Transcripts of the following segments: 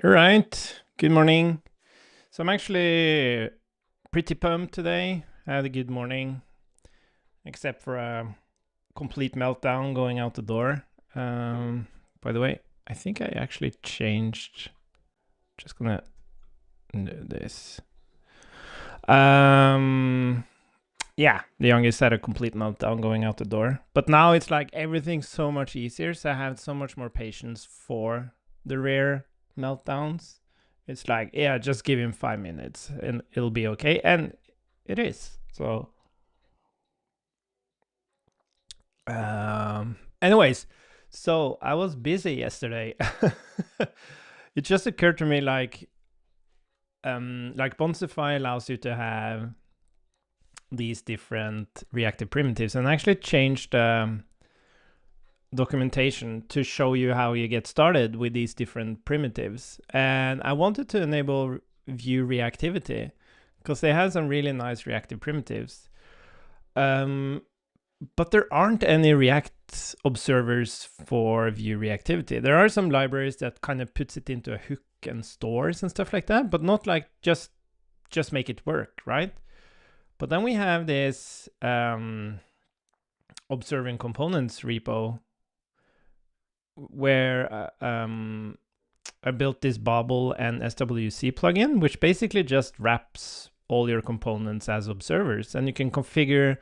All right, good morning. So I'm actually pretty pumped today. I had a good morning, except for a complete meltdown going out the door. By the way, I think I actually changed. Just gonna do this. Yeah, the youngest had a complete meltdown going out the door. But now it's like everything's so much easier, so I have so much more patience for the rare meltdowns. It's like, yeah, just give him 5 minutes and it'll be okay. And it is. So, anyways, so I was busy yesterday. It just occurred to me like Bonsify allows you to have these different reactive primitives, and I actually changed documentation to show you how you get started with these different primitives. And I wanted to enable view reactivity because they have some really nice reactive primitives. But there aren't any React observers for view reactivity. There are some libraries that kind of puts it into a hook and stores and stuff like that, but not like just make it work, right? But then we have this observing components repo where I built this Bobble and SWC plugin, which basically just wraps all your components as observers, and you can configure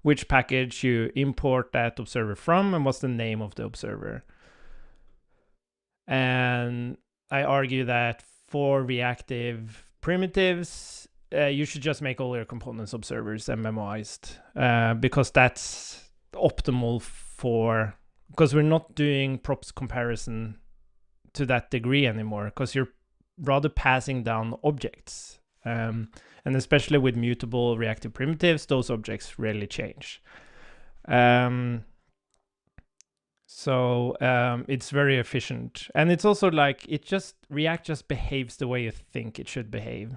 which package you import that observer from and what's the name of the observer. And I argue that for reactive primitives, you should just make all your components observers and memoized, because that's optimal for, because we're not doing props comparison to that degree anymore, because you're rather passing down objects. And especially with mutable reactive primitives, those objects rarely change. So it's very efficient. And it's also like, React just behaves the way you think it should behave.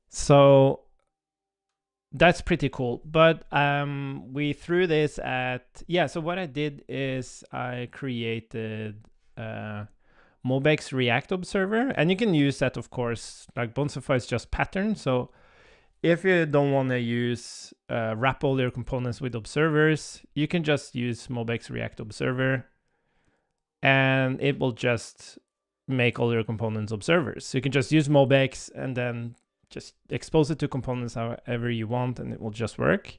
So that's pretty cool. But we threw this at, so what I did is I created Mobex React Observer, and you can use that, of course, like Bonsify is just pattern. So if you don't want to use wrap all your components with observers, you can just use Mobex React Observer, and it will just make all your components observers. So you can just use Mobex and then just expose it to components however you want, and it will just work.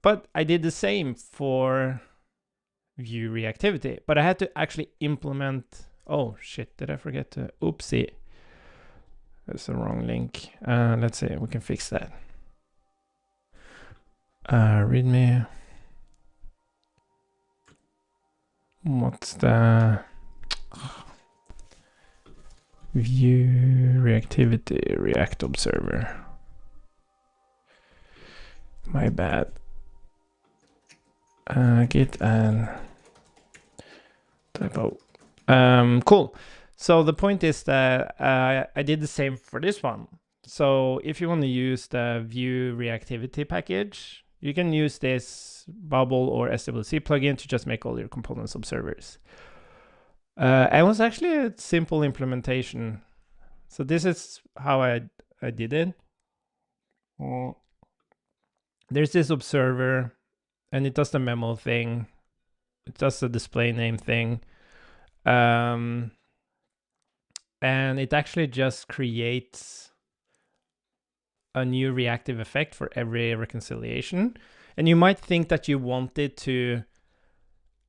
But I did the same for view reactivity, but I had to actually implement. Oh shit, did I forget to? Oopsie. That's the wrong link. Let's see, we can fix that. Readme. What's the view reactivity React observer? My bad. Git and typo. Cool. So the point is that I did the same for this one. So if you want to use the view reactivity package, you can use this Bubble or SWC plugin to just make all your components observers. And it was actually a simple implementation. So this is how I did it. There's this observer, and it does the memo thing. It does the display name thing. And it actually just creates a new reactive effect for every reconciliation. And you might think that you want it to,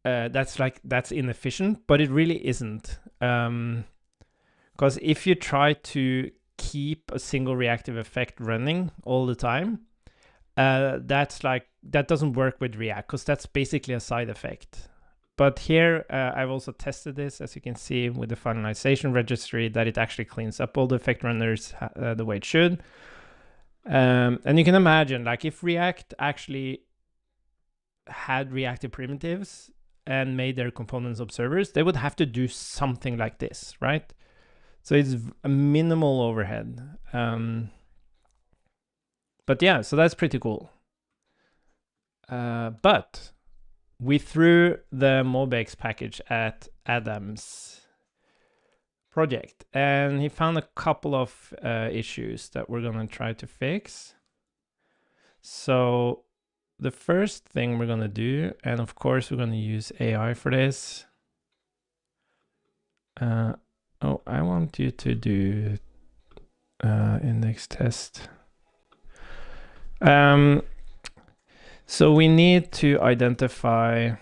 that's inefficient, but it really isn't. Because if you try to keep a single reactive effect running all the time, that doesn't work with React, because that's basically a side effect. But here, I've also tested this, as you can see, with the finalization registry, that it actually cleans up all the effect runners the way it should. And you can imagine, like, if React actually had reactive primitives and made their components observers, they would have to do something like this, right? So it's a minimal overhead. But yeah, so that's pretty cool. But we threw the Mobex package at Adam's project, and he found a couple of issues that we're gonna try to fix. So the first thing we're gonna do, and of course we're gonna use AI for this. Oh, I want you to do index test. So we need to identify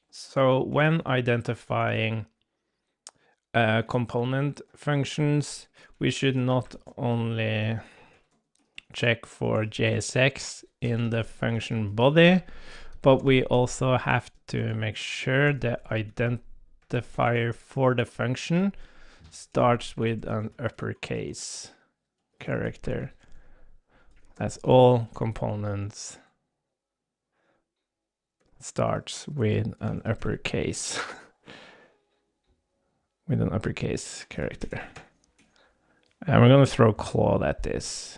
so when identifying component functions, we should not only check for JSX in the function body, but we also have to make sure the identifier for the function starts with an uppercase character, as all components starts with an uppercase with an uppercase character. And we're going to throw Claude at this.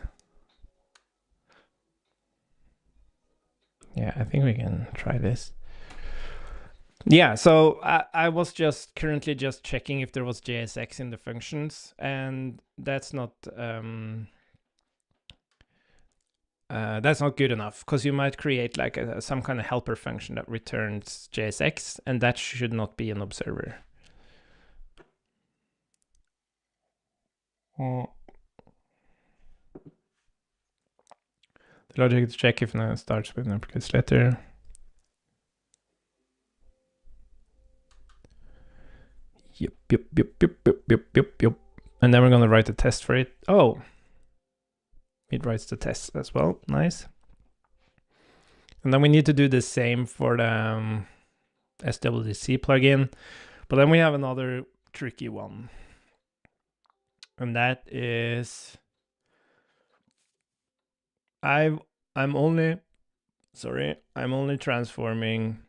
Yeah, I think we can try this. Yeah, so I was just currently just checking if there was JSX in the functions, and that's not good enough, because you might create like some kind of helper function that returns JSX, and that should not be an observer. The logic is check if it starts with an uppercase letter. Yep. And then we're going to write a test for it. Oh, it writes the test as well. Nice. And then we need to do the same for the SWC plugin. But then we have another tricky one. And that is I'm only transforming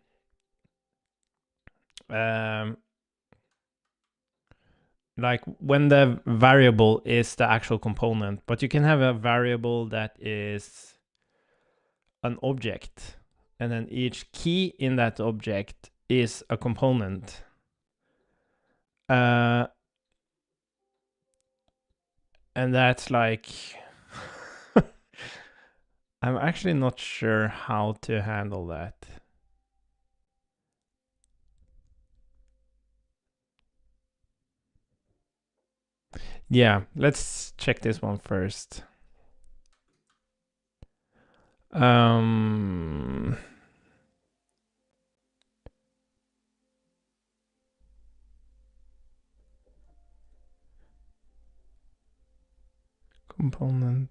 like when the variable is the actual component, but you can have a variable that is an object, and then each key in that object is a component. And that's like I'm actually not sure how to handle that. Yeah, let's check this one first. Component.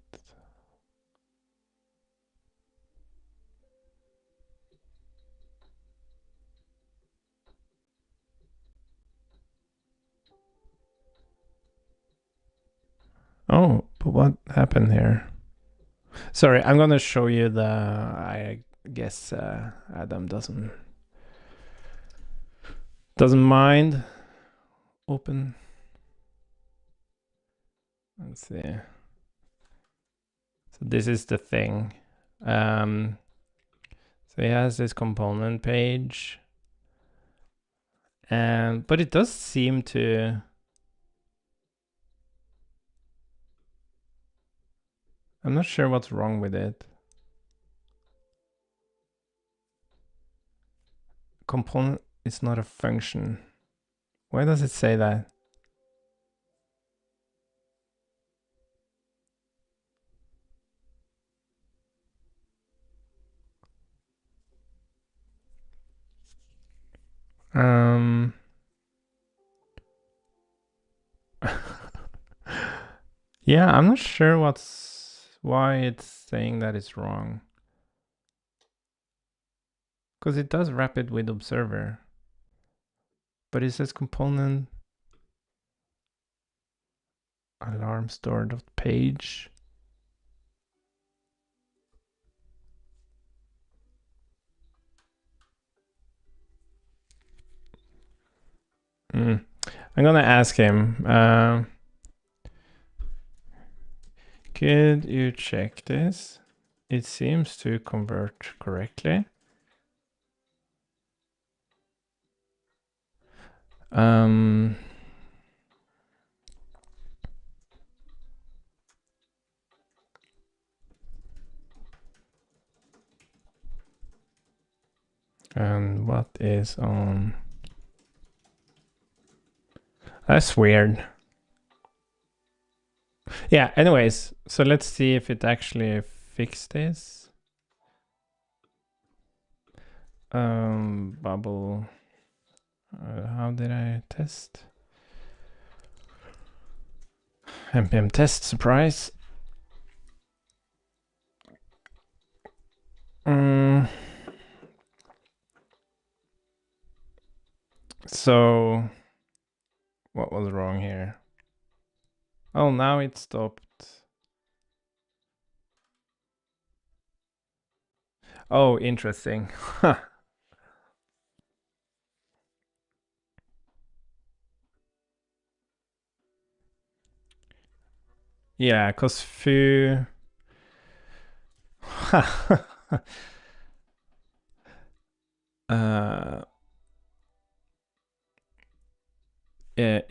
Oh, but what happened here? Sorry, I'm gonna show you the. I guess Adam doesn't mind. Open. Let's see. So this is the thing. So he has this component page, but it does seem to. I'm not sure what's wrong with it. Component is not a function. Why does it say that? Yeah, I'm not sure why it's saying that it's wrong. Because it does wrap it with observer. But it says component alarm store.page. I'm gonna ask him. Could you check this? It seems to convert correctly. And what is on? That's weird. Yeah, anyways, so let's see if it actually fixed this. Bubble. How did I test? npm test surprise. So what was wrong here? Oh, now it stopped. Oh, interesting. Yeah, because foo.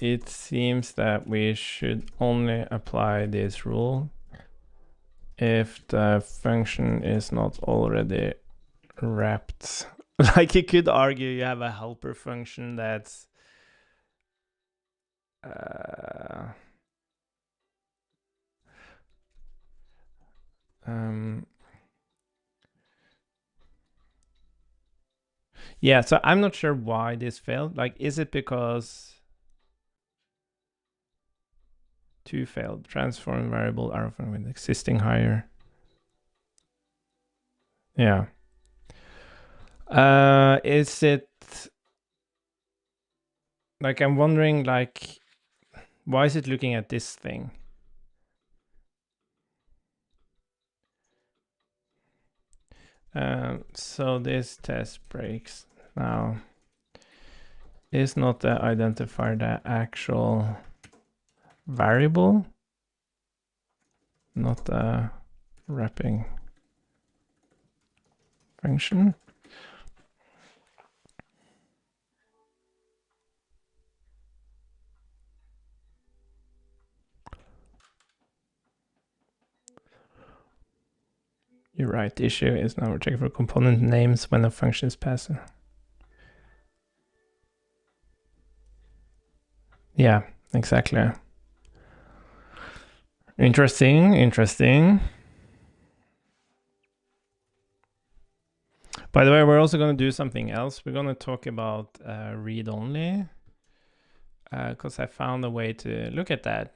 It seems that we should only apply this rule if the function is not already wrapped. Like you could argue you have a helper function that's yeah, so I'm not sure why this failed. Like, is it because two failed? Transform variable arrow with existing higher. Yeah. Is it like, I'm wondering, like, why is it looking at this thing? So this test breaks now. Is not the identifier the actual variable, not the wrapping function? You're right. The issue is now we're checking for component names when a function is passed. Yeah, exactly. Interesting. By the way, we're also going to do something else. We're going to talk about read-only, because I found a way to look at that.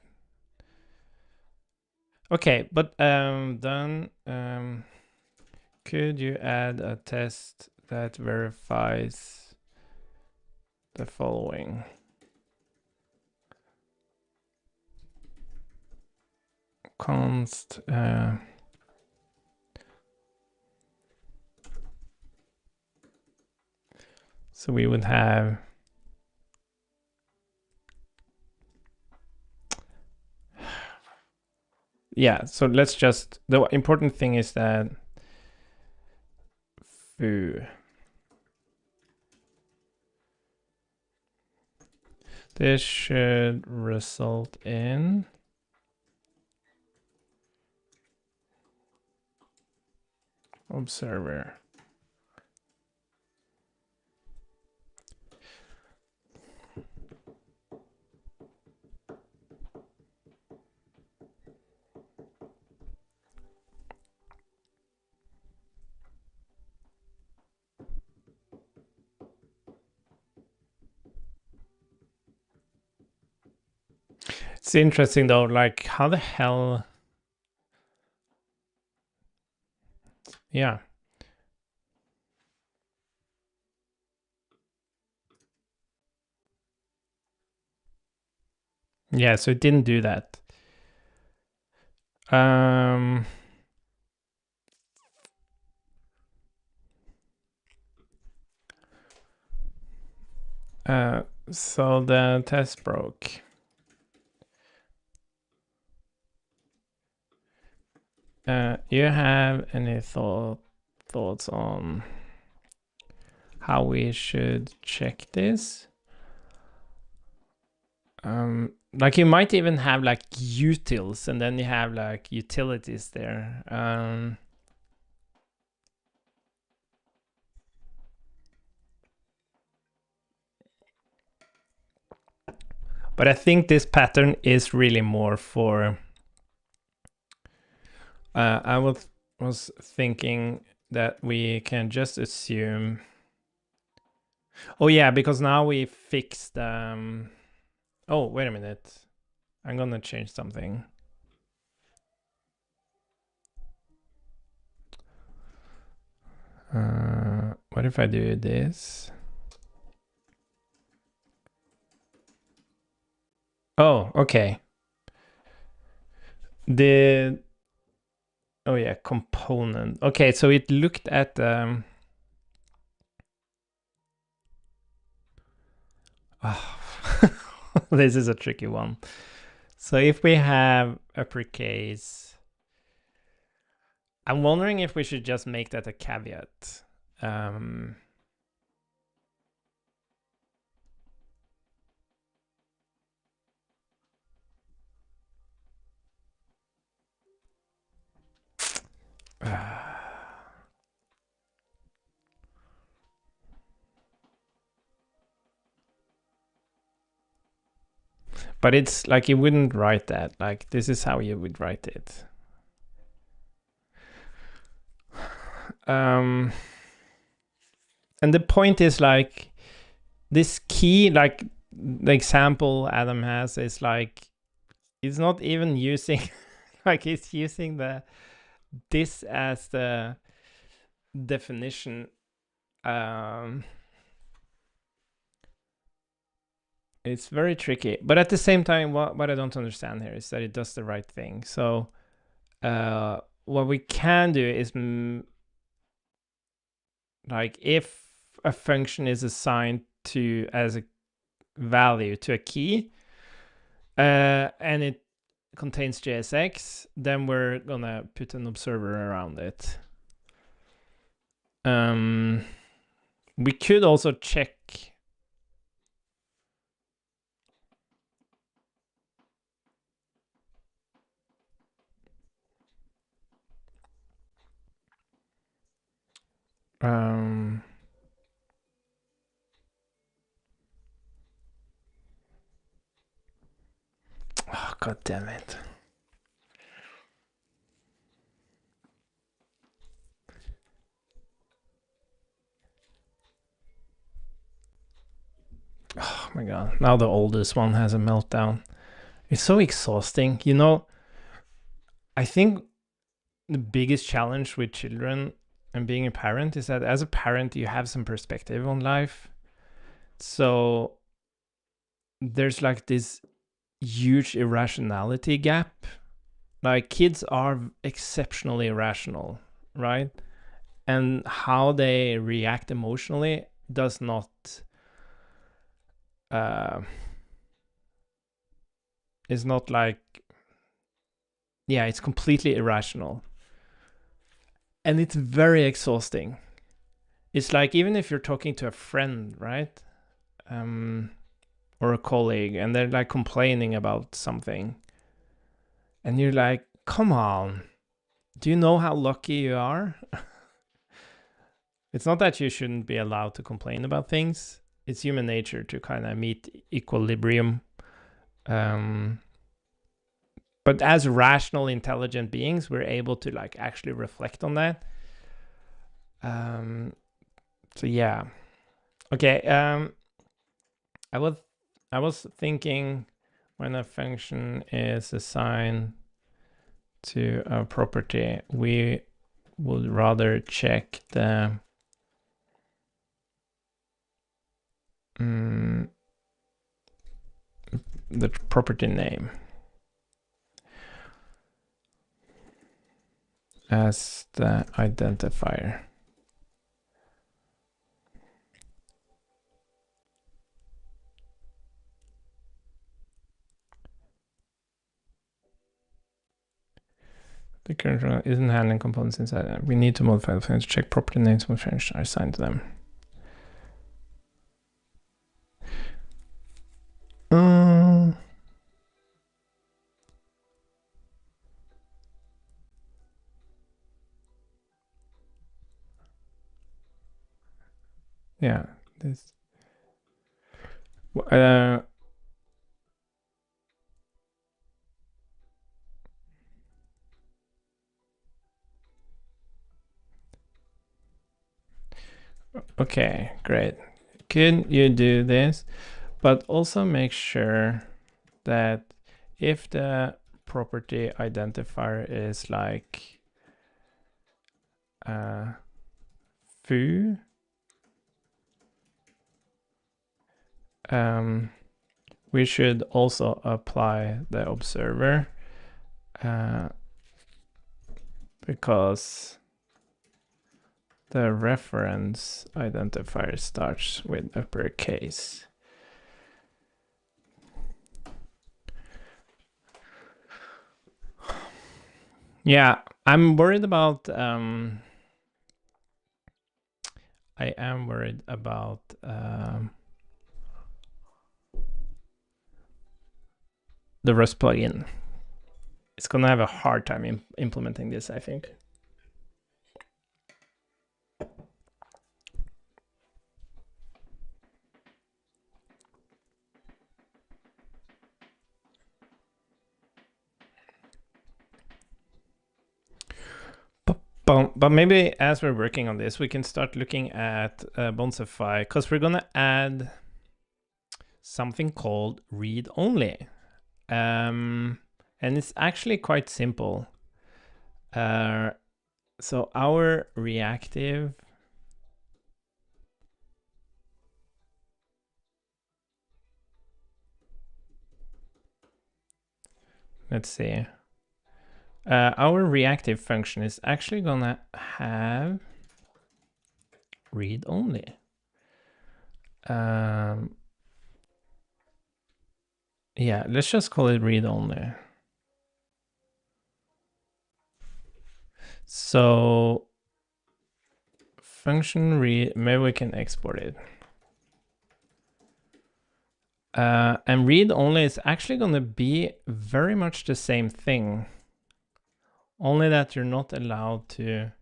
Okay, but then could you add a test that verifies the following? Const so we would have yeah, so let's just, the important thing is that foo, this should result in observer. It's interesting though, like how the hell, yeah. Yeah, so it didn't do that. So the test broke. You have any thoughts on how we should check this? Like you might even have like utils, and then you have like utilities there. But I think this pattern is really more for. I was thinking that we can just assume. Oh yeah, because now we fixed. Oh, wait a minute. I'm gonna change something. What if I do this? Oh, okay. Oh yeah, component. Okay, so it looked at this is a tricky one. So if we have uppercase, I'm wondering if we should just make that a caveat. But it's like you wouldn't write that. Like this is how you would write it. And the point is like this key, like the example Adam has is like he's not even using like he's using this as the definition. It's very tricky, but at the same time, what I don't understand here is that it does the right thing. So what we can do is like if a function is assigned to as a value to a key and it contains JSX, then we're gonna put an observer around it. We could also check oh, god damn it. Oh my god, now the oldest one has a meltdown. It's so exhausting. You know, I think the biggest challenge with children and being a parent is that as a parent, you have some perspective on life. So there's like this huge irrationality gap. Like kids are exceptionally irrational, right? And how they react emotionally does not is not like, yeah, it's completely irrational. And it's very exhausting. It's like even if you're talking to a friend, right? Or a colleague, and they're like complaining about something. And you're like, come on, do you know how lucky you are? It's not that you shouldn't be allowed to complain about things. It's human nature to kind of meet equilibrium. But as rational, intelligent beings, we're able to like actually reflect on that. So yeah. Okay. I was thinking when a function is assigned to a property, we would rather check the property name as the identifier. The current run isn't handling components inside. We need to modify the function to check property names when functions are assigned to them. Yeah, this. Okay, great. Can you do this? But also make sure that if the property identifier is like foo, we should also apply the observer because the reference identifier starts with uppercase. Yeah, I'm worried about I am worried about the Rust plugin. It's gonna have a hard time implementing this, I think. But maybe as we're working on this, we can start looking at Bonsify, because we're gonna add something called read-only. And it's actually quite simple. So our reactive let's see. Our reactive function is actually gonna have read-only. Yeah, let's just call it read-only. So function read, maybe we can export it. And read-only is actually going to be very much the same thing, only that you're not allowed to.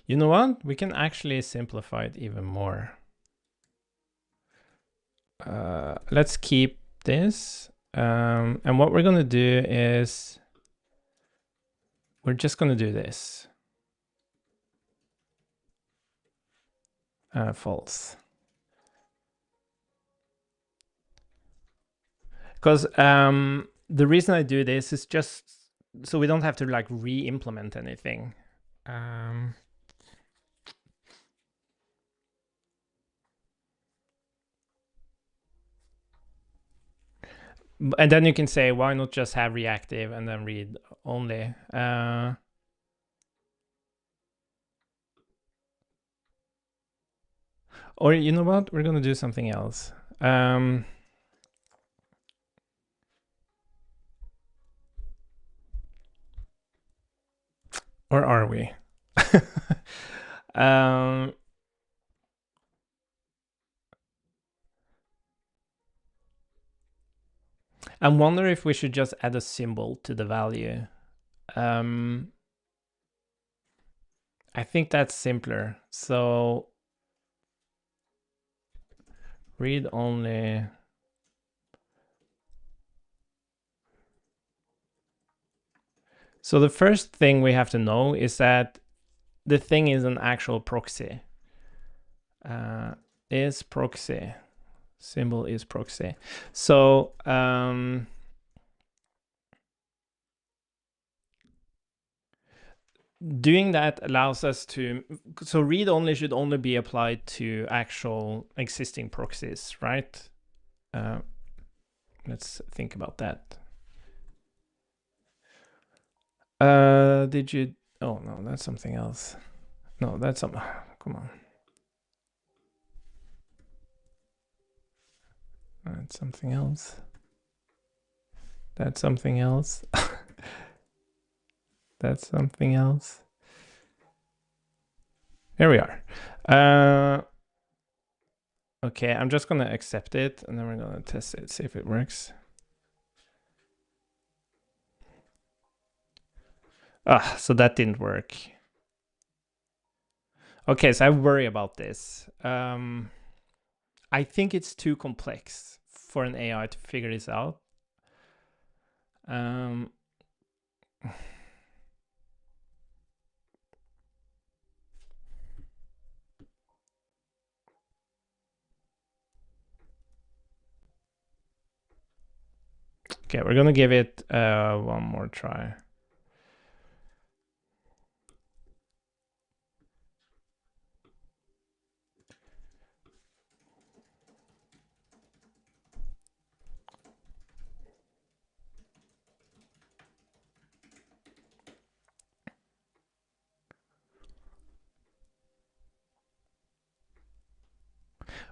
You know what? We can actually simplify it even more. Let's keep this. And what we're going to do is we're just going to do this. False. Because the reason I do this is just so we don't have to like re-implement anything. And then you can say, why not just have reactive and then read only? Or you know what? We're going to do something else. Or are we? I wonder if we should just add a symbol to the value. I think that's simpler. So read only. So the first thing we have to know is that the thing is an actual proxy. Is proxy. Symbol is proxy. So doing that allows us to, so read only should only be applied to actual existing proxies, right? Let's think about that. Did you, oh no, that's something else. No, that's some, come on. That's something else. That's something else. That's something else. Here we are. Okay, I'm just gonna accept it and then we're gonna test it, see if it works. So that didn't work. Okay, so I worry about this. I think it's too complex for an AI to figure this out. Okay, we're gonna give it one more try.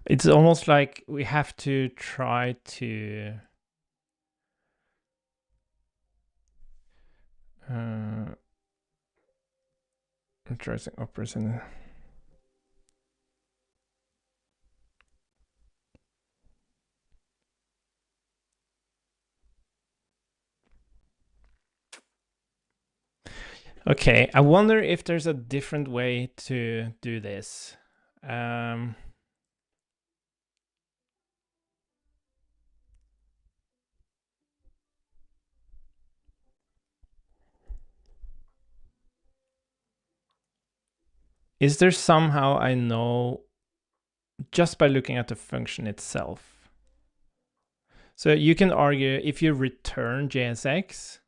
It's almost like we have to try to interesting operation. Okay, I wonder if there's a different way to do this. Is there somehow I know just by looking at the function itself? So you can argue if you return JSX,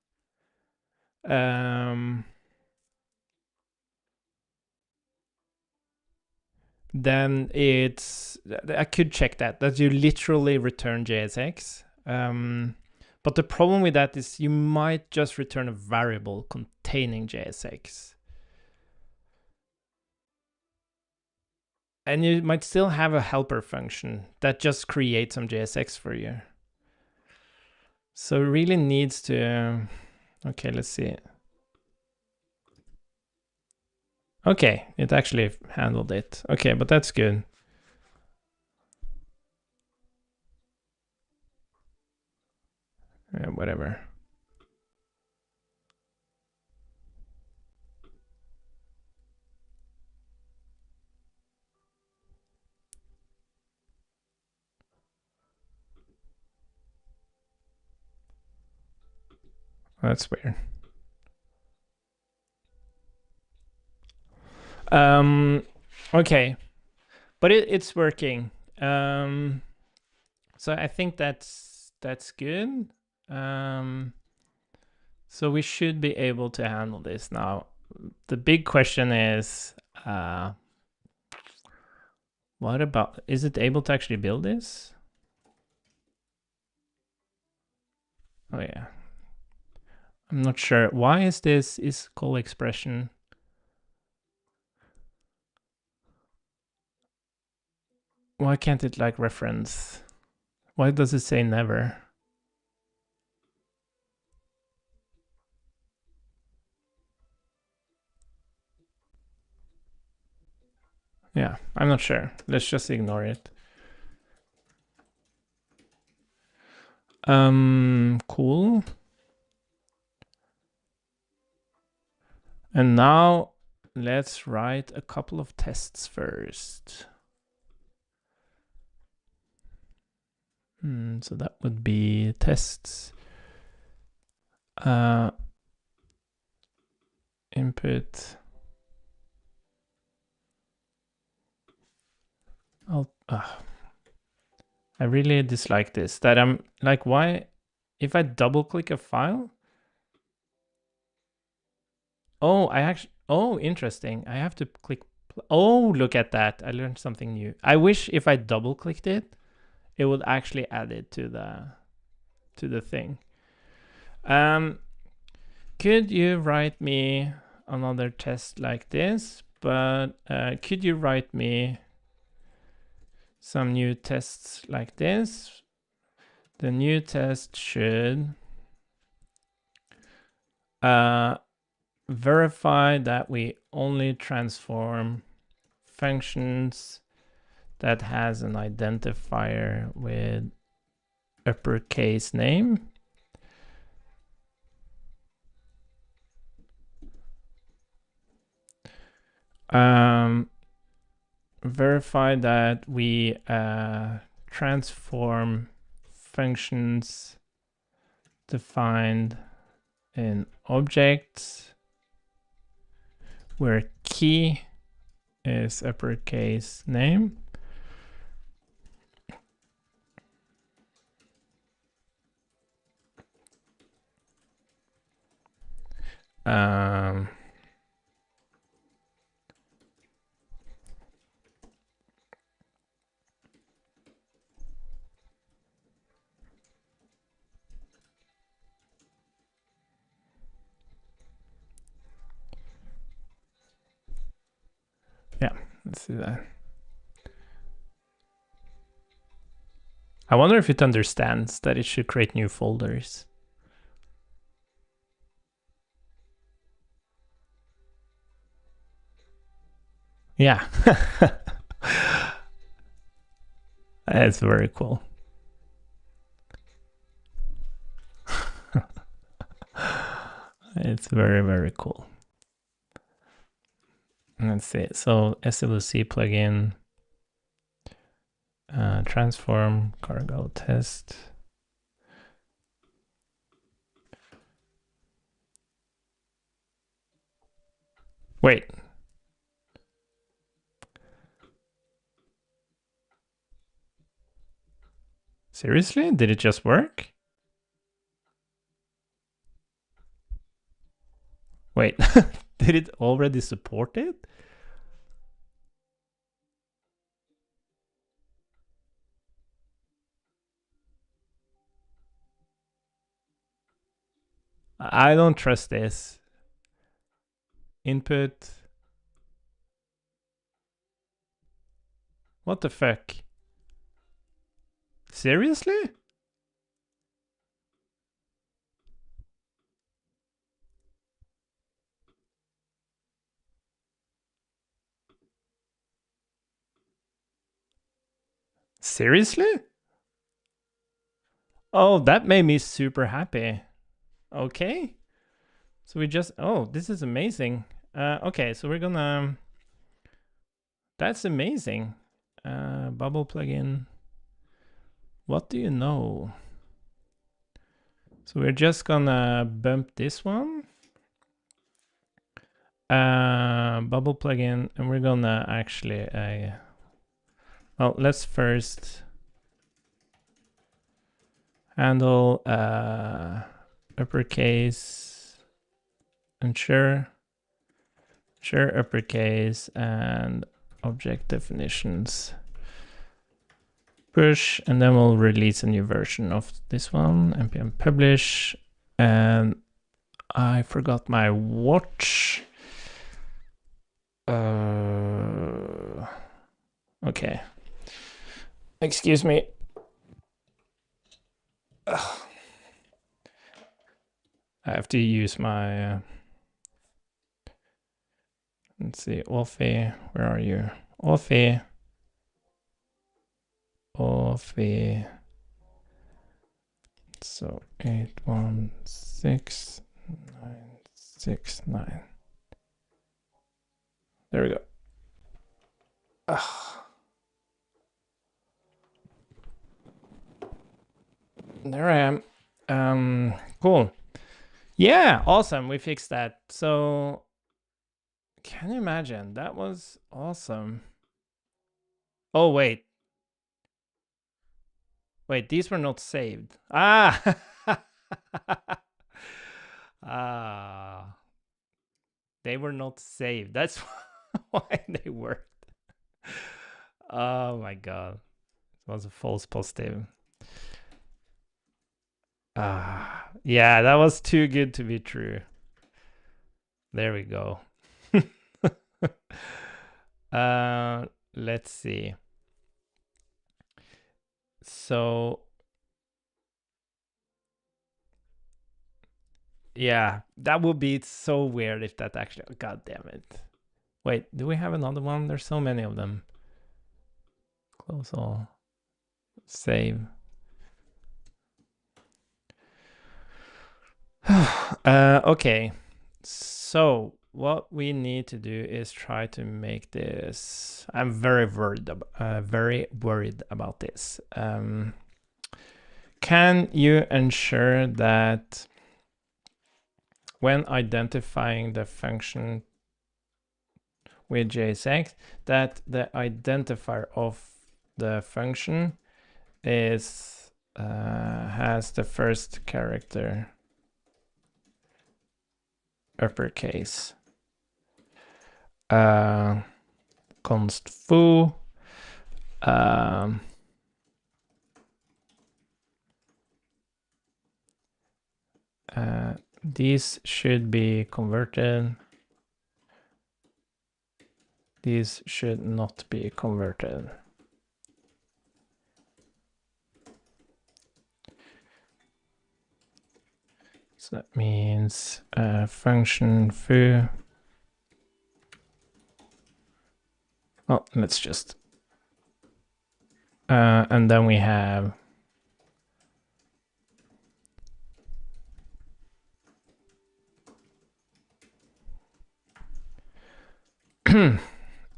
then it's, I could check that you literally return JSX. But the problem with that is you might just return a variable containing JSX. And you might still have a helper function that just creates some JSX for you. So it really needs to, okay, let's see. Okay, it actually handled it. Okay, but that's good. Yeah, whatever. That's weird. Okay, but it's working. So I think that's good. So we should be able to handle this now. The big question is, what about, is it able to actually build this? Oh yeah. I'm not sure. Why is this is call expression? Why can't it like reference? Why does it say never? Yeah, I'm not sure. Let's just ignore it. Cool. And now let's write a couple of tests first. So that would be tests. Input. I really dislike this. That I'm like, why? If I double click a file. Oh, interesting. I have to click. Oh, look at that. I learned something new. I wish if I double clicked it, it would actually add it to the thing. Could you write me another test like this? But could you write me some new tests like this? The new test should Verify that we only transform functions that has an identifier with uppercase name. Verify that we transform functions defined in objects where key is uppercase name. Yeah, let's see that. I wonder if it understands that it should create new folders. Yeah. It's very cool. It's very, very cool. Let's see. So SWC plugin, transform, cargo test. Wait. Seriously? Did it just work? Wait, did it already support it? I don't trust this. Input. What the fuck? Seriously? Seriously? Oh, that made me super happy. Okay. So we just, oh, this is amazing. Okay, so we're gonna, that's amazing. Bubble plugin. What do you know? So we're just gonna bump this one. Bubble plugin, and we're gonna actually, well, let's first handle uppercase, ensure uppercase, and object definitions. Push, and then we'll release a new version of this one, npm publish, and I forgot my watch. Okay. Excuse me. Ugh. I have to use my, let's see, Authy, where are you? Authy. So 816969. There we go. Ugh. There I am. Cool. Yeah, awesome. We fixed that. So can you imagine? That was awesome. Oh, wait. Wait, these were not saved. Ah. Ah. They were not saved. That's why they worked. Oh my god. It was a false positive. Yeah, that was too good to be true. There we go. Let's see. So Yeah, that would be so weird if that actually, god damn it. Wait, do we have another one? There's so many of them. Close all. Save. Okay, so what we need to do is try to make this. I'm very worried about this. Can you ensure that when identifying the function with JSX, that the identifier of the function is has the first character uppercase? Const foo. These should be converted. These should not be converted. So that means function foo. Oh, let's just. And then we have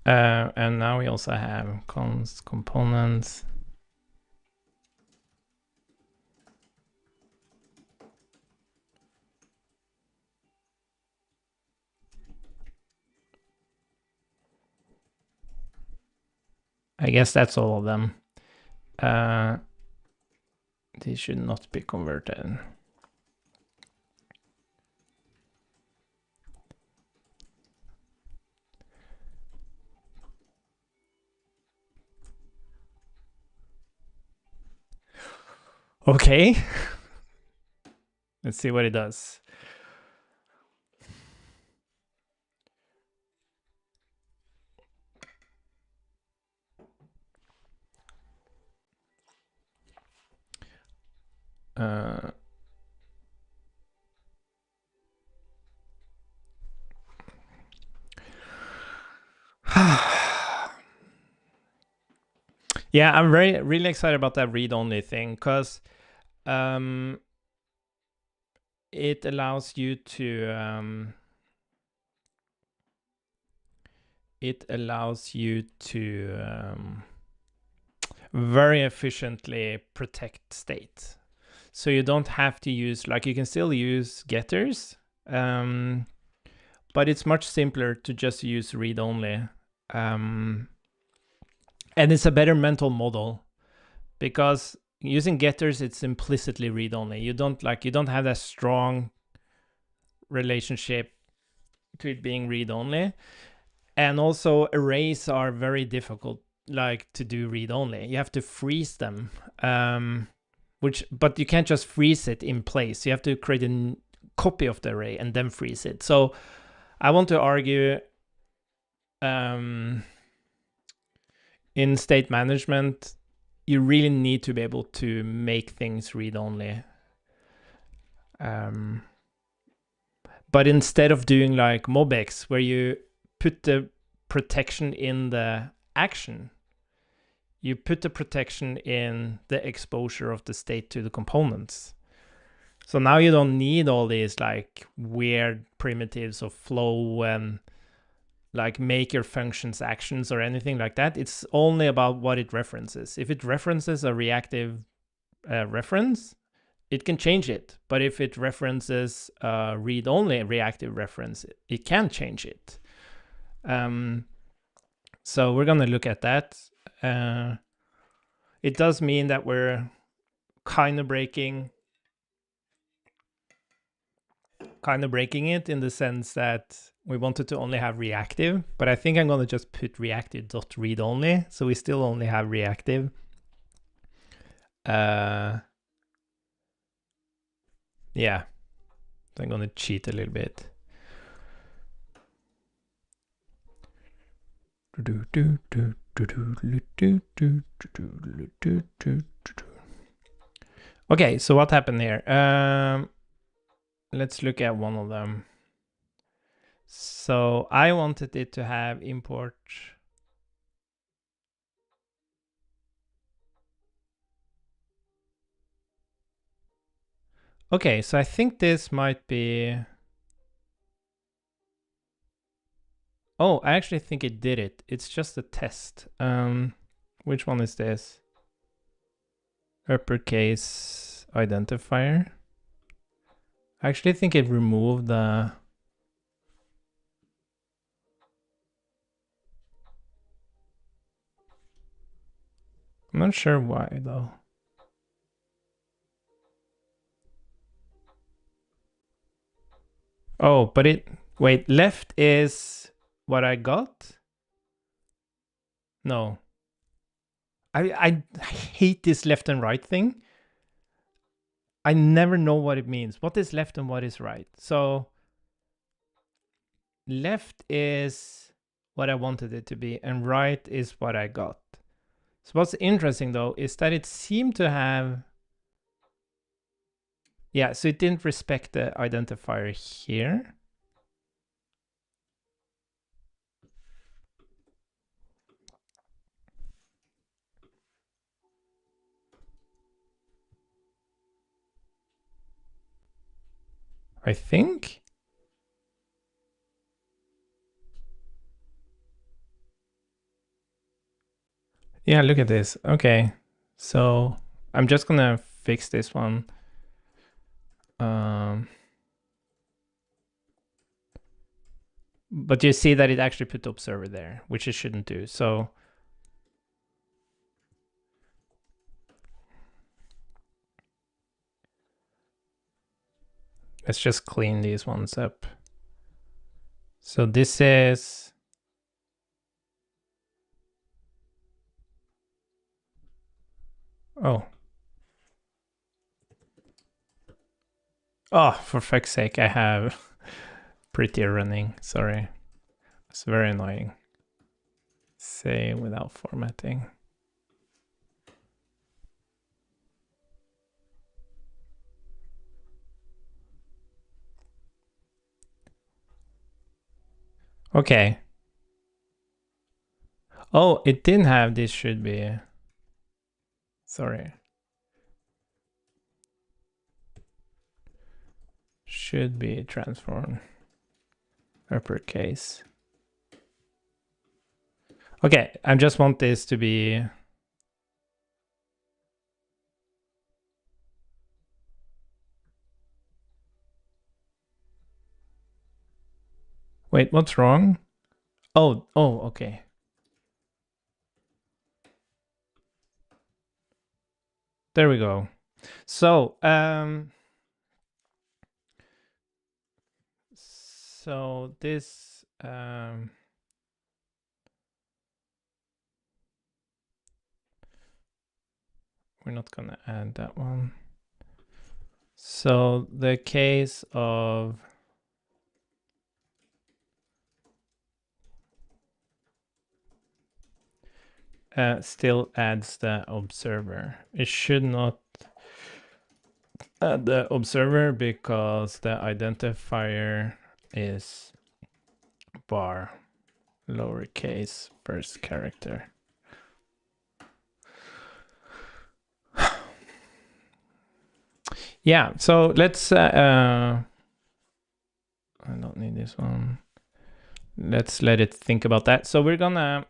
and now we also have const components. I guess that's all of them. These should not be converted. Okay. Let's see what it does. Yeah, I'm really excited about that read-only thing because it allows you to very efficiently protect state. So you don't have to use, like, you can still use getters, but it's much simpler to just use read-only. And it's a better mental model because using getters, it's implicitly read-only. You don't have that strong relationship to it being read-only. And also arrays are very difficult, like, to do read-only. You have to freeze them, but you can't just freeze it in place. You have to create a copy of the array and then freeze it. So I want to argue in state management, you really need to be able to make things read-only. But instead of doing like MobX, where you put the protection in the action, you put the protection in the exposure of the state to the components. So now you don't need all these like weird primitives of flow and like make your functions actions or anything like that. It's only about what it references. If it references a reactive reference, it can change it. But if it references a read-only reactive reference, it can change it. So we're going to look at that. It does mean that we're kind of breaking it in the sense that we wanted to only have reactive, but I think I'm going to just put reactive.read-only, so we still only have reactive. Yeah, so I'm going to cheat a little bit. Okay, so what happened here? let's look at one of them. So I wanted it to have import. Okay, so I think this might be. Oh, I actually think it did it. It's just a test. Which one is this? Uppercase identifier. I actually think it removed the. I'm not sure why though. Oh, but it. Wait, left is what I got? No. I hate this left and right thing. I never know what it means. What is left and what is right? So left is what I wanted it to be, and right is what I got. So what's interesting though is that it seemed to have. Yeah, so it didn't respect the identifier here. I think. Yeah, look at this. Okay, so I'm just gonna fix this one. But you see that it actually put the observer there, which it shouldn't do. So let's just clean these ones up. So this is. Oh. Oh, for fuck's sake, I have Prettier running. Sorry. It's very annoying. Say without formatting. Okay. Oh, it didn't have this should be. Sorry. Should be transformed. Uppercase. Okay, I just want this to be. Wait, what's wrong? Oh, okay. There we go. So, this, we're not gonna add that one. So the case of still adds the observer. It should not add the observer because the identifier is bar lowercase first character. Yeah, so let's I don't need this one. Let's let it think about that. So we're gonna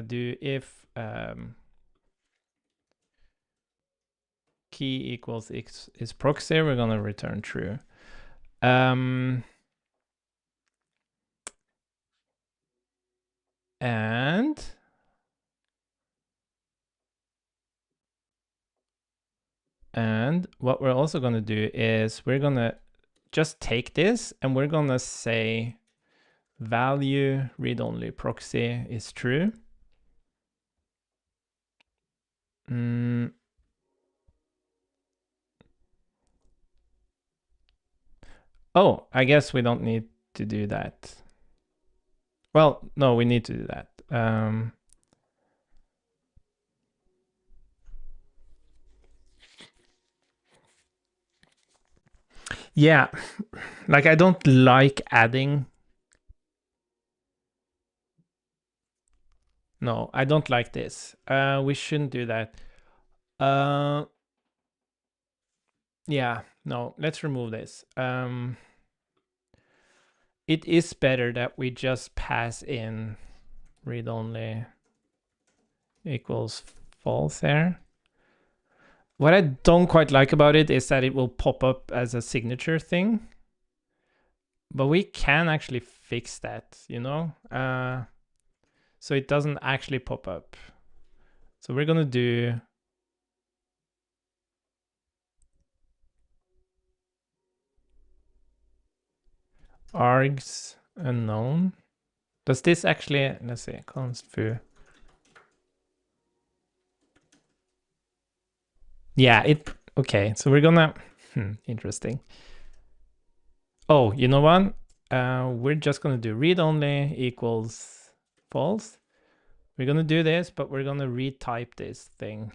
do if key equals x is proxy, we're gonna return true. And what we're also gonna do is we're gonna just take this and we're gonna say value read-only proxy is true. Oh, I guess we don't need to do that. Well, no, we need to do that. Yeah, like I don't like adding. No, I don't like this. We shouldn't do that. Yeah, no, let's remove this. It is better that we just pass in read-only equals false here. What I don't quite like about it is that it will pop up as a signature thing. But we can actually fix that, you know? So it doesn't actually pop up. So we're gonna do args unknown. Does this actually, let's see, const foo. Yeah, okay, so we're gonna, interesting. Oh, you know what? We're just gonna do read only equals false. We're gonna do this, but we're gonna retype this thing.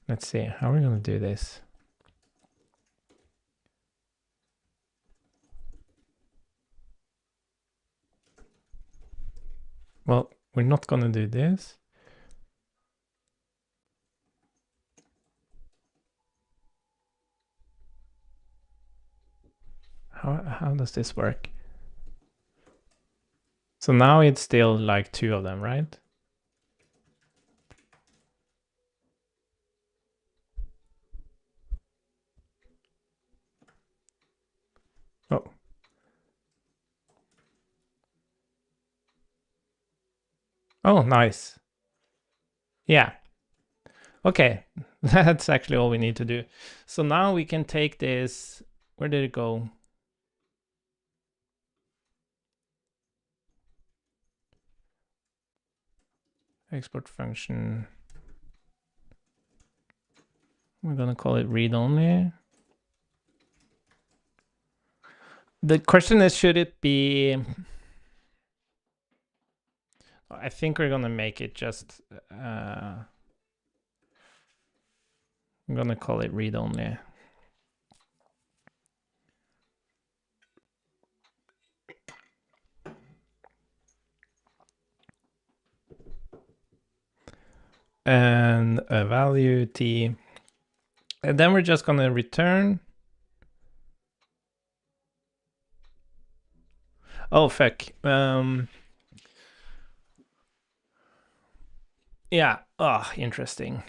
Let's see, how are we gonna do this? Well, we're not gonna do this. How does this work? So now it's still like two of them, right? Oh. Oh, nice. Yeah. Okay. That's actually all we need to do. So now we can take this. Where did it go? Export function. We're going to call it read only. The question is, should it be... I think we're going to make it just... I'm going to call it read only. And a value t. And then we're just going to return. Oh, fuck. Yeah. Oh, interesting.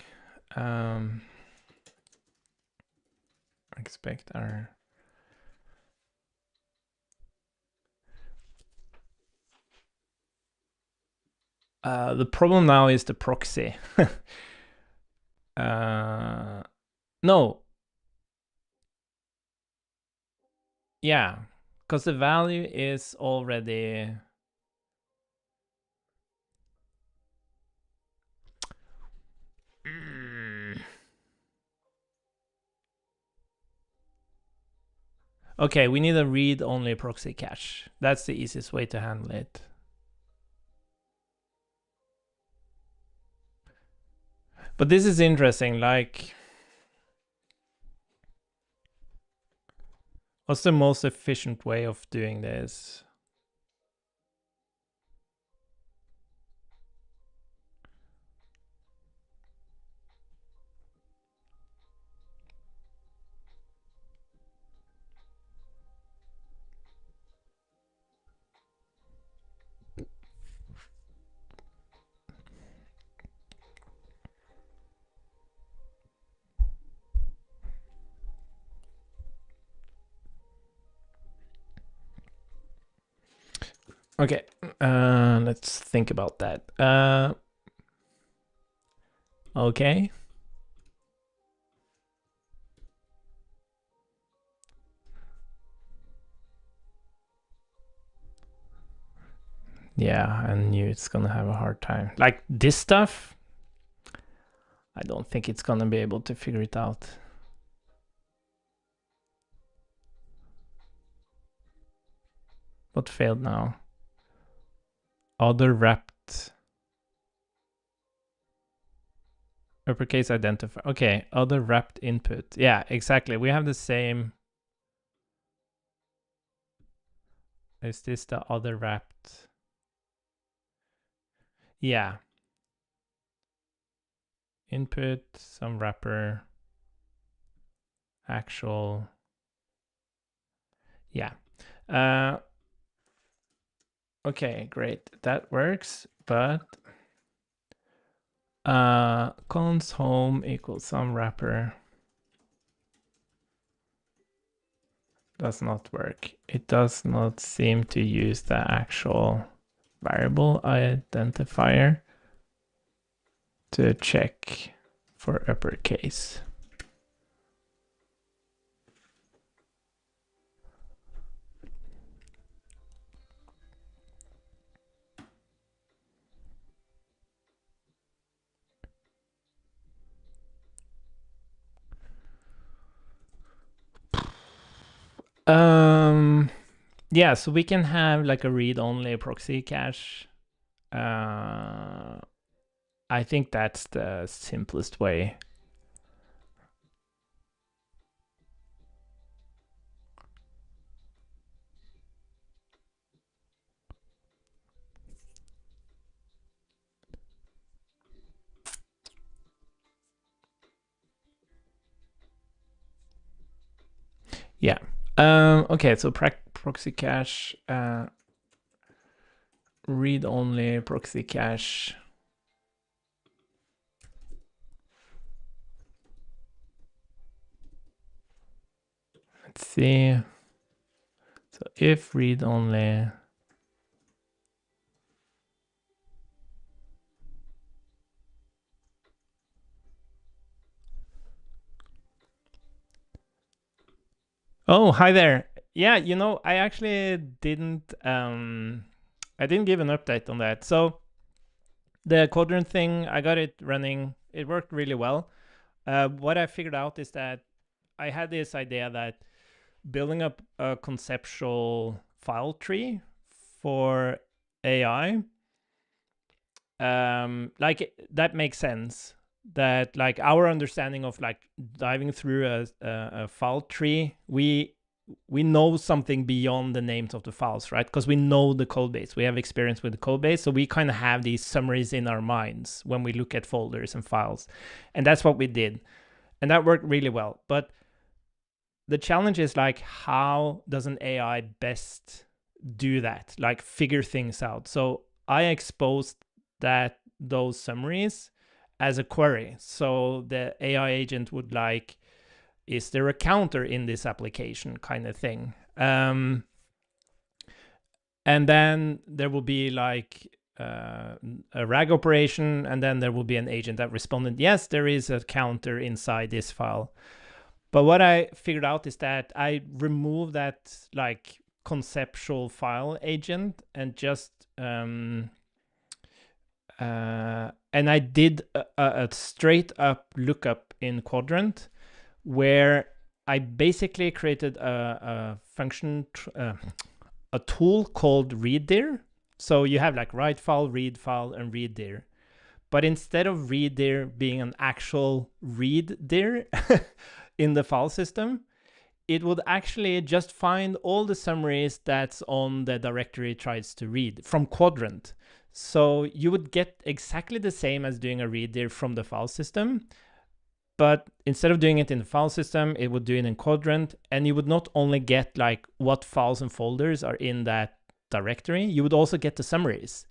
Expect our... the problem now is the proxy. No. Yeah, because the value is already... Okay, we need a read-only proxy cache. That's the easiest way to handle it. But this is interesting, like... What's the most efficient way of doing this? Okay, let's think about that. Okay. Yeah, I knew it's gonna have a hard time. Like this stuff, I don't think it's gonna be able to figure it out. What failed now? Other wrapped. uppercase identifier. Okay, other wrapped input. Yeah, exactly. We have the same. Is this the other wrapped? Yeah. Input, some wrapper, actual. Yeah. Okay, great. That works, but cons home equals some wrapper does not work. It does not seem to use the actual variable identifier to check for uppercase. Yeah, so we can have like a read-only proxy cache. I think that's the simplest way. Yeah. Okay, so proxy cache, read-only proxy cache. Let's see. So if read-only. Oh, hi there. Yeah, you know, I actually didn't give an update on that. So the quadrant thing, I got it running. It worked really well. What I figured out is that I had this idea that building up a conceptual file tree for AI, like that makes sense. That like our understanding of like diving through a file tree, we know something beyond the names of the files, right? Because we know the code base, we have experience with the code base, so we kind of have these summaries in our minds when we look at folders and files, and that's what we did, and that worked really well. But the challenge is like, how does an AI best do that, like figure things out? So I exposed those summaries as a query, so the AI agent would like, is there a counter in this application, kind of thing. And then there will be like a RAG operation, and then there will be an agent that responded, yes, there is a counter inside this file. But what I figured out is that I removed that like conceptual file agent and just and I did a straight up lookup in Quadrant, where I basically created a function, a tool called readdir. So you have like write file, read file, and readdir. But instead of readdir being an actual readdir in the file system, it would actually just find all the summaries that's on the directory it tries to read from Quadrant. So you would get exactly the same as doing a readdir from the file system, but instead of doing it in the file system, it would do it in Quadrant, and you would not only get like what files and folders are in that directory, you would also get the summaries.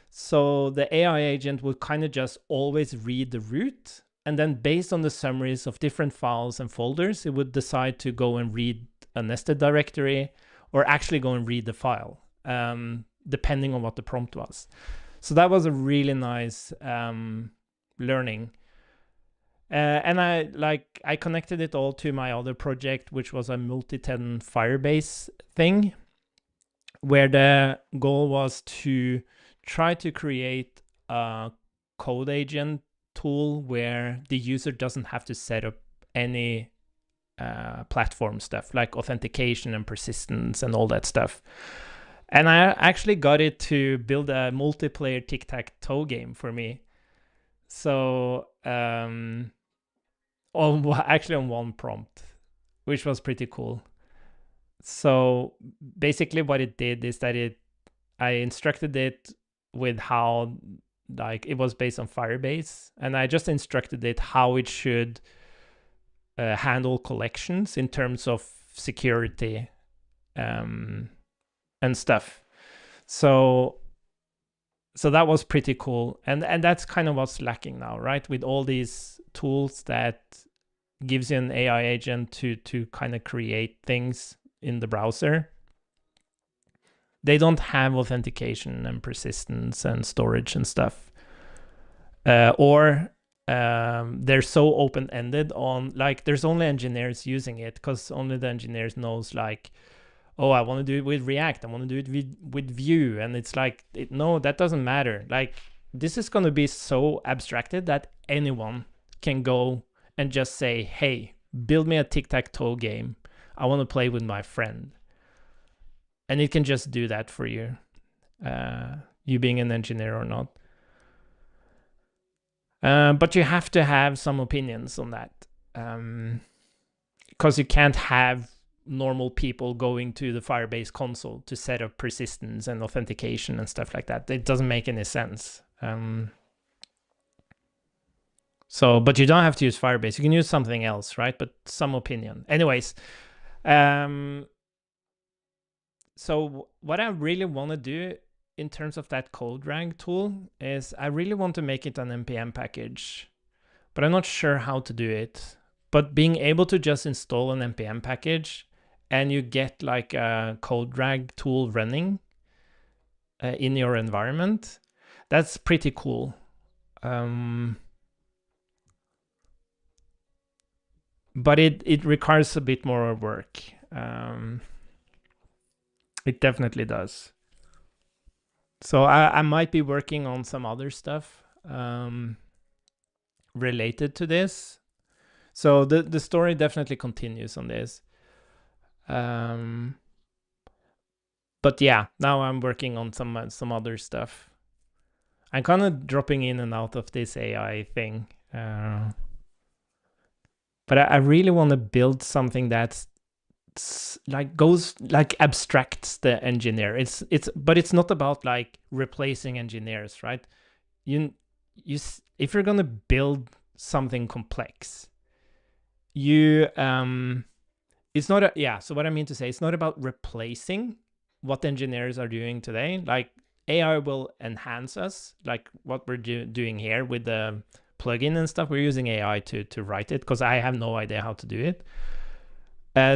So the AI agent would kind of just always read the root, and then based on the summaries of different files and folders, it would decide to go and read a nested directory or actually go and read the file, depending on what the prompt was. So that was a really nice learning. And I connected it all to my other project, which was a multi-tenant Firebase thing, where the goal was to try to create a code agent tool where the user doesn't have to set up any platform stuff like authentication and persistence and all that stuff. And I actually got it to build a multiplayer tic-tac-toe game for me. So actually on one prompt, which was pretty cool. So basically what it did is that I instructed it with how, like, it was based on Firebase, and I just instructed it how it should handle collections in terms of security and stuff. So that was pretty cool, and that's kind of what's lacking now, right? With all these tools that gives you an AI agent to kind of create things in the browser. They don't have authentication and persistence and storage and stuff, or they're so open-ended on, like, there's only engineers using it because only the engineers knows, like, oh, I want to do it with React, I want to do it with Vue, and it's like, no, that doesn't matter. Like, this is going to be so abstracted that anyone can go and just say, hey, build me a tic-tac-toe game, I want to play with my friend, and it can just do that for you, you being an engineer or not. But you have to have some opinions on that, because you can't have normal people going to the Firebase console to set up persistence and authentication and stuff like that. It doesn't make any sense. So, but you don't have to use Firebase. You can use something else, right? But some opinion. Anyways, so what I really want to do in terms of that CodeRag tool is I really want to make it an NPM package, but I'm not sure how to do it. But being able to just install an NPM package and you get like a CodeRag tool running in your environment, that's pretty cool. But it requires a bit more work. It definitely does. So I might be working on some other stuff related to this. So the story definitely continues on this. But yeah, now I'm working on some other stuff. I'm kind of dropping in and out of this AI thing. But I really want to build something that's like goes like abstracts the engineer. But it's not about like replacing engineers, right? You if you're gonna build something complex, you it's not so what I mean to say, it's not about replacing what engineers are doing today. Like, AI will enhance us, like what we're doing here with the plugin and stuff. We're using AI to write it because I have no idea how to do it.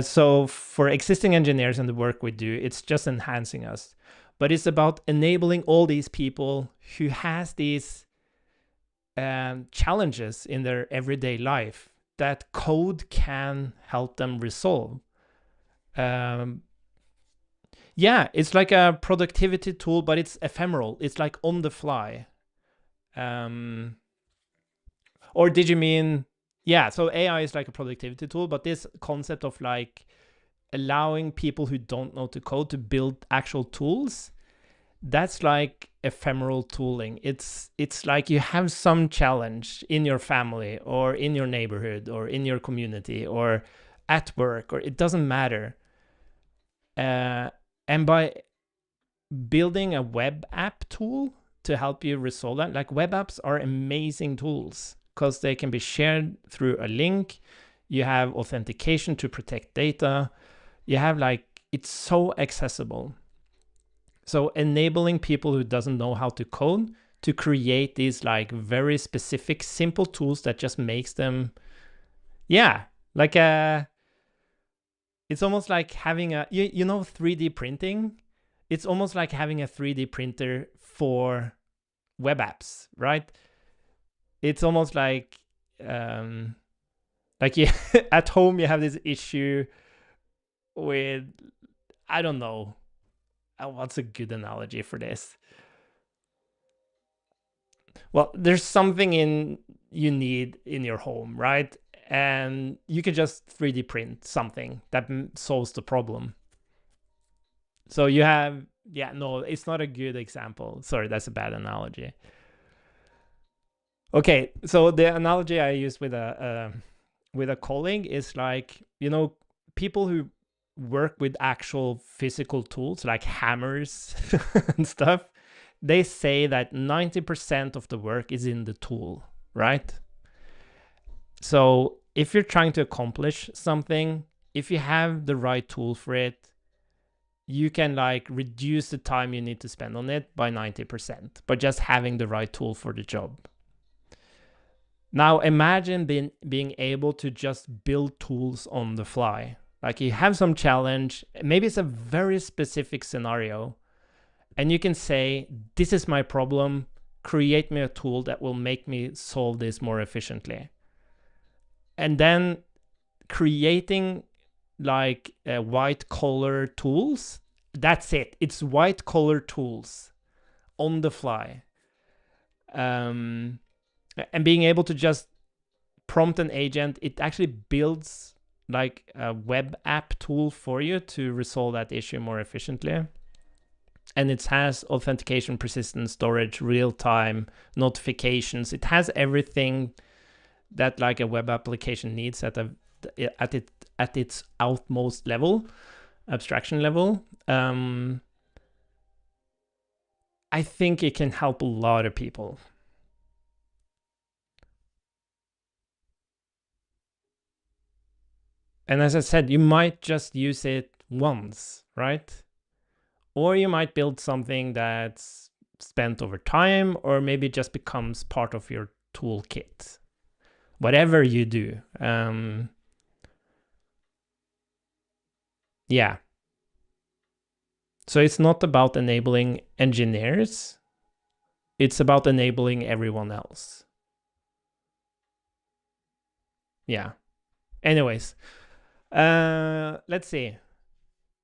So for existing engineers and the work we do, it's just enhancing us. But it's about enabling all these people who has these challenges in their everyday life that code can help them resolve. Yeah, it's like a productivity tool, but it's ephemeral. It's like on the fly. Or did you mean, yeah, so AI is like a productivity tool, but this concept of like allowing people who don't know to code to build actual tools, that's like ephemeral tooling. It's like you have some challenge in your family or in your neighborhood or in your community or at work, or it doesn't matter. And by building a web app tool to help you resolve that, like, web apps are amazing tools because they can be shared through a link. You have authentication to protect data. You have like, it's so accessible. So enabling people who doesn't know how to code to create these like very specific, simple tools that just makes them, yeah, like it's almost like having a, you know, 3D printing. It's almost like having a 3D printer for web apps, right? It's almost like you, at home you have this issue with, I don't know, what's a good analogy for this? Well, there's something you need in your home, right? And you can just 3D print something that solves the problem. So you have, yeah, no, it's not a good example. Sorry, that's a bad analogy. Okay, so the analogy I use with a colleague is like, people who work with actual physical tools like hammers and stuff, they say that 90% of the work is in the tool, right? So if you're trying to accomplish something, if you have the right tool for it, you can like reduce the time you need to spend on it by 90% by just having the right tool for the job. Now imagine being able to just build tools on the fly. Like you have some challenge, maybe it's a very specific scenario, and you can say, this is my problem, create me a tool that will make me solve this more efficiently. And then creating like white collar tools, that's it. It's white collar tools on the fly. And being able to just prompt an agent, it actually builds like a web app tool for you to resolve that issue more efficiently. And it has authentication, persistent storage, real-time notifications. It has everything that like a web application needs at its outmost level, abstraction level. I think it can help a lot of people. And as I said, you might just use it once, right? Or you might build something that's spent over time, or maybe just becomes part of your toolkit. Whatever you do. Yeah. So it's not about enabling engineers. It's about enabling everyone else. Yeah. Anyways, let's see.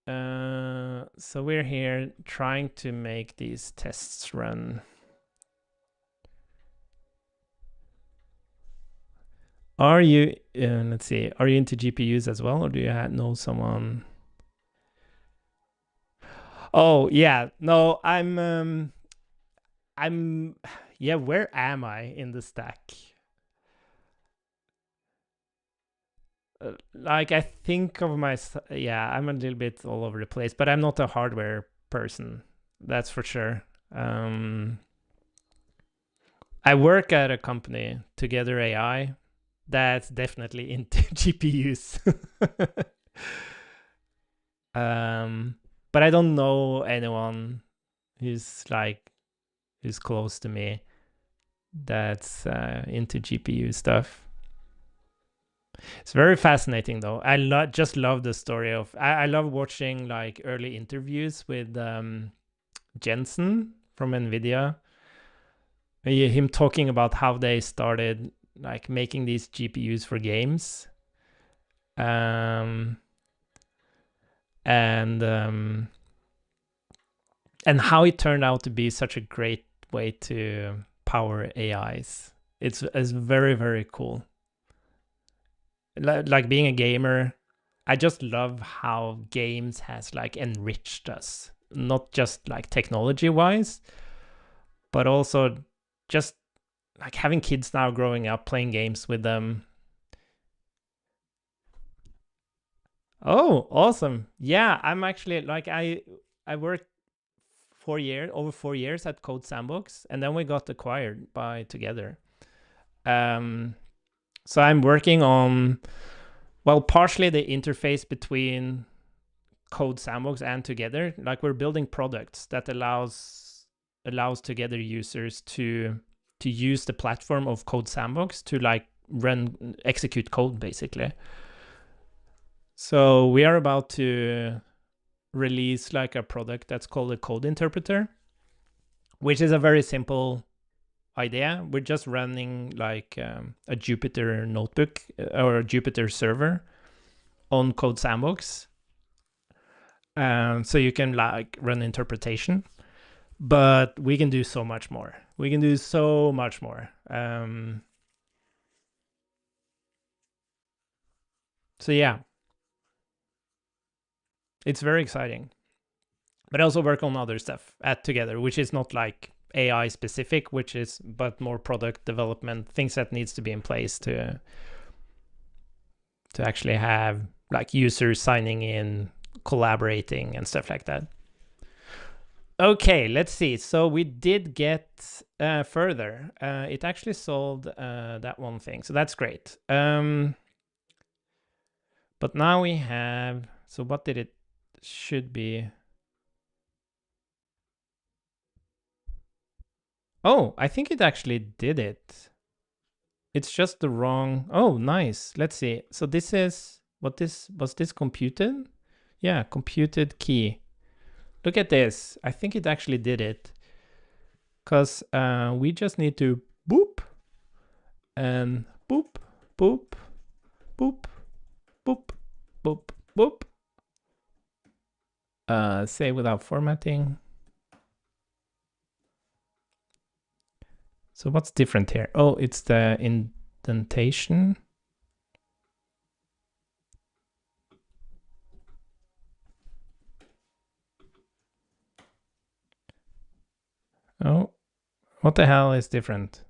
So we're here trying to make these tests run. Are you, let's see, are you into GPUs as well, or do you know someone? Oh yeah, no, yeah, where am I in the stack? Like I think of yeah, I'm a little bit all over the place, but I'm not a hardware person, that's for sure. I work at a company, Together AI, that's definitely into GPUs. But I don't know anyone who's close to me that's into GPU stuff. It's very fascinating though. I just love the story of. I love watching like early interviews with Jensen from NVIDIA. Him talking about how they started like making these GPUs for games. And how it turned out to be such a great way to power AIs. It's very, very cool. Like being a gamer, I just love how games has like enriched us, not just like technology wise, but also just like having kids now growing up playing games with them. Oh, awesome. Yeah, I'm actually like I worked over 4 years at Code Sandbox, and then we got acquired by Together. So I'm working on, well, partially the interface between Code Sandbox and Together. Like we're building products that allows Together users to use the platform of Code Sandbox to like execute code basically. So we are about to release like a product that's called a code interpreter, which is a very simple idea. We're just running like a Jupyter notebook or a Jupyter server on Code Sandbox. So you can like run interpretation, but we can do so much more. We can do so much more. So yeah, it's very exciting. But I also work on other stuff at Together, which is not like AI specific, which is but more product development, things that needs to be in place to actually have like users signing in, collaborating and stuff like that. Okay, let's see. So we did get further. It actually solved that one thing, so that's great. But now we have, so what did it should be? Oh, I think it actually did it. It's just the wrong, oh, nice. Let's see. So this is, what this, was this computed? Yeah, computed key. Look at this. I think it actually did it. Because we just need to boop and boop, boop, boop, boop, boop, boop. Say without formatting. So what's different here? Oh, it's the indentation. Oh, what the hell is different?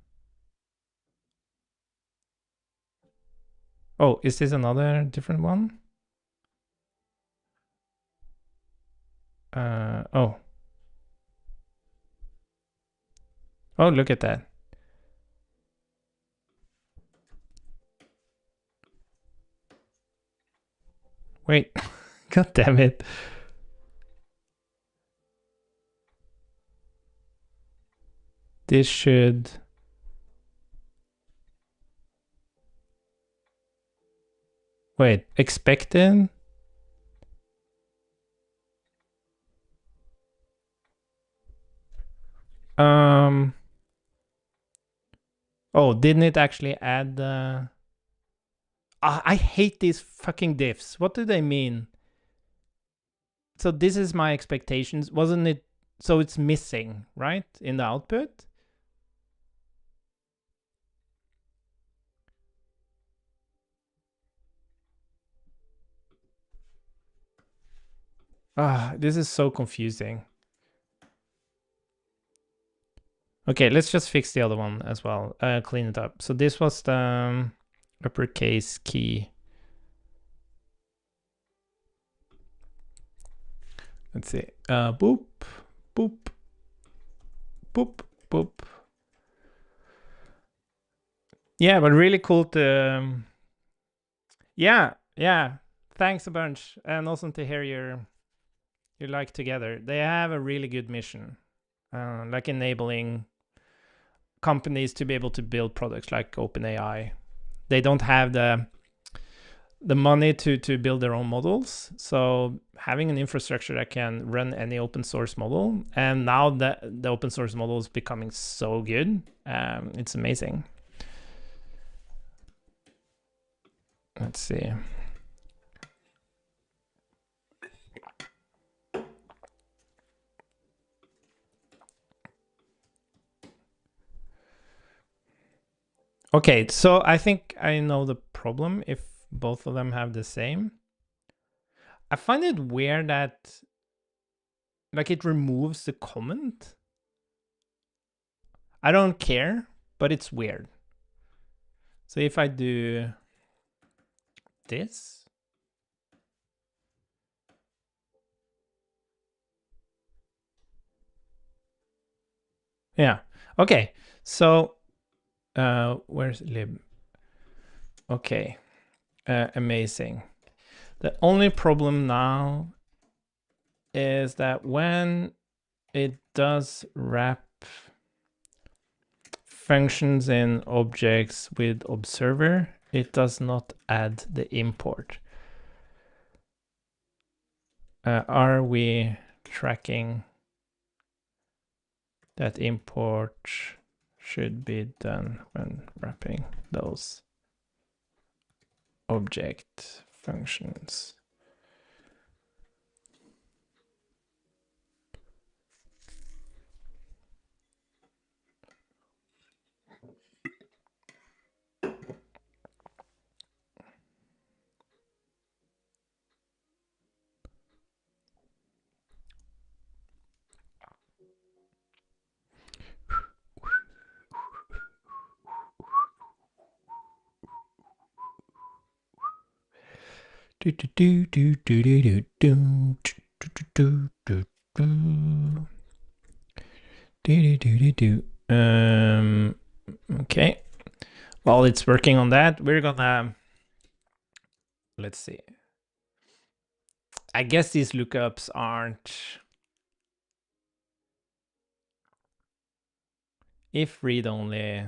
Oh, is this another different one? Oh. Oh, look at that. Wait, god damn it. This should... Wait, expected? Oh, didn't it actually add the... I hate these fucking diffs. What do they mean? So this is my expectations. Wasn't it? So it's missing, right? In the output? This is so confusing. Okay, let's just fix the other one as well. Clean it up. So this was the uppercase key. Let's see. Boop, boop, boop, boop. Yeah, but really cool to... yeah. Thanks a bunch. And awesome to hear your like together. They have a really good mission, like enabling companies to be able to build products like OpenAI. They don't have the money to build their own models, so having an infrastructure that can run any open source model, and now that the open source model is becoming so good, it's amazing. Let's see. Okay, so I think I know the problem if both of them have the same. I find it weird that like it removes the comment. I don't care, but it's weird. So if I do this, yeah, okay. So where's lib? Okay, amazing. The only problem now is that when it does wrap functions in objects with observer, it does not add the import. Are we tracking that import should be done when wrapping those object functions? Okay. While it's working on that, we're gonna, let's see. I guess these lookups aren't, if read only,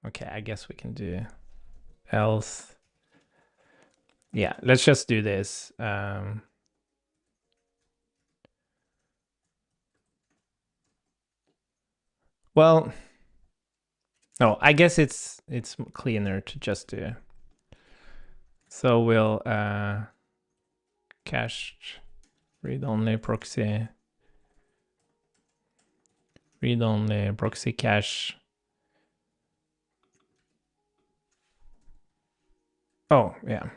okay, I guess we can do else. Yeah, let's just do this. Well, no, I guess it's cleaner to just do. So we'll cache read-only proxy cache. Oh, yeah.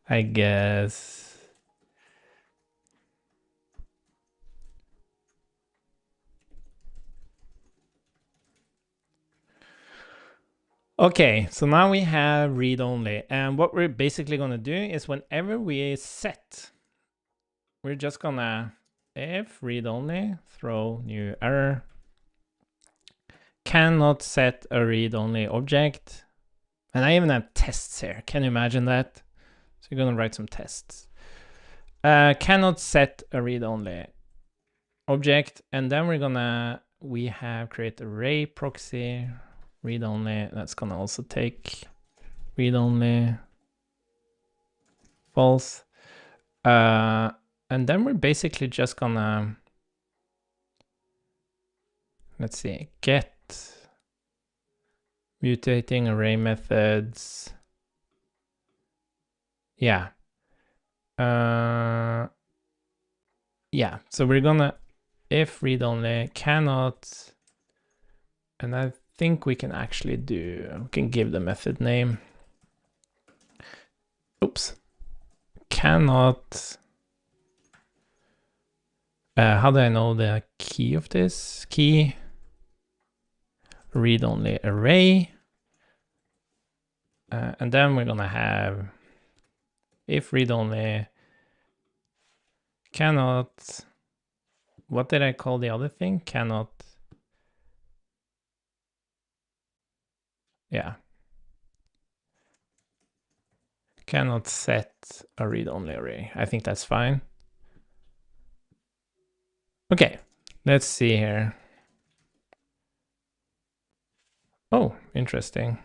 I guess. Okay, so now we have read-only. And what we're basically going to do is whenever we set, we're just going to, if read-only, throw new error, cannot set a read-only object. And I even have tests here. Can you imagine that? So you're going to write some tests. Cannot set a read-only object. And then we have create array proxy read-only. That's going to also take read-only false. And then we're basically just going to, let's see, get mutating array methods. Yeah. Yeah, so we're gonna, if read-only cannot, and I think we can actually do, we can give the method name. Oops. Cannot, how do I know the key of this? Key, read-only array. And then we're gonna have, if read-only cannot, what did I call the other thing? Cannot, yeah. Cannot set a read-only array. I think that's fine. Okay, let's see here. Oh, interesting.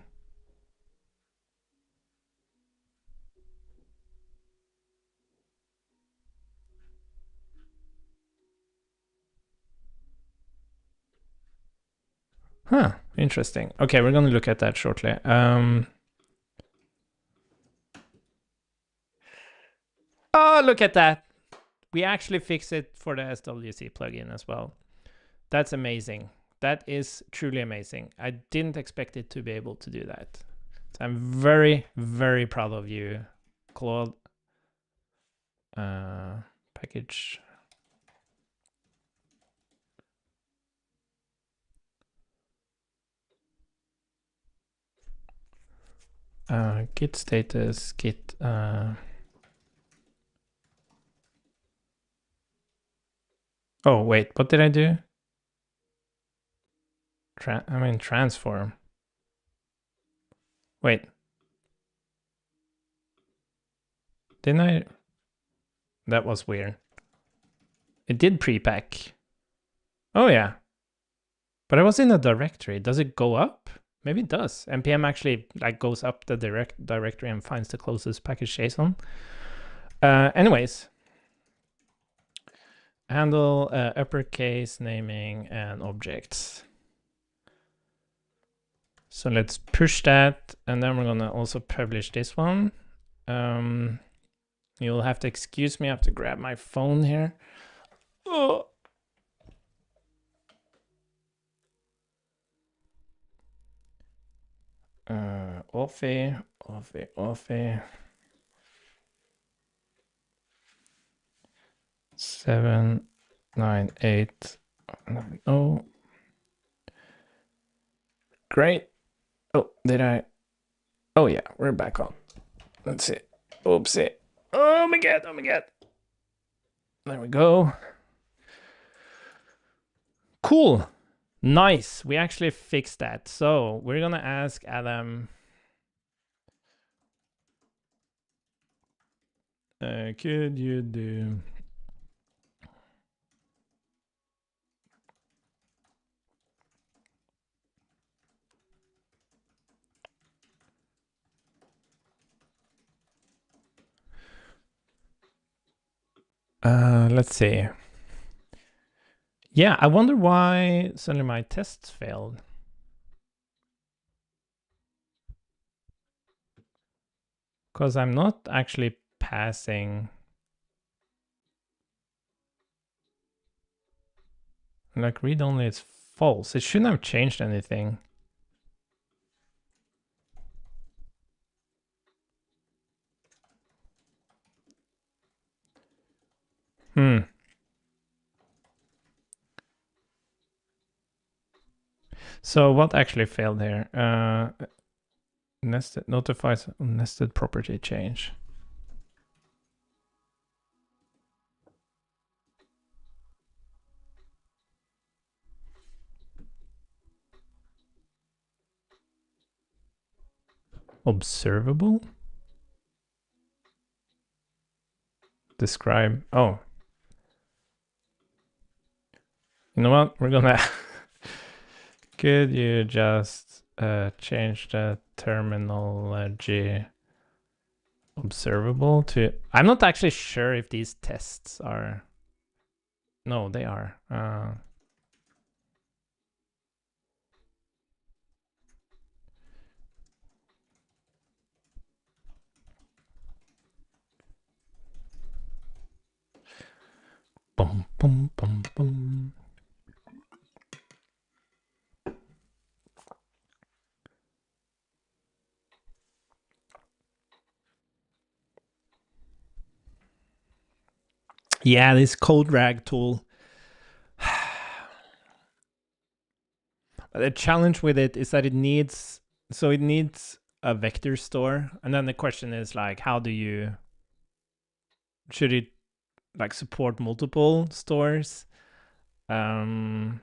Huh, interesting. Okay, we're going to look at that shortly. Oh, look at that. We actually fixed it for the SWC plugin as well. That's amazing. That is truly amazing. I didn't expect it to be able to do that. So I'm very, very proud of you, Claude. Package. Git status, git. Oh, wait, what did I do? Transform. Wait. Didn't I? That was weird. It did pre-pack. Oh, yeah. But I was in a directory. Does it go up? Maybe it does. npm actually like goes up the directory and finds the closest package JSON. Anyways. Handle uppercase naming and objects. So let's push that, and then we're gonna also publish this one. You'll have to excuse me, I have to grab my phone here. Oh. Offie. 79890. Great. Oh, did I? Oh yeah, we're back on. Let's see. Oopsie. Oh my god, oh my god. There we go. Cool. Nice. We actually fixed that. So we're gonna ask Adam. Could you do? Let's see. Yeah, I wonder why suddenly my tests failed. Because I'm not actually passing. Like read only is false. It shouldn't have changed anything. So what actually failed here? Nested notifies nested property change. Observable? Describe. Oh. You know what? We're gonna. Could you just change the terminology observable to. I'm not actually sure if these tests are. No, they are. Boom, boom, boom, boom. Yeah, this code rag tool. The challenge with it is that it needs a vector store, and then the question is like, how do you should it like support multiple stores? Should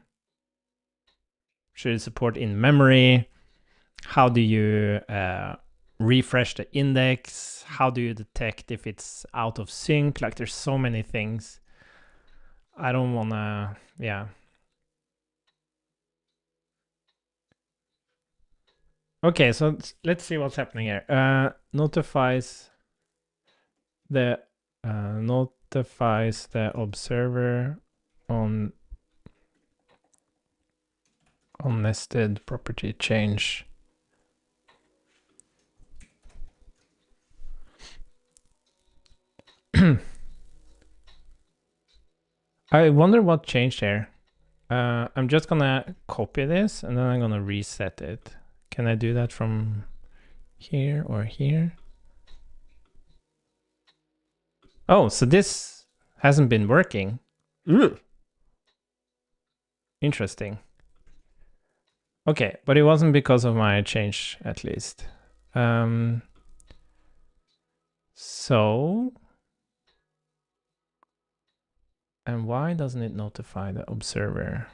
it support in memory? How do you refresh the index? How do you detect if it's out of sync? Like there's so many things. I don't wanna, yeah. Okay, so let's see what's happening here. Notifies the observer on nested property change. I wonder what changed here. I'm just gonna copy this and then I'm gonna reset it. Can I do that from here or here? Oh, so this hasn't been working. Ugh. Interesting. Okay, but it wasn't because of my change, at least. So, and why doesn't it notify the observer?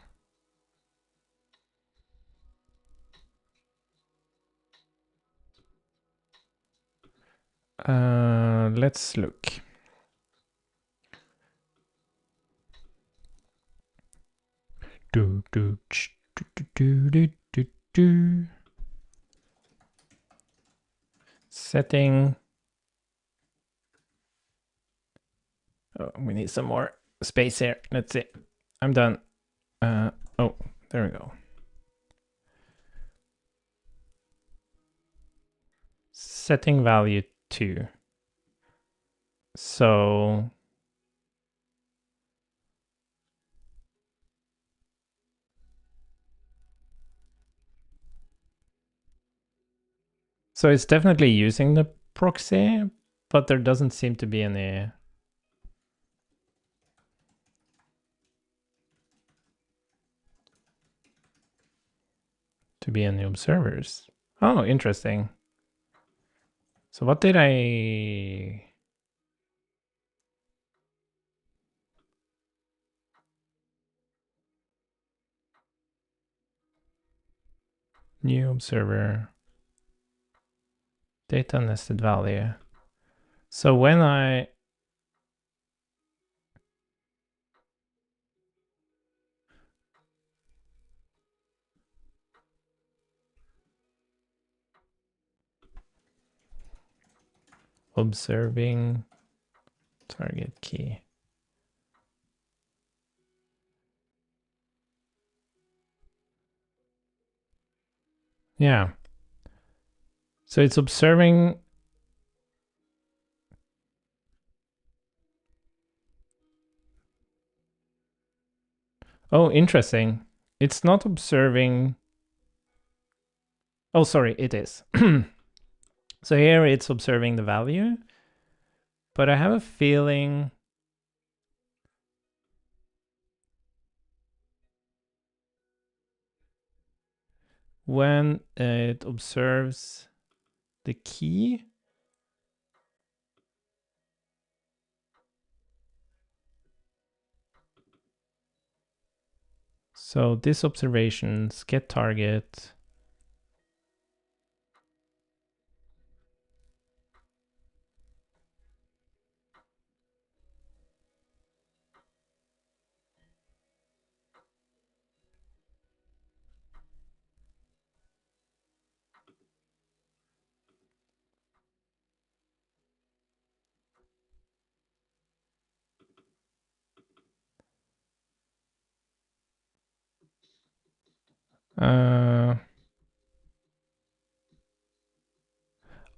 Let's look. Setting. Oh, we need some more space here. Let's see. I'm done. Oh, there we go. Setting value 2. So it's definitely using the proxy, but there doesn't seem to be any observers. Oh, interesting. So what did I... New observer, data nested value. So when I observing target key. Yeah. So it's observing. Oh, interesting. It's not observing. Oh, sorry, it is. So here it's observing the value, but I have a feeling when it observes the key, so this observations get target.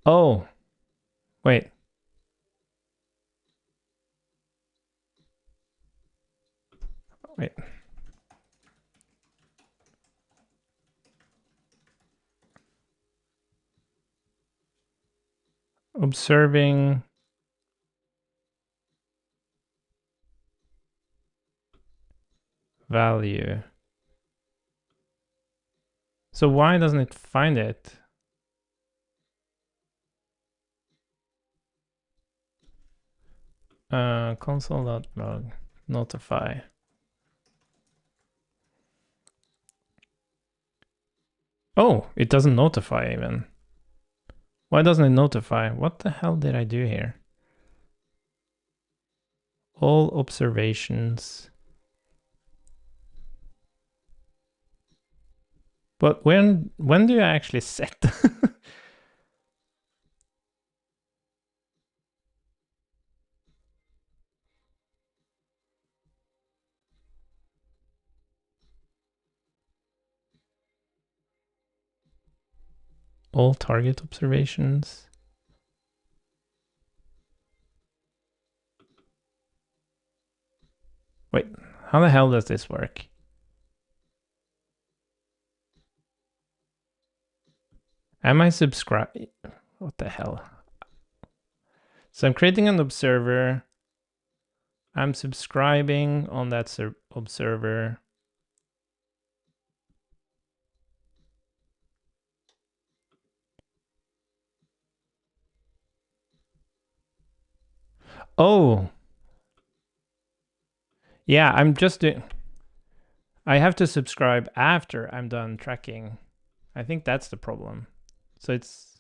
Oh, wait. Wait. Observing value. So why doesn't it find it? Console.log notify. Oh, it doesn't notify even. Why doesn't it notify? What the hell did I do here? All observations. But when do I actually set? All target observations. Wait, how the hell does this work? Am I subscribed? What the hell? So I'm creating an observer. I'm subscribing on that observer. Oh, yeah, I'm just doing... I have to subscribe after I'm done tracking. I think that's the problem. So it's...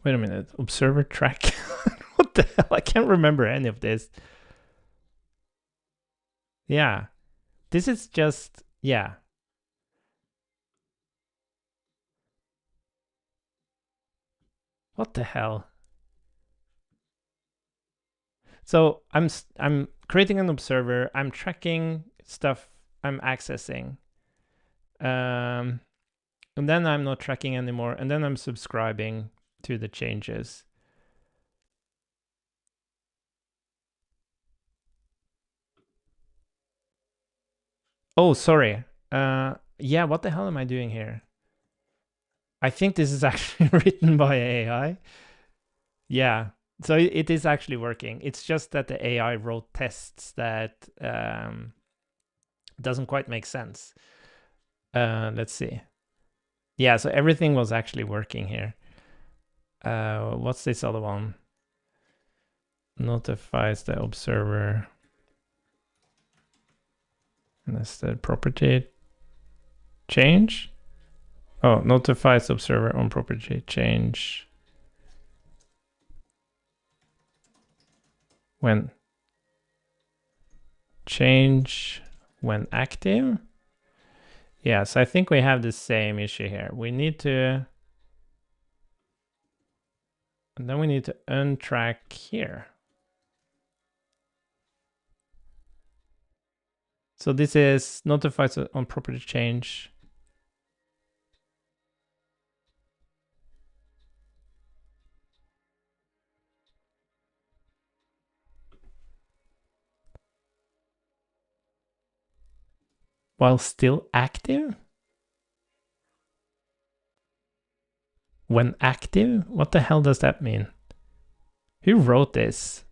Wait a minute, observer track. What the hell? I can't remember any of this. Yeah, this is just, yeah. What the hell? So I'm creating an observer. I'm tracking stuff I'm accessing. And then I'm not tracking anymore. And then I'm subscribing to the changes. Oh, sorry. Yeah, what the hell am I doing here? I think this is actually written by AI. Yeah, so it is actually working. It's just that the AI wrote tests that doesn't quite make sense. Let's see. Yeah, so everything was actually working here. What's this other one? Notifies the observer. And that's the property change. Oh, notifies observer on property change when change when active. Yeah, so I think we have the same issue here. We need to, and then we need to untrack here. So this is notifies on property change. While still active? When active? What the hell does that mean? Who wrote this?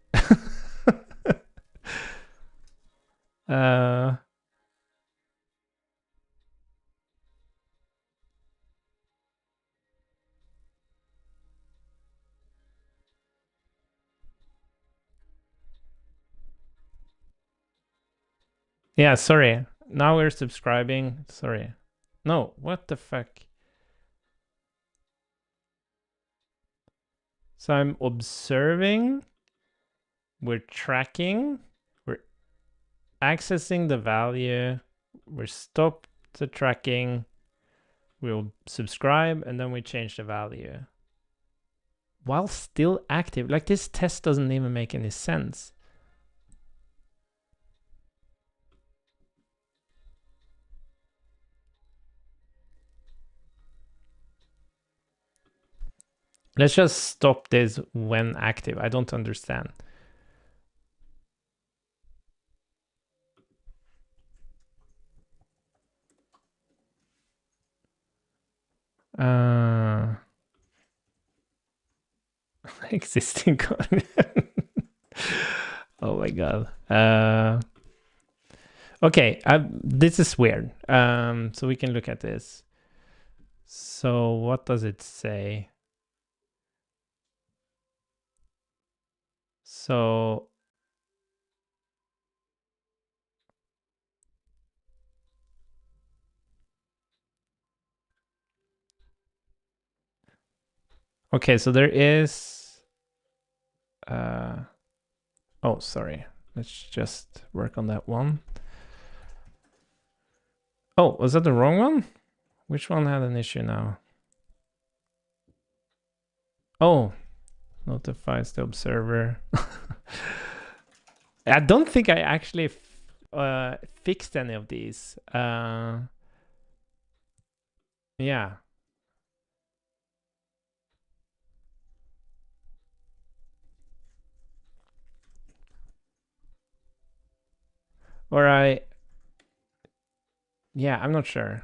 Yeah, sorry. Now we're subscribing. Sorry. No, what the fuck? So I'm observing. We're tracking. We're accessing the value. We're stopped the tracking. We'll subscribe and then we change the value. While still active. Like this test doesn't even make any sense. Let's just stop this when active. I don't understand. Existing code. Oh my god. Okay, this is weird. So we can look at this. So what does it say? So okay, so there is oh, sorry. Let's just work on that one. Oh, was that the wrong one? Which one had an issue now? Oh, notifies the observer. I don't think I actually fixed any of these. Yeah. Or yeah, I'm not sure.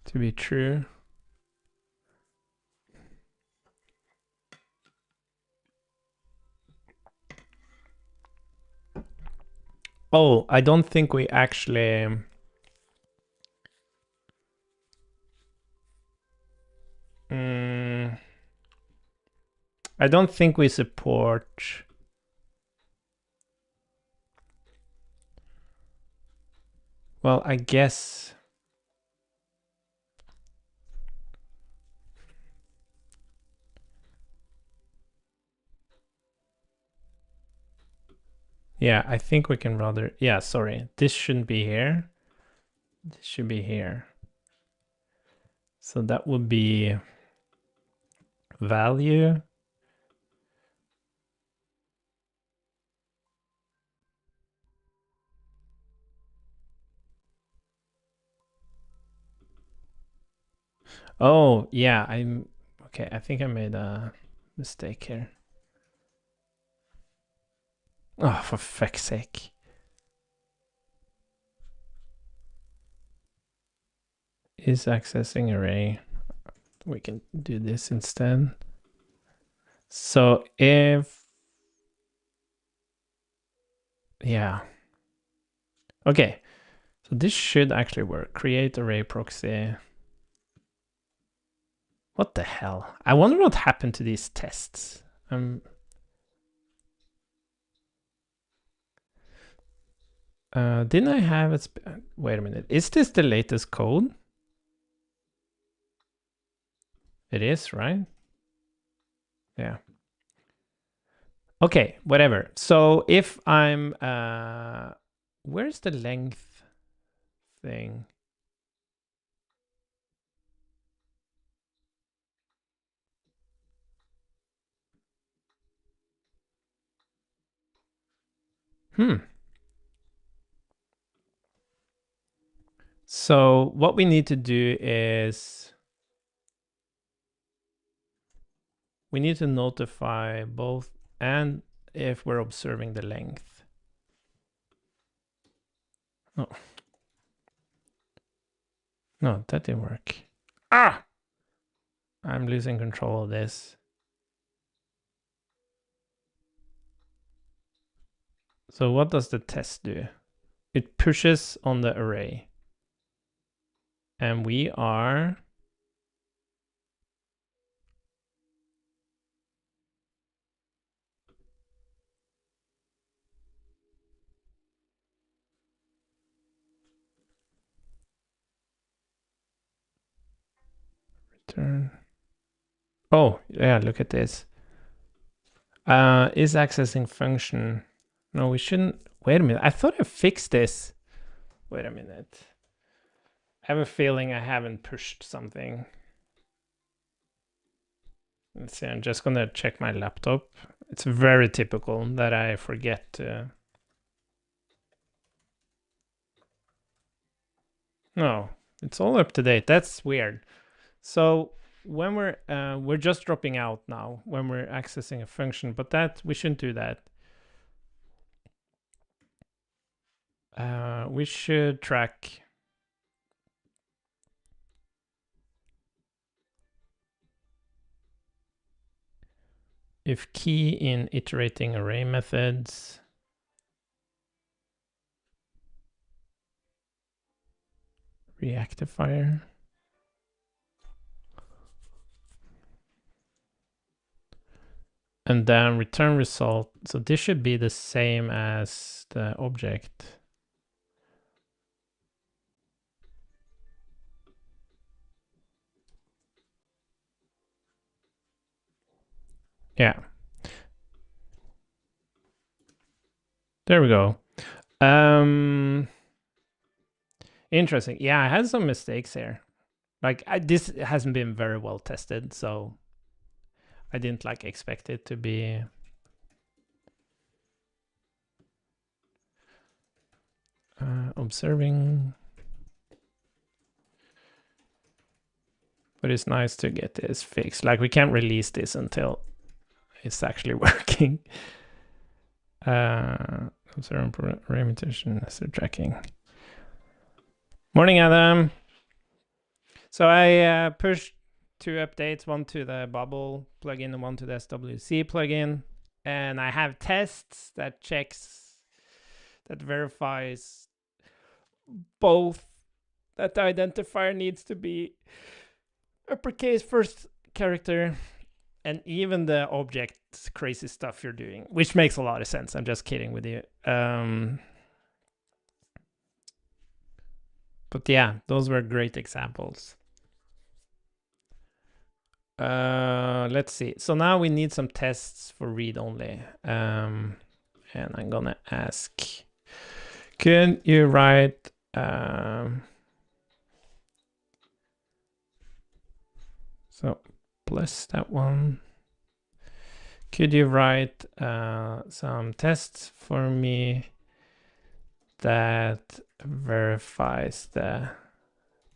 To be true. Oh, I don't think we actually... I don't think we support... Well, I guess... Yeah, I think we can rather... Yeah, sorry. This shouldn't be here. This should be here. So that would be value. Oh, yeah, I'm... Okay, I think I made a mistake here. Oh, for fuck's sake. Is accessing array. we can do this instead. So if, yeah. Okay, so this should actually work. Create array proxy. What the hell? I wonder what happened to these tests. Didn't I have it? Wait a minute. Is this the latest code? It is, right? Yeah. Okay, whatever. So if I'm, where's the length thing? So what we need to do is we need to notify both and if we're observing the length. Oh. No, that didn't work. Ah! I'm losing control of this. So what does the test do? It pushes on the array. And we are... Return. Oh, yeah, look at this. Is accessing function. No, we shouldn't. Wait a minute. I thought I fixed this. Wait a minute. I have a feeling I haven't pushed something. Let's see. I'm just going to check my laptop. It's very typical that I forget to. No, it's all up to date. That's weird. So when we're just dropping out now when we're accessing a function, but that we shouldn't do that. We should track if key in iterating array methods. Reactifier. And then return result. So this should be the same as the object. Yeah. There we go. Interesting. Yeah, I had some mistakes here. Like this hasn't been very well tested, so I didn't like expect it to be. Observing. But it's nice to get this fixed. Like we can't release this until it's actually working. Observing parameterization necessary tracking. Morning, Adam. So I pushed 2 updates, one to the Bubble plugin and one to the SWC plugin. And I have tests that checks, that verifies both that the identifier needs to be uppercase first character and even the object crazy stuff you're doing, which makes a lot of sense. I'm just kidding with you. But yeah, those were great examples. Let's see. So now we need some tests for read-only. And I'm gonna ask, can you write so plus that one. Could you write some tests for me that verifies the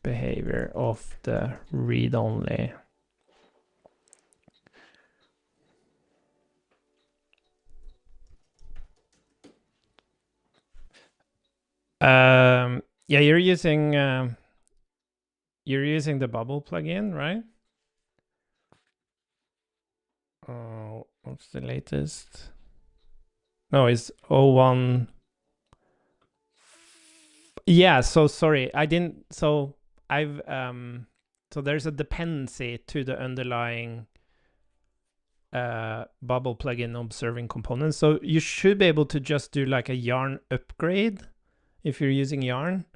behavior of the read-only? Yeah, you're using the Bubble plugin, right? What's the latest? No, it's 01. Yeah, so sorry. I didn't. So I've so there's a dependency to the underlying Bubble plugin observing components. So you should be able to just do like a yarn upgrade if you're using yarn,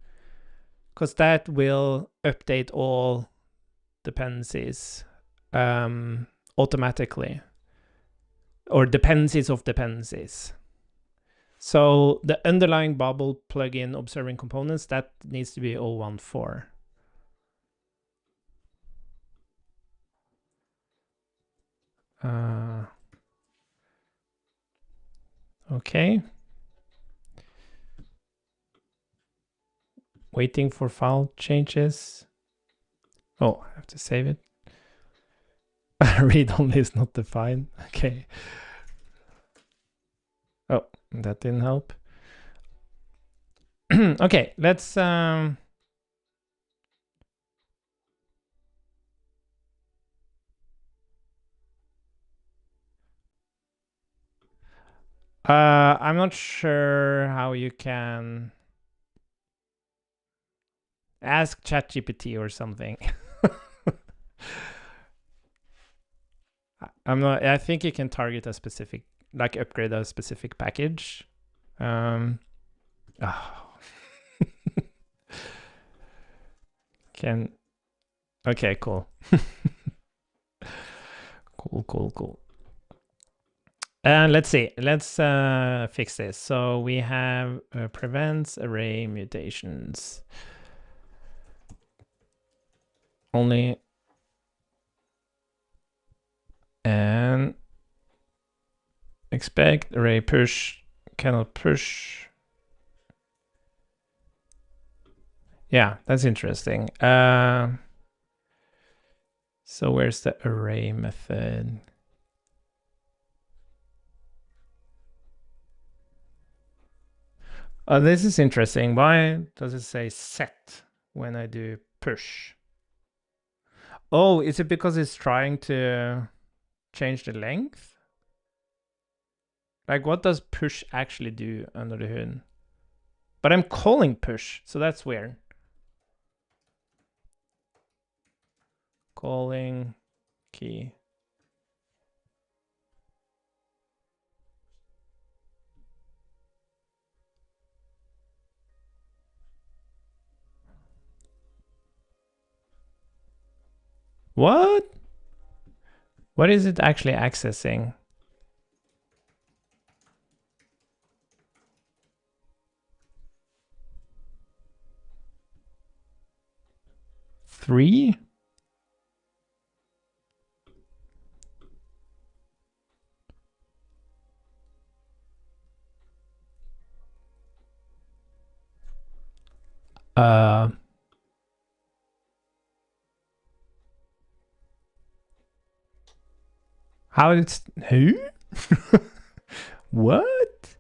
because that will update all dependencies automatically, or dependencies of dependencies. So the underlying Bubble plugin observing components, that needs to be 014. Okay. Waiting for file changes. Oh, I have to save it. Read only is not defined. Okay. Oh, that didn't help. Okay, let's I'm not sure how you can ask ChatGPT or something. I think you can target a specific, like upgrade a specific package. Oh. Okay, cool. Cool. And let's see, let's fix this. So we have prevents array mutations. Only and expect array push, cannot push. Yeah, that's interesting. So where's the array method? This is interesting. Why does it say set when I do push? Oh, is it because it's trying to change the length? Like, what does push actually do under the hood? But I'm calling push, so that's weird. Calling key. What? What is it actually accessing? Three? How is who? What?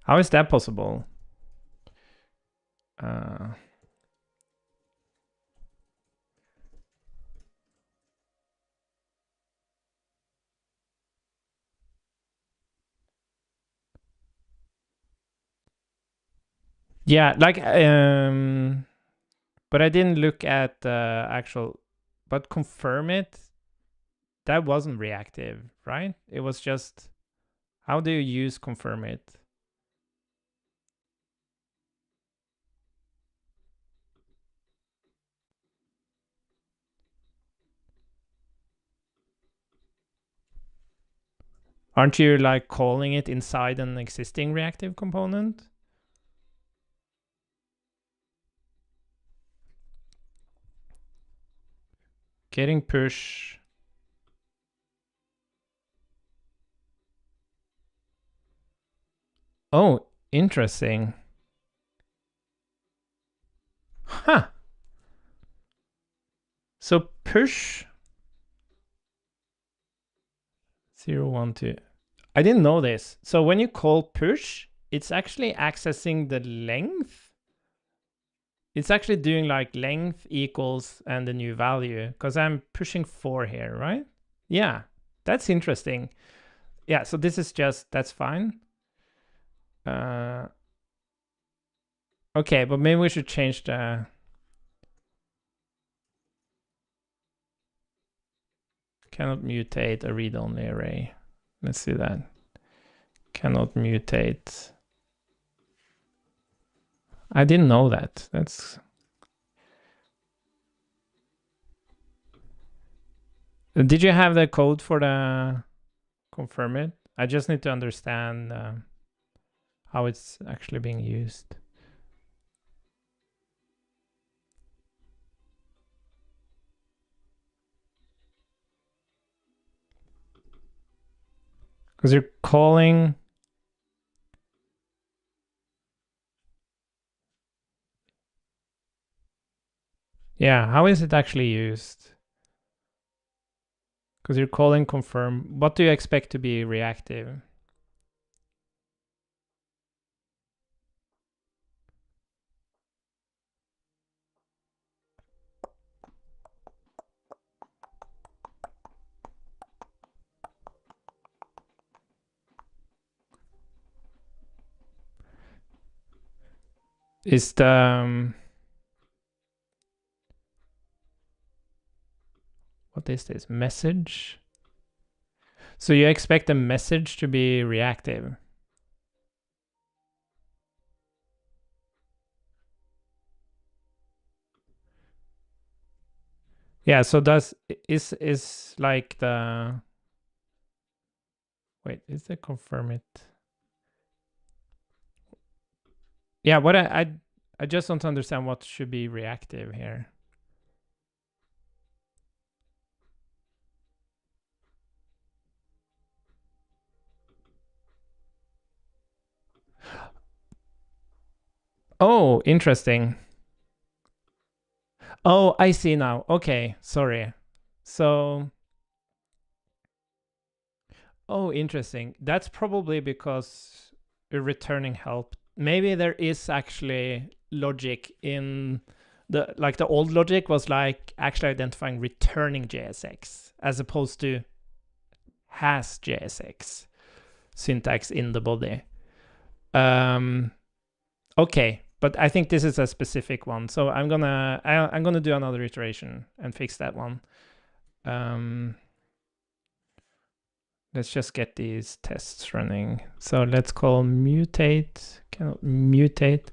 How is that possible? Yeah, like but I didn't look at the actual, but confirm it. That wasn't reactive, right? It was just, how do you use confirm it? Aren't you like calling it inside an existing reactive component? Getting push. Oh, interesting. Huh. So push 0, 1, 2. I didn't know this. So when you call push, it's actually accessing the length. It's actually doing like length equals and the new value, because I'm pushing 4 here, right? Yeah. That's interesting. Yeah, so this is just, that's fine. Okay, but maybe we should change the... Cannot mutate a read-only array. Let's see that. Cannot mutate. I didn't know that. That's... Did you have the code for the confirm it? I just need to understand how it's actually being used. Because you're calling... Yeah, how is it actually used? Because you're calling confirm. What do you expect to be reactive? Is the... what is this? Message? So you expect a message to be reactive? Yeah, so does... is like the... Wait, is the confirm it? Yeah, what I just don't understand what should be reactive here. Oh, interesting. Oh, I see now. Okay, sorry. So... Oh, interesting. That's probably because you're returning help. Maybe there is actually logic in the... Like the old logic was like actually identifying returning JSX as opposed to has JSX syntax in the body. Okay, but I think this is a specific one, so I'm gonna do another iteration and fix that one. Let's just get these tests running. So let's call mutate. Cannot mutate.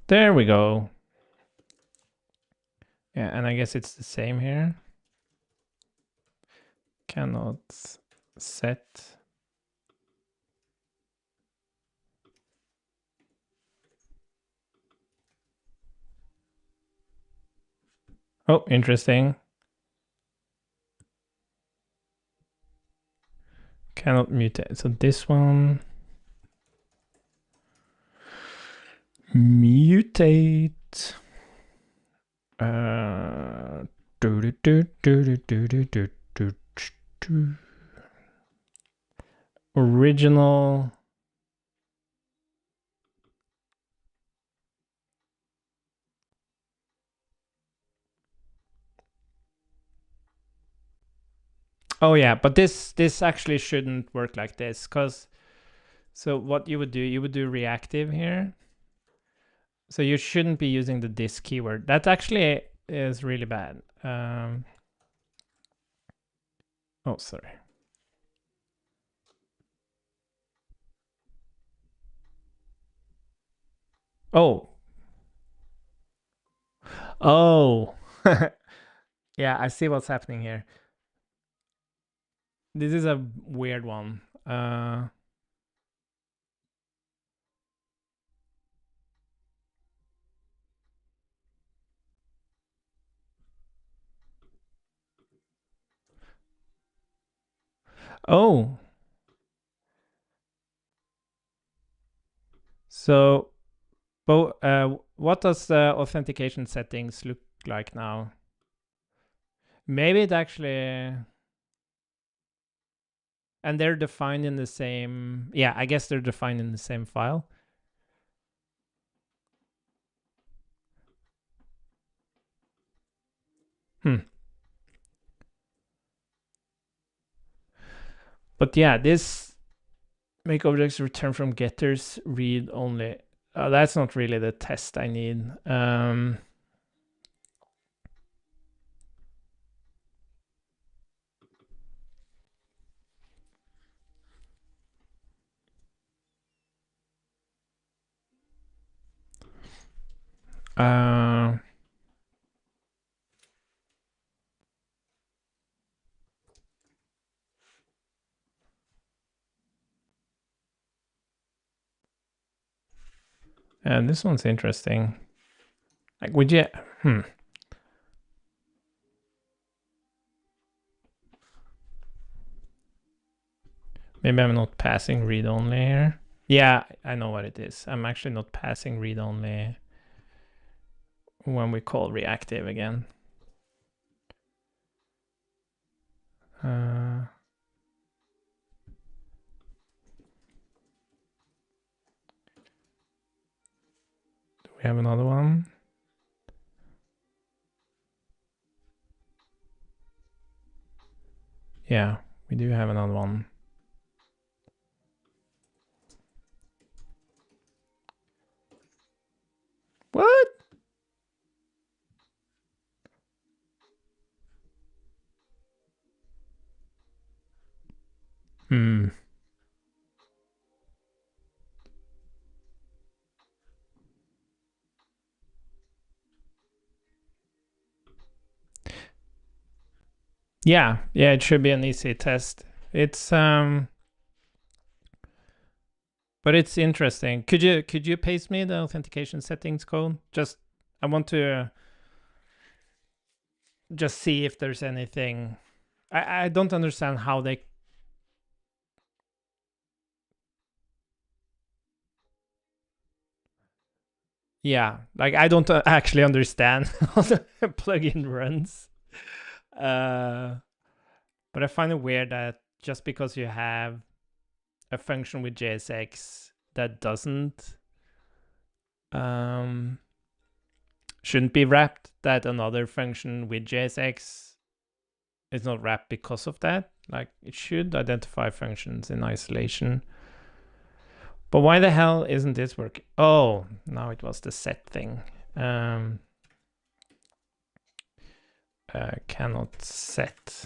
There we go. Yeah, and I guess it's the same here. Cannot set. Oh, interesting. Cannot mutate. So this one. Mutate. Original. Oh yeah, but this actually shouldn't work like this, because so what you would do reactive here. So you shouldn't be using the this keyword. That actually is really bad. Oh, sorry. Oh. Oh. Yeah, I see what's happening here. This is a weird one. Oh. So, but what does the authentication settings look like now? Maybe it actually... And they're defined in the same... Yeah, I guess they're defined in the same file. But yeah, this make objects return from getters read only. That's not really the test I need. And this one's interesting. Like, would you? Maybe I'm not passing read only here. Yeah, I know what it is. I'm actually not passing read only when we call reactive again. Do we have another one? Yeah, we do have another one. What? Yeah, it should be an easy test. It's but it's interesting. Could you paste me the authentication settings code? Just I want to just see if there's anything. I don't understand how they. Yeah, like I don't actually understand how the plugin runs. But I find it weird that just because you have a function with JSX that doesn't shouldn't be wrapped, that another function with JSX is not wrapped because of that. Like it should identify functions in isolation. But why the hell isn't this working? Oh, now it was the set thing. Cannot set,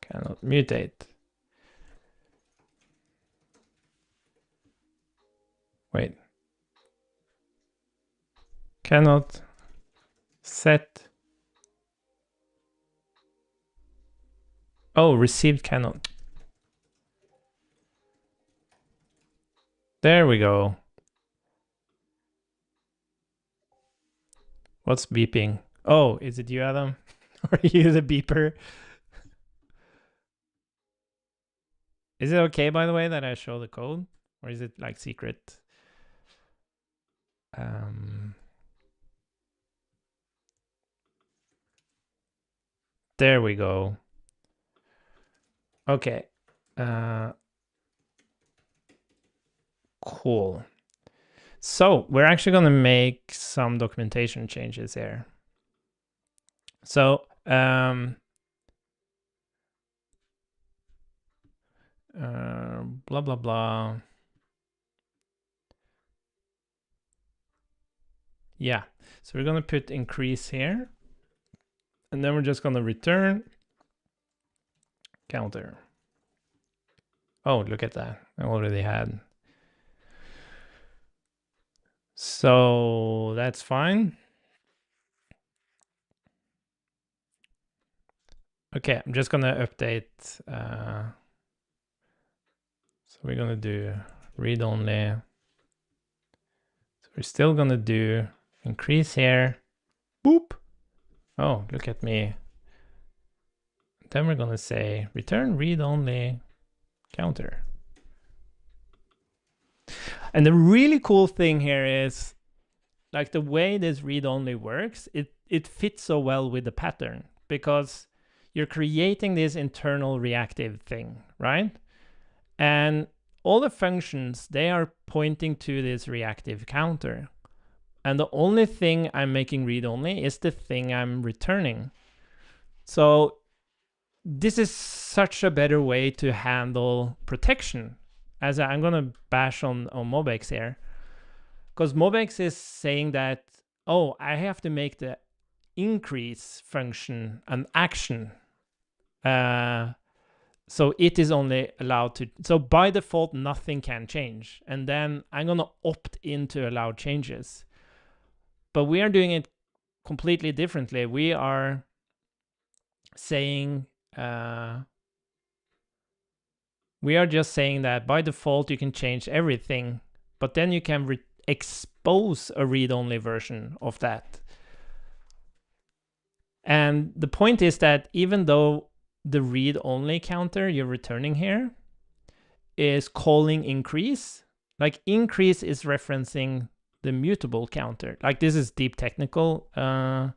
cannot mutate. Wait. Cannot set. Oh, received cannot. There we go. What's beeping? Oh, is it you, Adam? Or are you the beeper? Is it okay, by the way, that I show the code? Or is it like secret? There we go. Okay. Cool. So we're actually going to make some documentation changes here. So blah, blah, blah. Yeah. So we're going to put increase here. And then we're just going to return counter. Oh, look at that. I already had. So that's fine. Okay, I'm just going to update. So we're going to do read only. So we're still going to do increase here. Boop. Oh, look at me. Then we're going to say return read only counter. And the really cool thing here is like the way this read only works, it fits so well with the pattern because you're creating this internal reactive thing, right? And all the functions, they are pointing to this reactive counter. And the only thing I'm making read only is the thing I'm returning. So this is such a better way to handle protection. As I'm gonna bash on Mobex here, because Mobex is saying that, oh, I have to make the increase function an action. So it is only allowed to, so by default, nothing can change. And then I'm gonna opt in to allow changes. But we are doing it completely differently. We are saying, we are just saying that by default, you can change everything, but then you can expose a read-only version of that. And the point is that even though the read-only counter you're returning here is calling increase, like increase is referencing the mutable counter. Like this is deep technical, but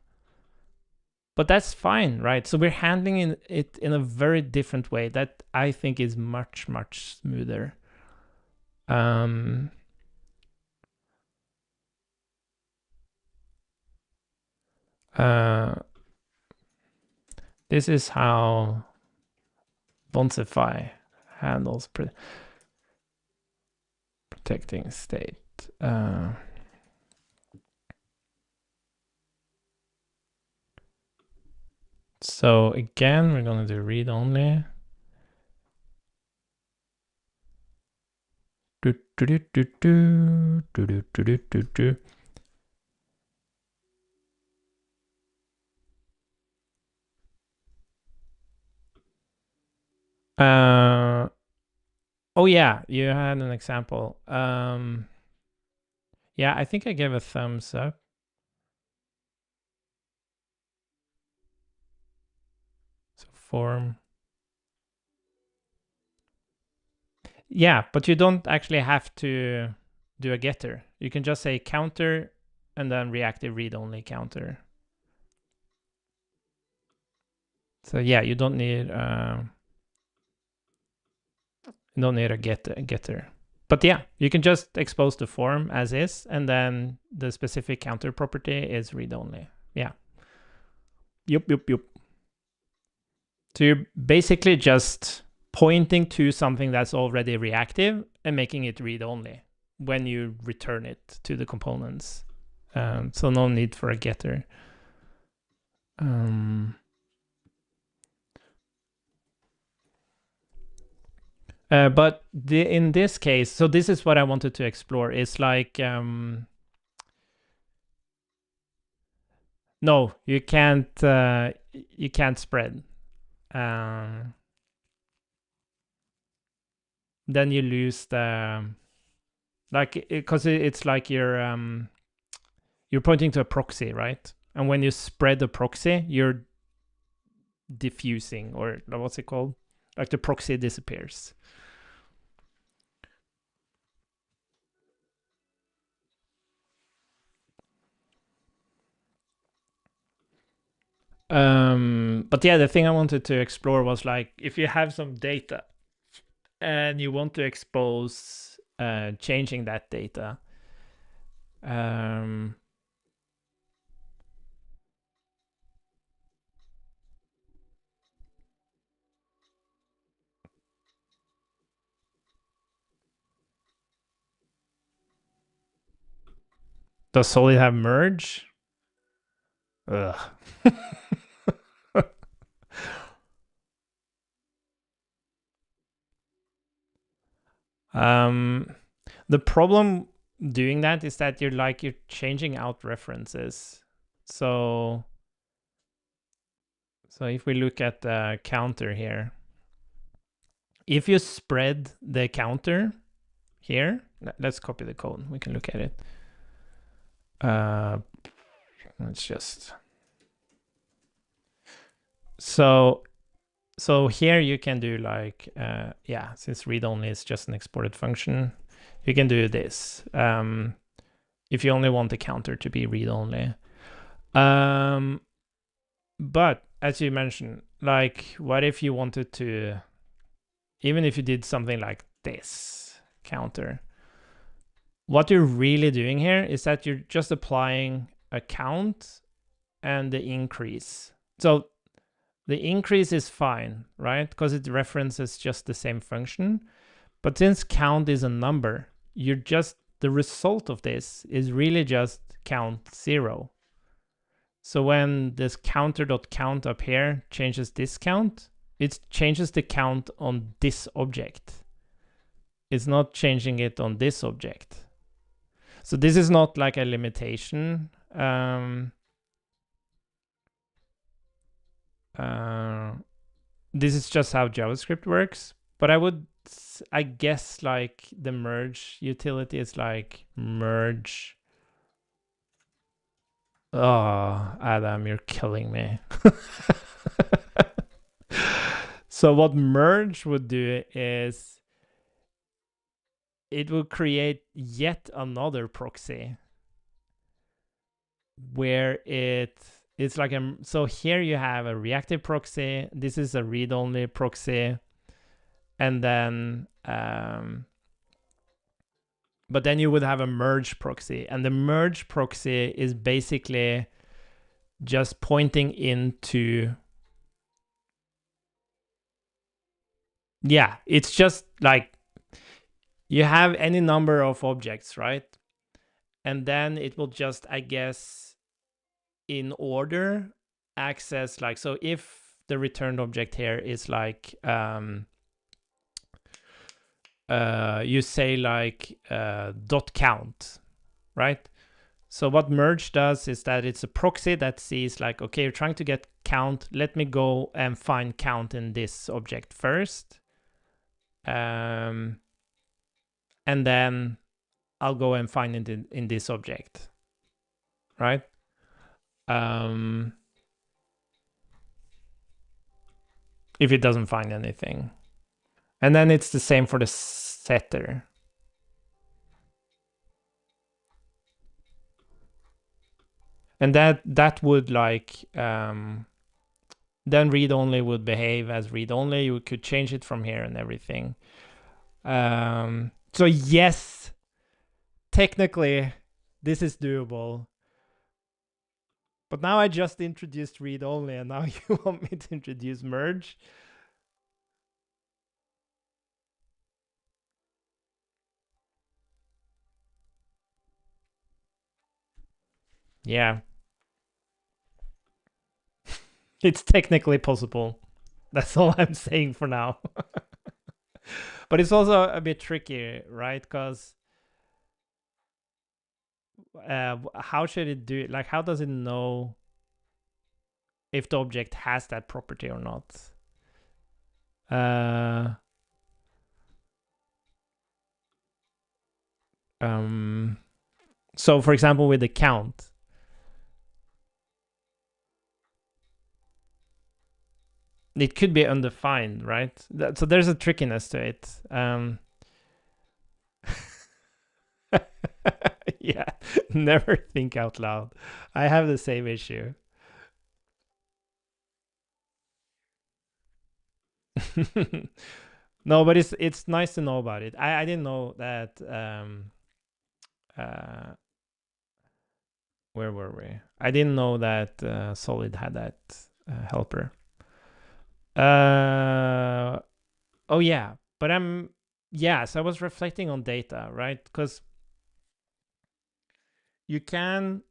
that's fine, right? So we're handling it in a very different way that I think is much, much smoother. This is how Bonsify handles protecting state. So again, we're going to do read only. Oh yeah, you had an example. Yeah, I think I gave a thumbs up. So form. Yeah, but you don't actually have to do a getter. You can just say counter and then reactive read-only counter. So yeah, you don't need a getter. But yeah, you can just expose the form as is, and then the specific counter property is read-only. Yeah. Yup. So you're basically just pointing to something that's already reactive and making it read-only when you return it to the components. So no need for a getter. But in this case, so this is what I wanted to explore. It's like, no, you can't spread. Then you lose the, like, because it's like you're pointing to a proxy, right? And when you spread the proxy, you're diffusing, or what's it called? Like the proxy disappears. But yeah, the thing I wanted to explore was like, if you have some data and you want to expose changing that data, does Solid have merge? Ugh. The problem doing that is that you're changing out references. So if we look at the counter here, if you spread the counter here, let's copy the code. We can look at it. Let's just, so here you can do like, yeah, since read only is just an exported function, you can do this. If you only want the counter to be read only. But as you mentioned, like, what if you wanted to, even if you did something like this counter, what you're really doing here is that you're just applying a count and the increase. So The increase is fine, right? Because it references just the same function. But since count is a number, the result of this is really just count 0. So when this counter.count up here changes this count, it changes the count on this object. It's not changing it on this object. So this is not like a limitation. This is just how JavaScript works. But I guess like the merge utility is like merge. Oh, Adam, you're killing me. So what merge would do is it will create yet another proxy where it's like so here you have a reactive proxy. This is a read-only proxy. And then but then you would have a merge proxy, and the merge proxy is basically just pointing into, yeah, it's just like you have any number of objects, right? And then it will just, I guess, in order access, like, so if the returned object here is like you say like dot count, right? So what merge does is that it's a proxy that sees like, okay, you're trying to get count. Let me go and find count in this object first. And then I'll go and find it in this object, right? If it doesn't find anything. And then it's the same for the setter. And that would like, then read-only would behave as read-only. You could change it from here and everything. So yes, technically this is doable. But now I just introduced read-only, and now you want me to introduce merge? Yeah. It's technically possible. That's all I'm saying for now. But it's also a bit tricky, right? Because how should it do it? Like, how does it know if the object has that property or not? So for example, with the count, it could be undefined, right? So there's a trickiness to it. Yeah, never think out loud. I have the same issue. No, but it's nice to know about it. I didn't know that. Where were we? I didn't know that Solid had that helper. Oh yeah, but so I was reflecting on data, right? Because you can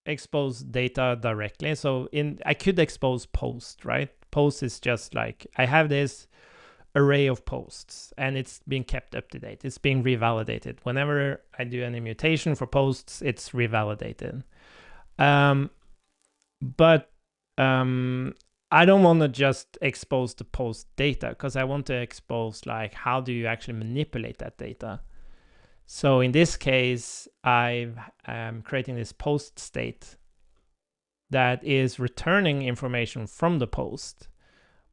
expose data directly. So I could expose post, right? Post is just like, I have this array of posts and it's being kept up to date. It's being revalidated. Whenever I do any mutation for posts, it's revalidated. But I don't want to just expose the post data, because I want to expose like, how do you actually manipulate that data? So in this case, I'm creating this post state that is returning information from the post,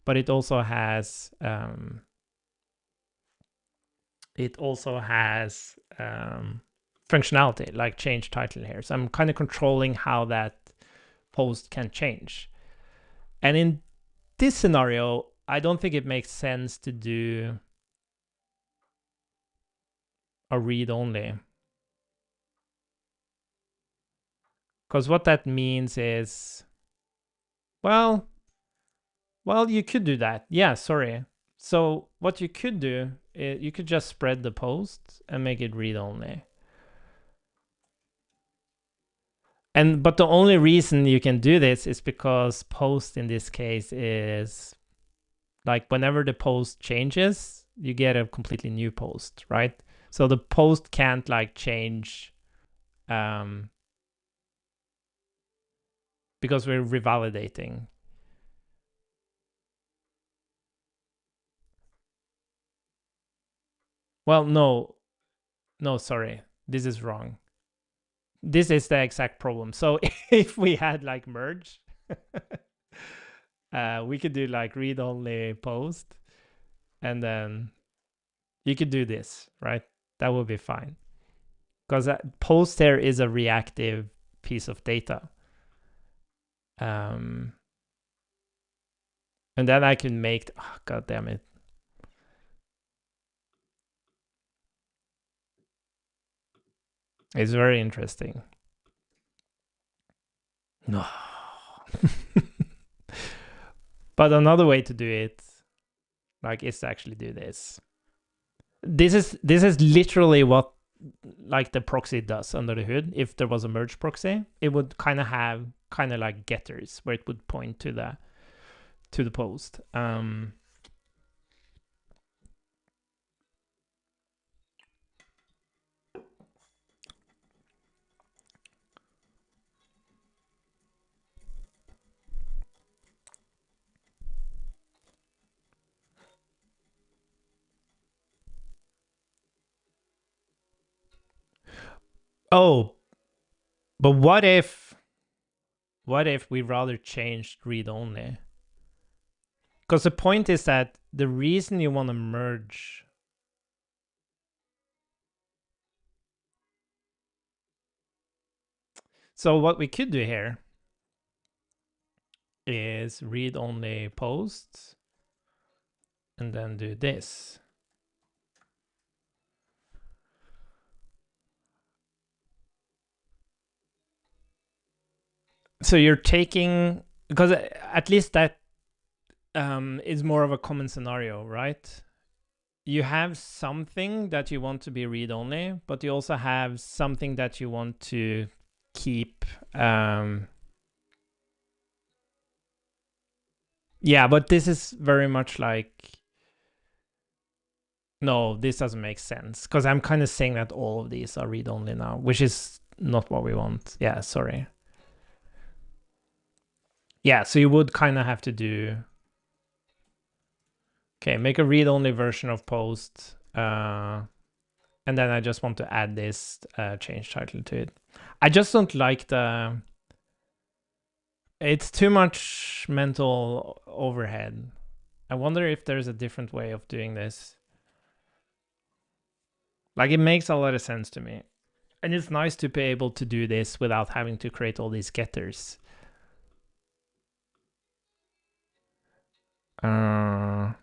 but it also has functionality like change title here. So I'm kind of controlling how that post can change. And in this scenario, I don't think it makes sense to do a read only. Because what that means is, well, Well, you could do that. Yeah, sorry. So what you could do, you could just spread the post and make it read only. But the only reason you can do this is because post in this case is like whenever the post changes, you get a completely new post, right? So the post can't like change because we're revalidating. Well, no, sorry, this is wrong. This is the exact problem. So if we had like merge, we could do like read only post, and then you could do this, right? That would be fine. Because post there is a reactive piece of data. And then I can make, oh, God damn it. It's very interesting. No. But another way to do it, like, is to actually do this. This is literally what like the proxy does under the hood. If there was a merge proxy, it would kind of have like getters where it would point to the post. Oh, but what if we rather changed read only? Because the point is that the reason you want to merge, so what we could do here is read only posts and then do this. So you're taking, because at least that is more of a common scenario, right? You have something that you want to be read only, but you also have something that you want to keep. Yeah, but this is very much like, no, this doesn't make sense, because I'm kind of saying that all of these are read only now, which is not what we want. Yeah, sorry. Yeah, so you would kind of have to do, okay, make a read only version of post, and then I just want to add this change title to it. I just don't like it's too much mental overhead. I wonder if there's a different way of doing this. Like, it makes a lot of sense to me. And it's nice to be able to do this without having to create all these getters. I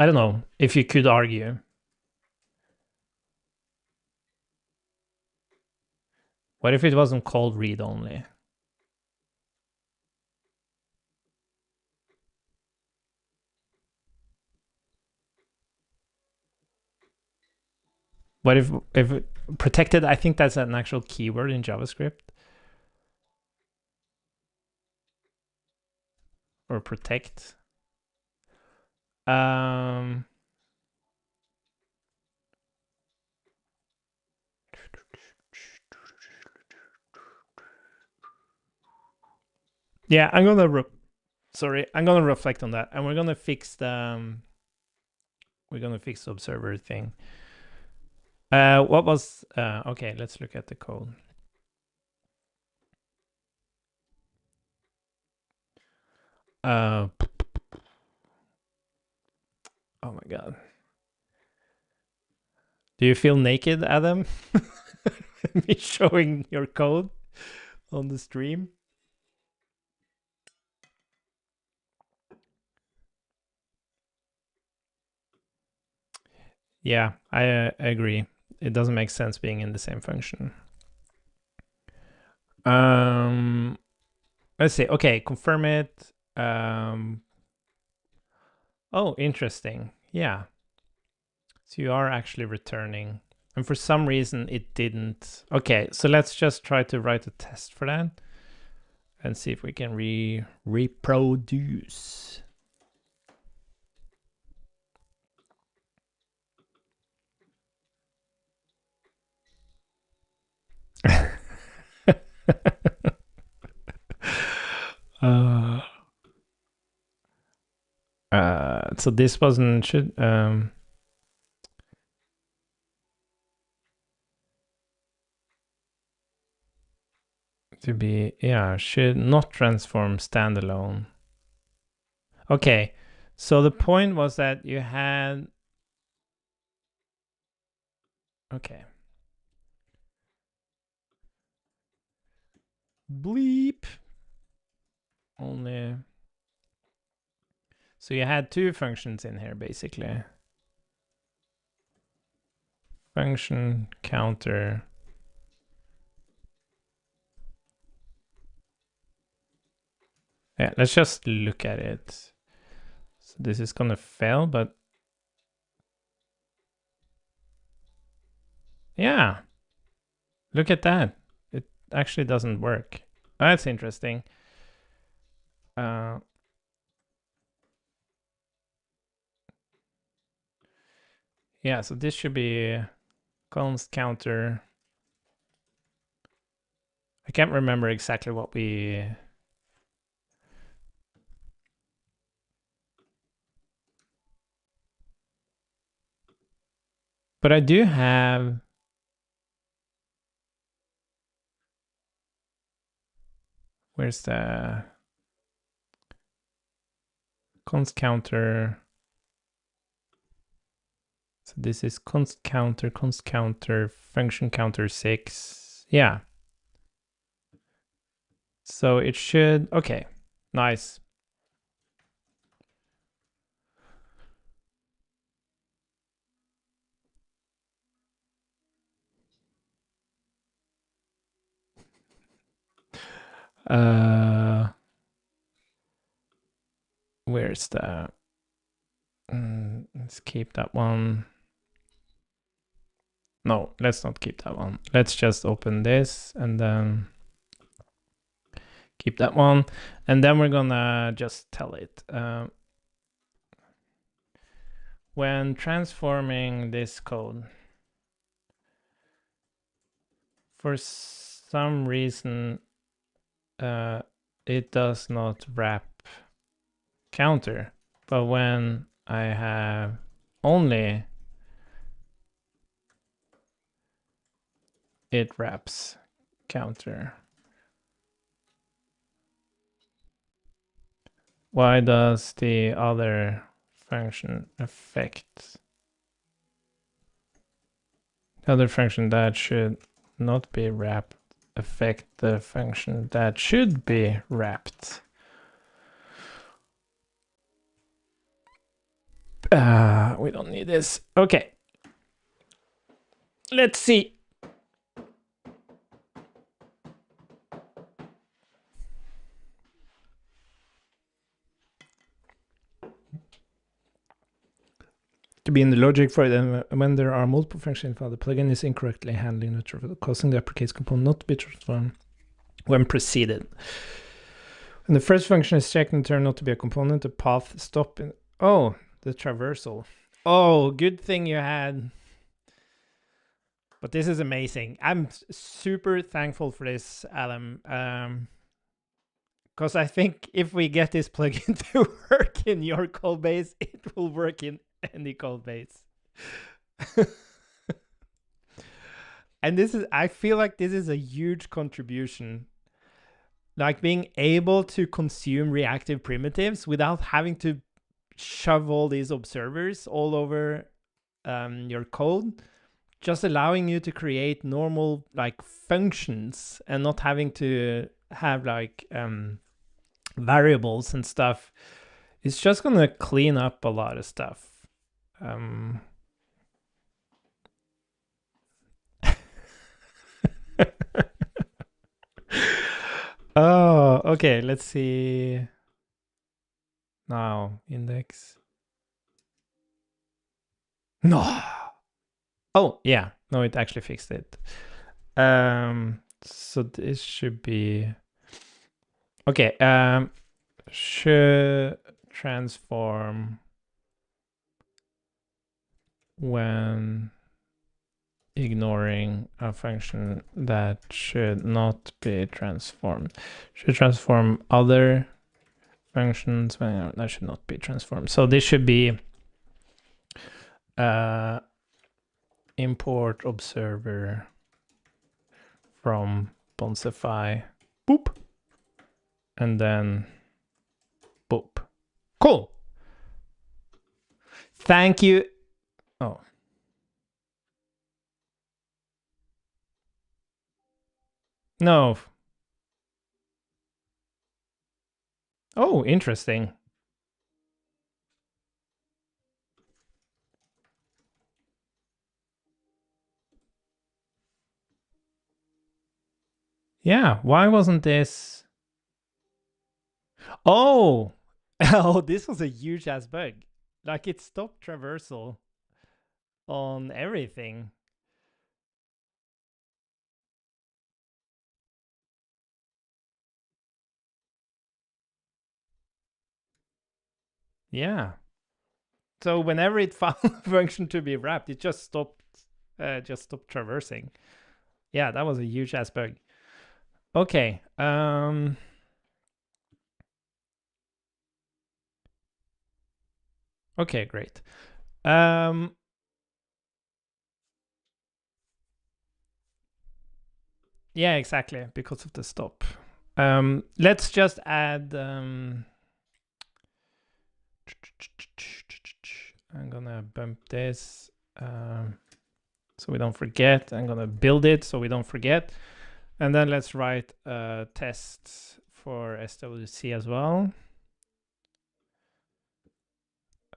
don't know if you could argue. What if it wasn't called read only? What if protected? I think that's an actual keyword in JavaScript. Or protect. Yeah, I'm gonna reflect on that, and we're gonna fix the observer thing. What was okay? Let's look at the code. Oh my god. Do you feel naked, Adam? Me showing your code on the stream. Yeah, I agree. It doesn't make sense being in the same function. Let's see. Okay, confirm it. Oh, interesting. Yeah. So you are actually returning. And for some reason it didn't. Okay, so let's just try to write a test for that and see if we can reproduce. So this wasn't should to be, yeah, should not transform standalone. Okay, so the point was that you had, okay, bleep only. So you had two functions in here basically. Function counter. Yeah, let's just look at it. So this is gonna fail, but yeah, look at that. It actually doesn't work. That's interesting. Yeah, so this should be const counter. I can't remember exactly what we. But I do have. Where's the const counter? So this is const counter, function counter 6. Yeah. So it should, okay, nice. Where's the, let's keep that one. No, let's not keep that one. Let's just open this and then keep that one. And then we're gonna just tell it. When transforming this code, for some reason, it does not wrap counter. But when I have only, it wraps counter. Why does the other function affect? The other function that should not be wrapped affect the function that should be wrapped. We don't need this. Okay. Let's see. To be in the logic for it, when there are multiple functions involved, the plugin is incorrectly handling the transfer, causing the upper case component not to be transformed when preceded. When the first function is checked and turned not to be a component, the path stop in. Oh, the traversal. Oh, good thing you had. But this is amazing. I'm super thankful for this, Alan. Because I think if we get this plugin to work in your code base, it will work in any code base. And this is, I feel like this is a huge contribution. Like being able to consume reactive primitives without having to shove all these observers all over your code, just allowing you to create normal like functions and not having to have like variables and stuff. It's just gonna clean up a lot of stuff. Oh, okay. Let's see. Now, index. No. Oh, yeah. No, it actually fixed it. So this should be okay. Should transform when ignoring a function that should not be transformed. Should transform other functions when that should not be transformed. So this should be import observer from Bonsify, boop, and then boop. Cool. Thank you. Oh. No. Oh, interesting. Yeah, why wasn't this? Oh, oh, this was a huge ass bug. Like it stopped traversal on everything. Yeah. So whenever it found a function to be wrapped, it just stopped traversing. Yeah, that was a huge ass bug. Okay. Okay, great. Yeah, exactly, because of the stop. Let's just add I'm gonna bump this so we don't forget. I'm gonna build it so we don't forget. And then let's write a test for SWC as well.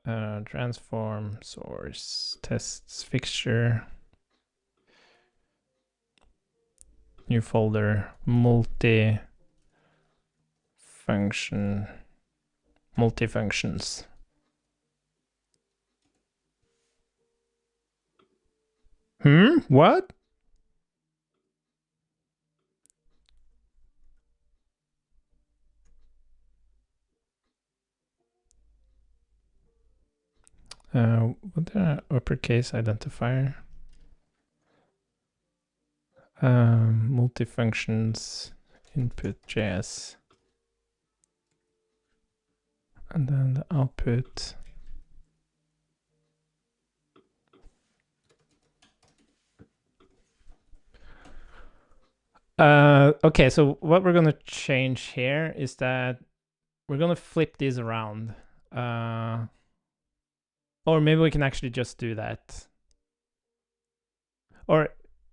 Transform source tests fixture. New folder multifunctions. What? What the uppercase identifier? Multifunctions input.js. And then the output. Okay, so what we're going to change here is that we're going to flip these around. Or maybe we can actually just do that. Or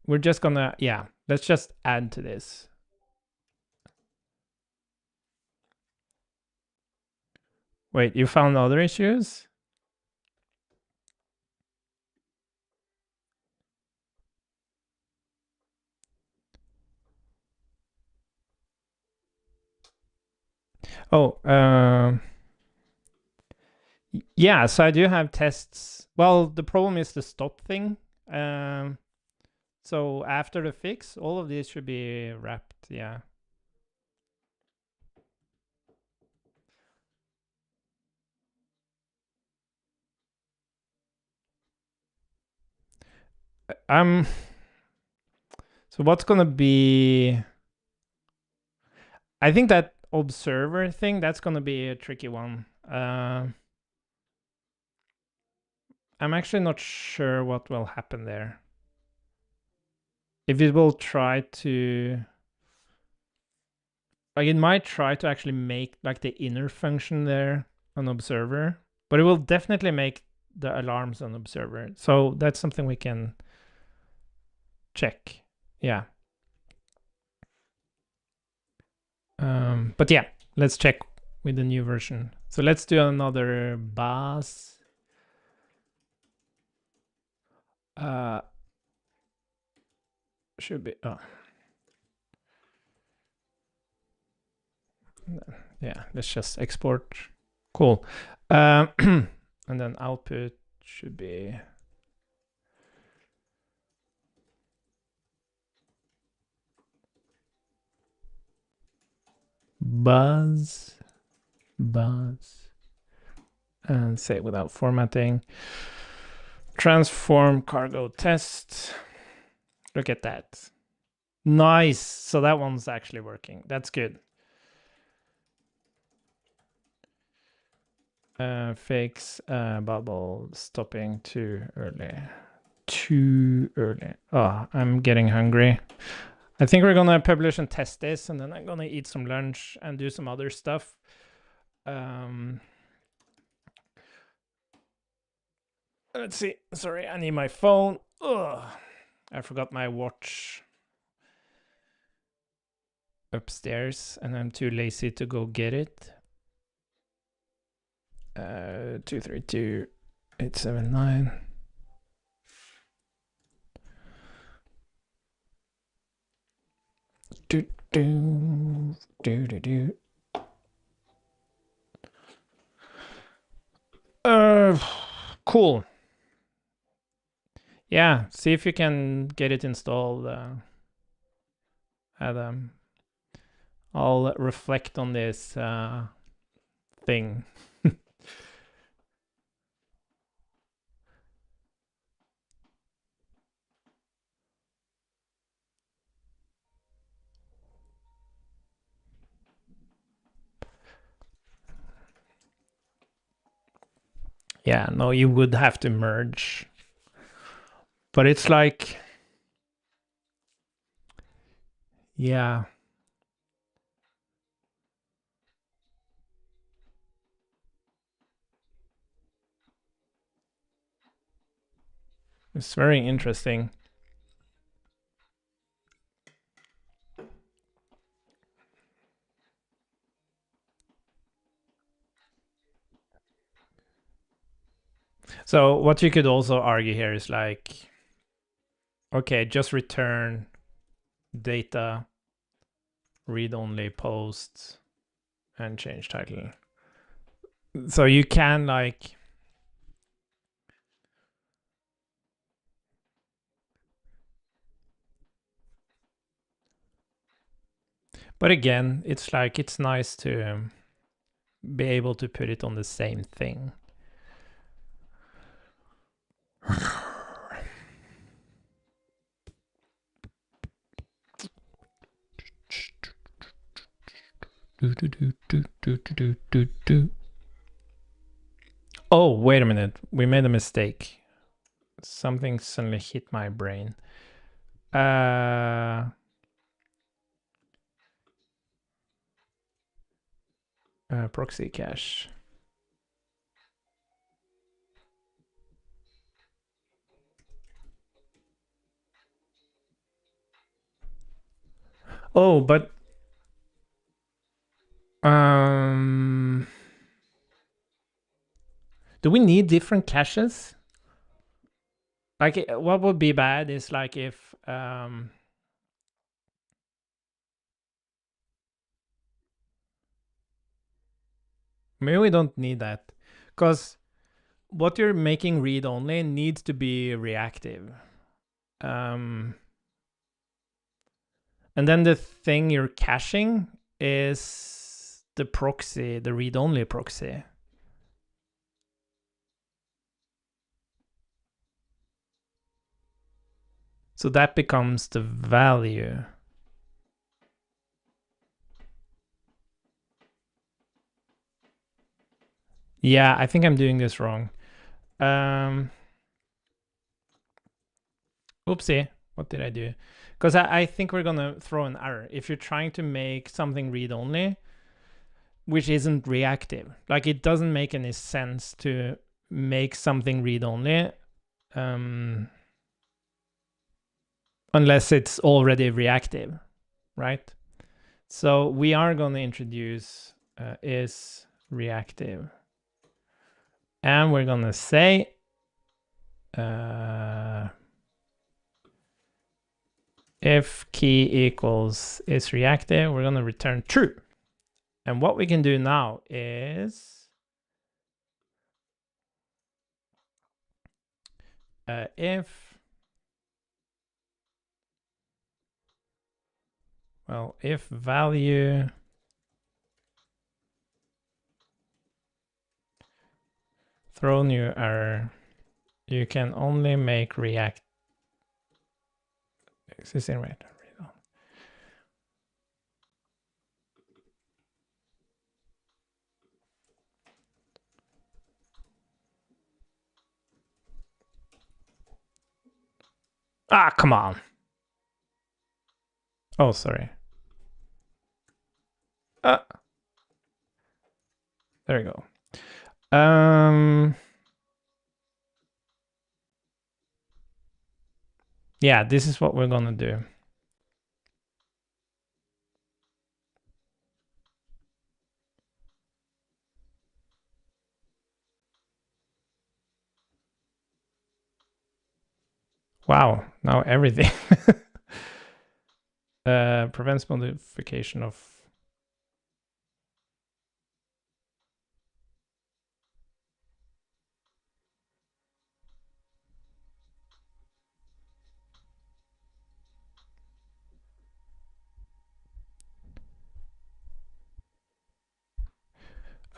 we're just going to, yeah, let's just add to this. Wait, you found other issues? Oh, yeah, so I do have tests. Well, the problem is the stop thing. So after the fix, all of these should be wrapped, yeah. So what's gonna be? I think that observer thing, that's gonna be a tricky one. I'm actually not sure what will happen there. If it will try to, like, it might try to actually make like the inner function there an observer, but it will definitely make the alarms an observer. So that's something we can check. Yeah. But yeah, let's check with the new version. So let's do another bus. Should be. Oh. Yeah, let's just export. Cool. And then output should be buzz, and say without formatting. Transform cargo test. Look at that. Nice. So that one's actually working. That's good. Fix bubble stopping too early. Too early. Oh, I'm getting hungry. I think we're gonna publish and test this, and then I'm gonna eat some lunch and do some other stuff. Let's see. Sorry, I need my phone. Ugh. I forgot my watch upstairs, and I'm too lazy to go get it. 232-879. Do do do do do. Cool. Yeah, see if you can get it installed. Adam, I'll reflect on this thing. Yeah, no, you would have to merge. But it's like, yeah. It's very interesting. So what you could also argue here is like, okay, just return data, read-only post, and change title. So you can like, but again, it's like, it's nice to be able to put it on the same thing. Oh, wait a minute. We made a mistake. Something suddenly hit my brain. Proxy cache. Oh, but do we need different caches? Like, what would be bad is like if maybe we don't need that, because what you're making read only needs to be reactive. And then the thing you're caching is the proxy, the read only proxy. So that becomes the value. Yeah, I think I'm doing this wrong. Oopsie, what did I do? Because I think we're gonna throw an error. If you're trying to make something read-only, which isn't reactive, like it doesn't make any sense to make something read-only unless it's already reactive, right? So we are gonna introduce is reactive. And we're gonna say if key equals is reactive, we're gonna return true. And what we can do now is if value throw new error, you can only make react existing read. Ah, come on. Oh, sorry. There we go. Yeah, this is what we're gonna do. Wow, now everything. Prevents modification of.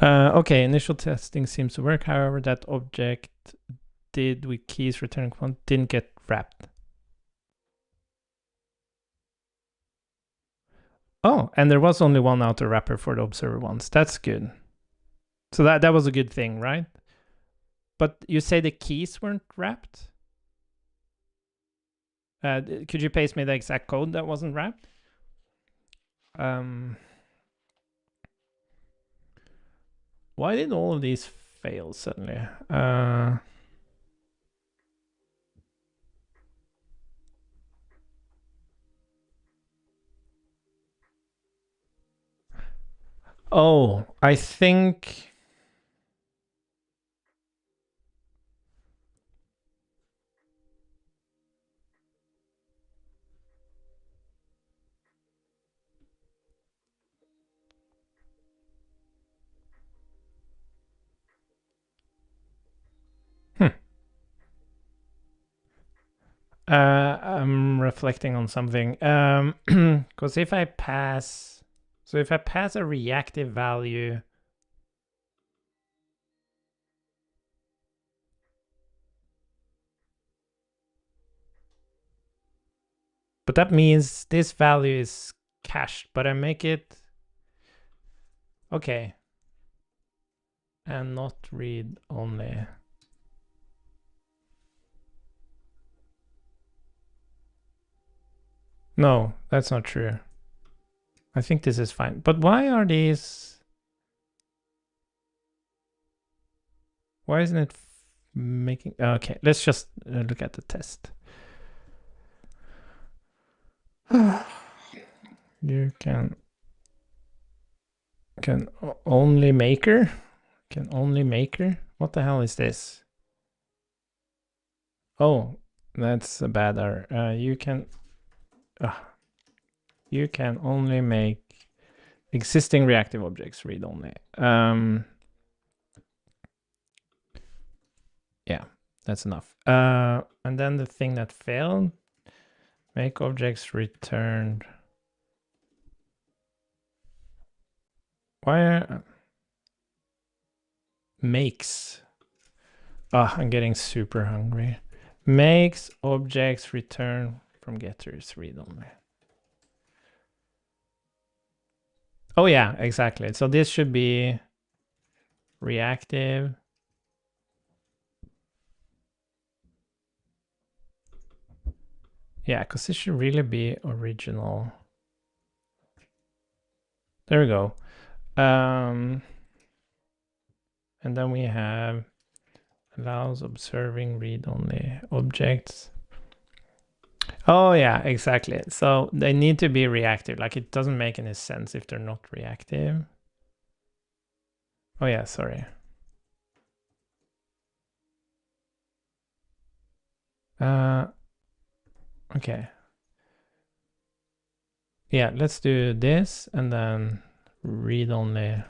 Okay, initial testing seems to work. However, that object did with keys returning didn't get wrapped. Oh, and there was only one outer wrapper for the observer ones. That's good. So that was a good thing, right? But you say the keys weren't wrapped? Could you paste me the exact code that wasn't wrapped? Why did all of these fail suddenly? Oh, I think. I'm reflecting on something. Because if I pass a reactive value, but that means this value is cached, but I make it okay and not read only. No, that's not true. I think this is fine. But why are these? Why isn't it making? Okay, let's just look at the test. You can only maker. Can only maker. What the hell is this? Oh, that's a bad error. You can only make existing reactive objects read only. Yeah, that's enough. And then the thing that failed, make objects returned. Why are makes? I'm getting super hungry. Makes objects return from getters read only. Oh yeah, exactly. So this should be reactive. Yeah, because this should really be original. There we go. And then we have allows observing read-only objects. Oh yeah, exactly. So they need to be reactive. Like it doesn't make any sense if they're not reactive. Oh yeah, sorry. Okay. Yeah, let's do this and then read-only.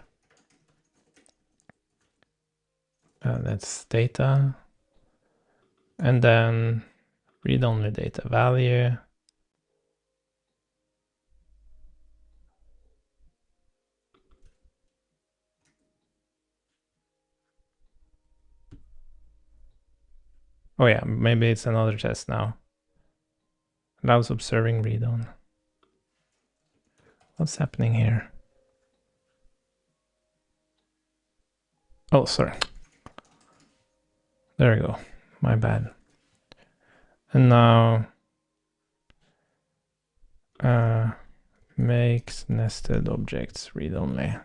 That's data. And then read-only data value. Oh yeah, maybe it's another test now. Allows observing read-on. What's happening here? Oh, sorry. There we go. My bad. And now makes nested objects read-only.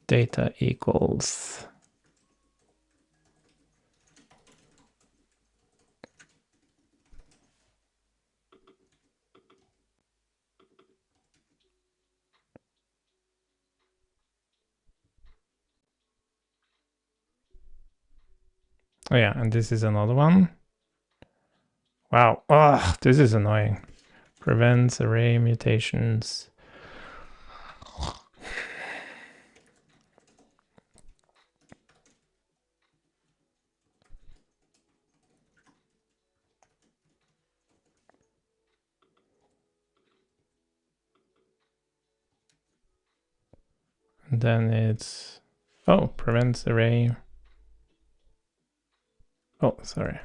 Data equals. Oh yeah, and this is another one. Wow, oh, this is annoying. Prevents array mutations. And then it's, oh, prevents array. Oh, sorry.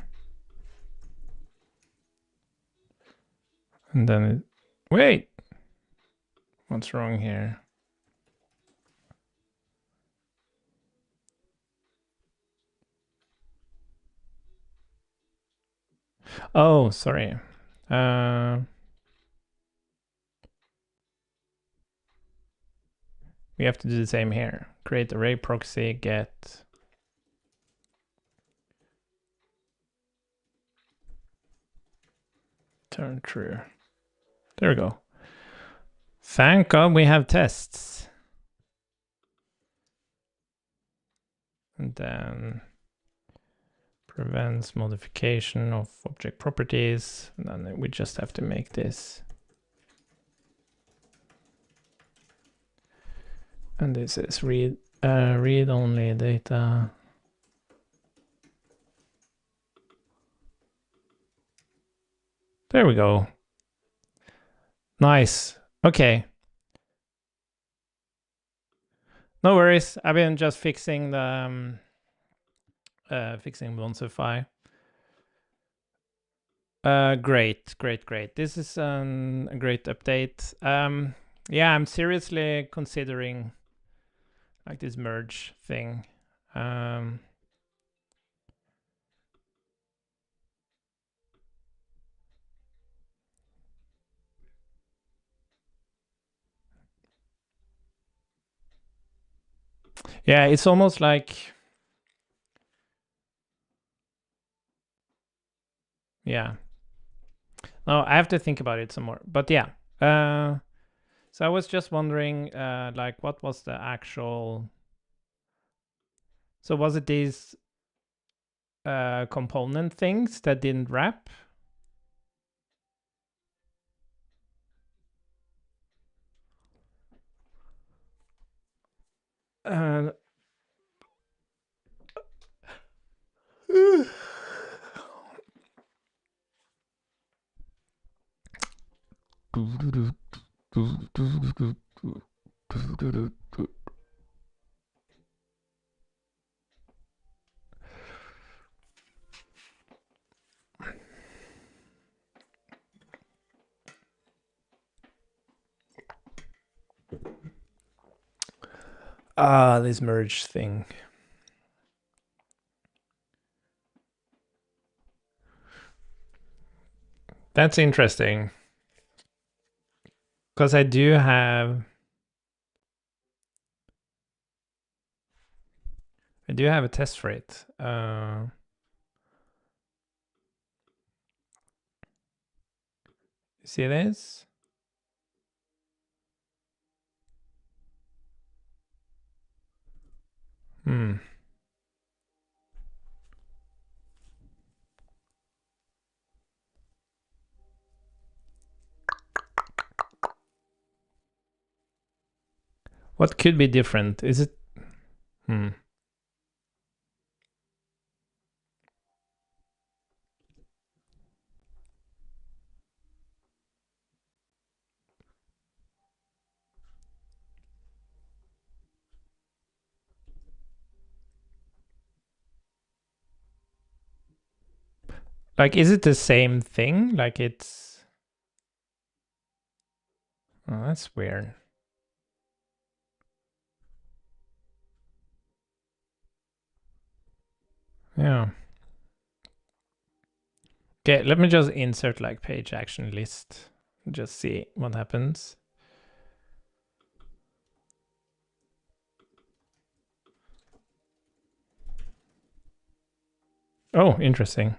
And then it, wait, what's wrong here? Oh, sorry. We have to do the same here. Create array proxy get. Turn true. There we go. Thank God we have tests. And then prevents modification of object properties. And then we just have to make this. And this is read only data. There we go. Nice. Okay. No worries. I've been just fixing the fixing Bonsify. Great. This is a great update. Yeah, I'm seriously considering like this merge thing. Yeah, it's almost like, yeah. No, I have to think about it some more. But yeah. So I was just wondering, like, what was the actual? So was it these component things that didn't wrap? This merge thing. That's interesting. Because I do have a test for it. See this? What could be different? Is it? Like, is it the same thing? Like it's... Oh, that's weird. Yeah. Okay, let me just insert like page action list. Just see what happens. Oh, interesting.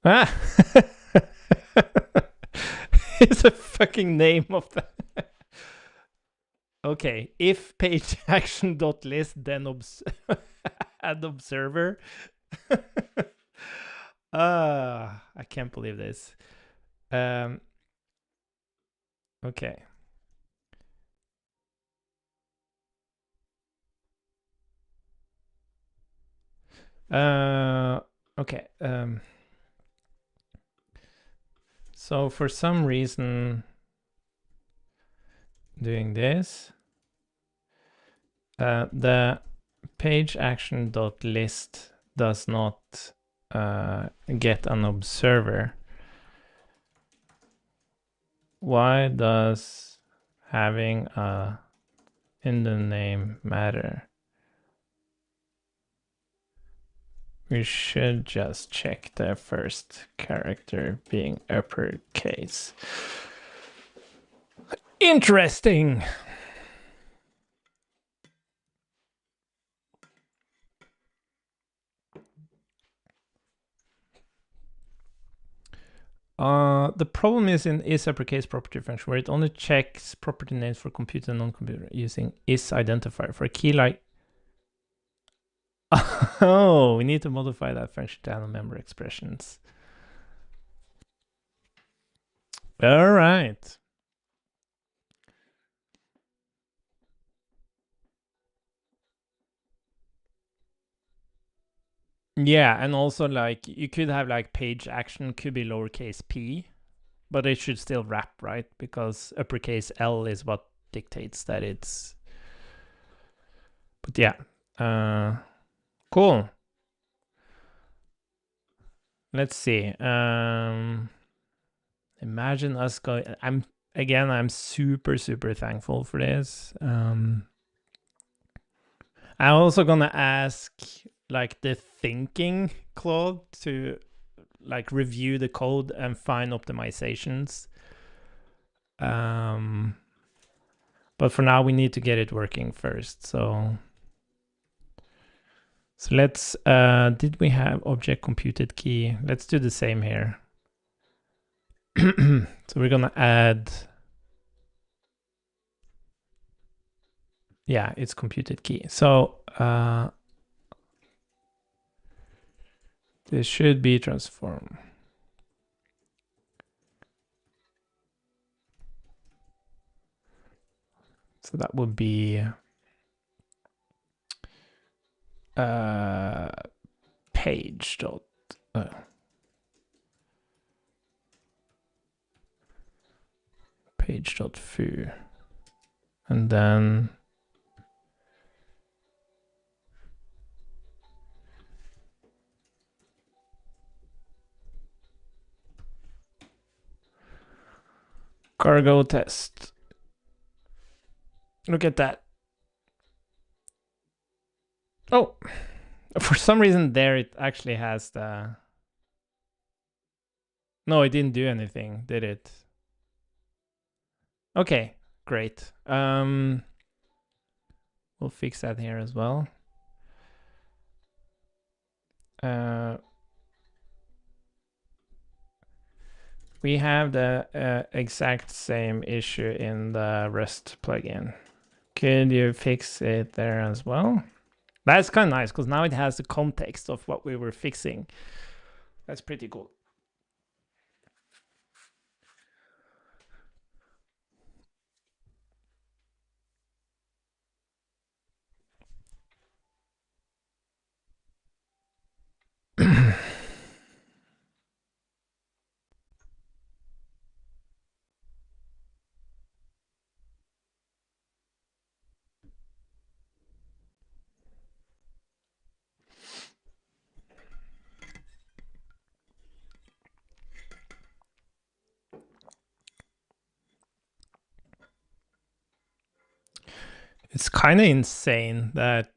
Ah! It's a fucking name of the... Okay, if page action dot list, then add observer. I can't believe this. Okay. Okay. So for some reason, doing this, the page action dot list does not get an observer. Why does having a in the name matter? We should just check the first character being uppercase. Interesting. The problem is in is uppercase property function where it only checks property names for computer and non-computer using is identifier for a key like. Oh, we need to modify that function to handle member expressions. All right. Yeah, and also like you could have like page action could be lowercase p, but it should still wrap, right? Because uppercase L is what dictates that it's. But yeah, cool. Let's see. Imagine us going. I'm super thankful for this. I'm also gonna ask like the thinking Claude to like review the code and find optimizations. But for now we need to get it working first. So let's did we have object computed key? Let's do the same here. So we're gonna add, yeah, it's computed key. So this should be transform. So that would be page dot page dot foo, and then cargo test. Look at that. Oh, for some reason there it actually has the... No, it didn't do anything, did it? Okay, great. We'll fix that here as well. We have the exact same issue in the Rust plugin. Could you fix it there as well? That's kind of nice because now it has the context of what we were fixing. That's pretty cool. It's kind of insane that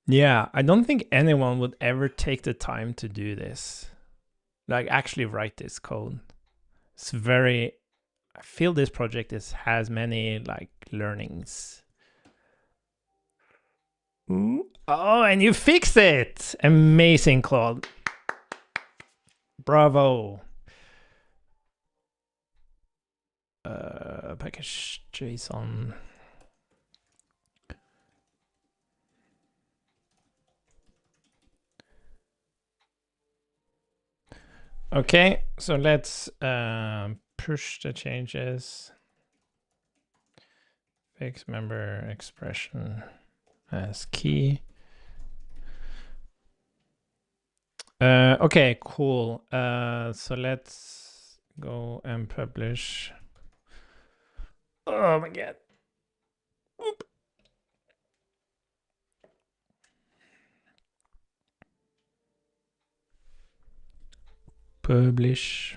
yeah, I don't think anyone would ever take the time to do this. Like actually write this code. It's very I feel this project has many like learnings. Ooh. Oh, and you fixed it! Amazing, Claude. Bravo. Package JSON. Okay, so let's push the changes. Fix member expression as key. Okay, cool. So let's go and publish. Oh my god. Oop. Publish.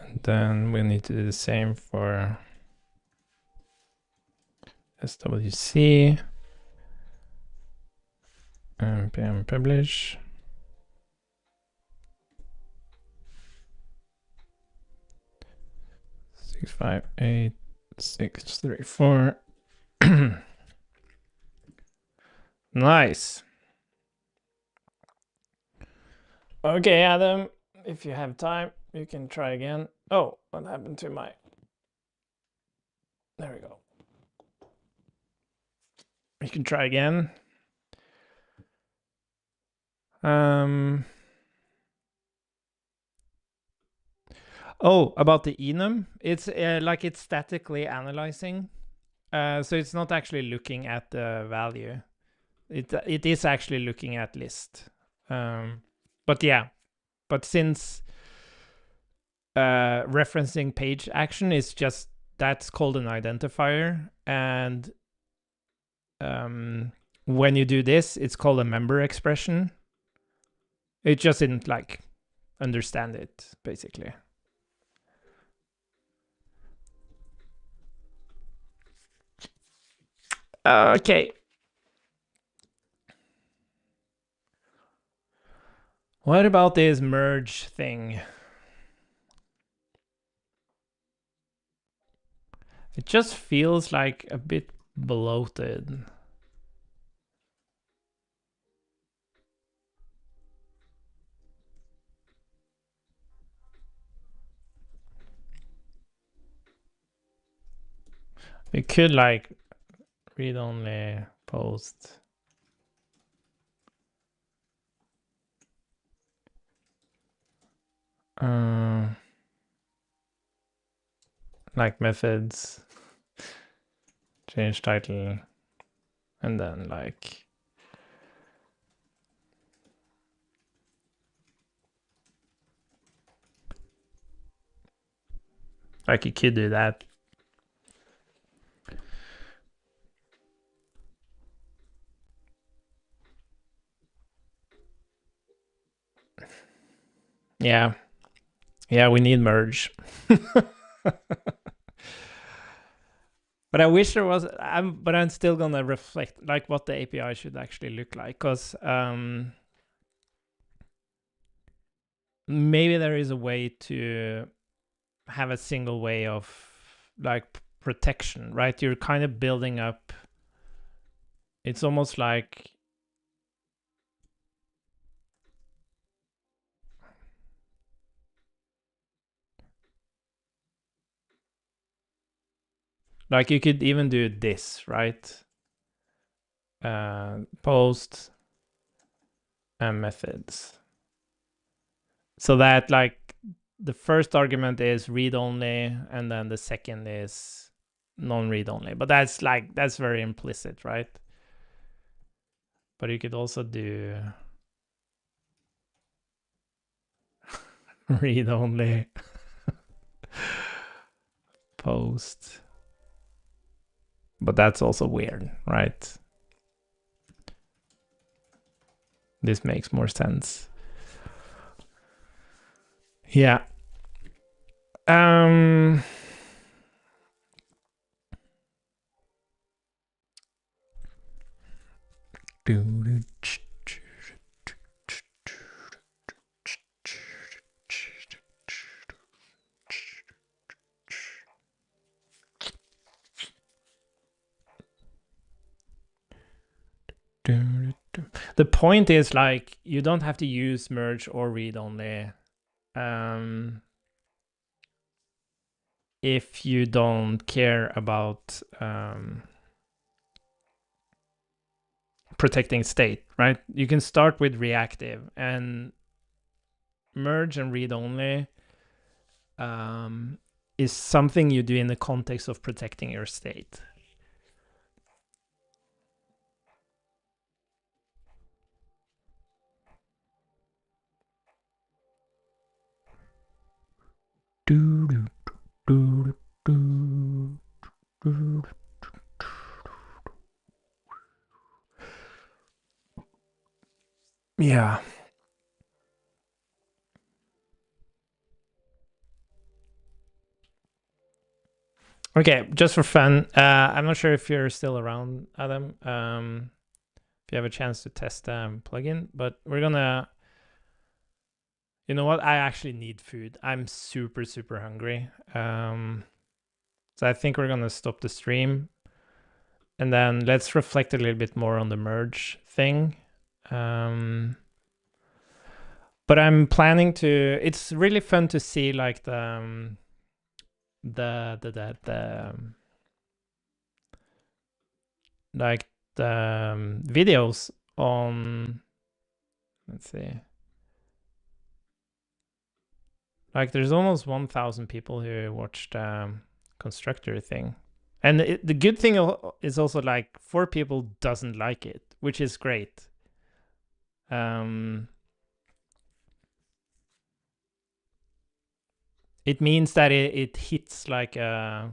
And then we need to do the same for SWC. npm publish. 658 634. Nice. Okay, Adam, if you have time, you can try again. Oh, what happened to my... There we go. You can try again. Oh, about the enum, it's like it's statically analyzing. So it's not actually looking at the value. It is actually looking at list. But yeah, but since referencing page action is just, that's called an identifier, and when you do this, it's called a member expression. It just didn't like understand it, basically. Okay. What about this merge thing? It just feels like a bit bloated. We could like read only post. Like methods, change title, and then like you could do that. Yeah. Yeah, we need merge. But I wish there was, but I'm still gonna reflect like what the API should actually look like, because maybe there is a way to have a single way of like protection, right? You're kind of building up. It's almost like you could even do this, right? Post and methods. So that like the first argument is read only, and then the second is non-read only. But that's like, that's very implicit, right? But you could also do read only, post. But that's also weird, right? This makes more sense. Yeah. The point is, like, you don't have to use merge or read only if you don't care about protecting state, right? You can start with reactive, and merge and read only is something you do in the context of protecting your state. Yeah. Okay, just for fun, I'm not sure if you're still around, Adam. If you have a chance to test the plugin, but we're gonna. You know what? I actually need food. I'm super, super hungry. So I think we're gonna stop the stream, and then let's reflect a little bit more on the merge thing. But I'm planning to. It's really fun to see like the like the videos on. Let's see. Like there's almost 1,000 people who watched constructor thing, and the good thing is also like 4 people doesn't like it, which is great. It means that it hits like a,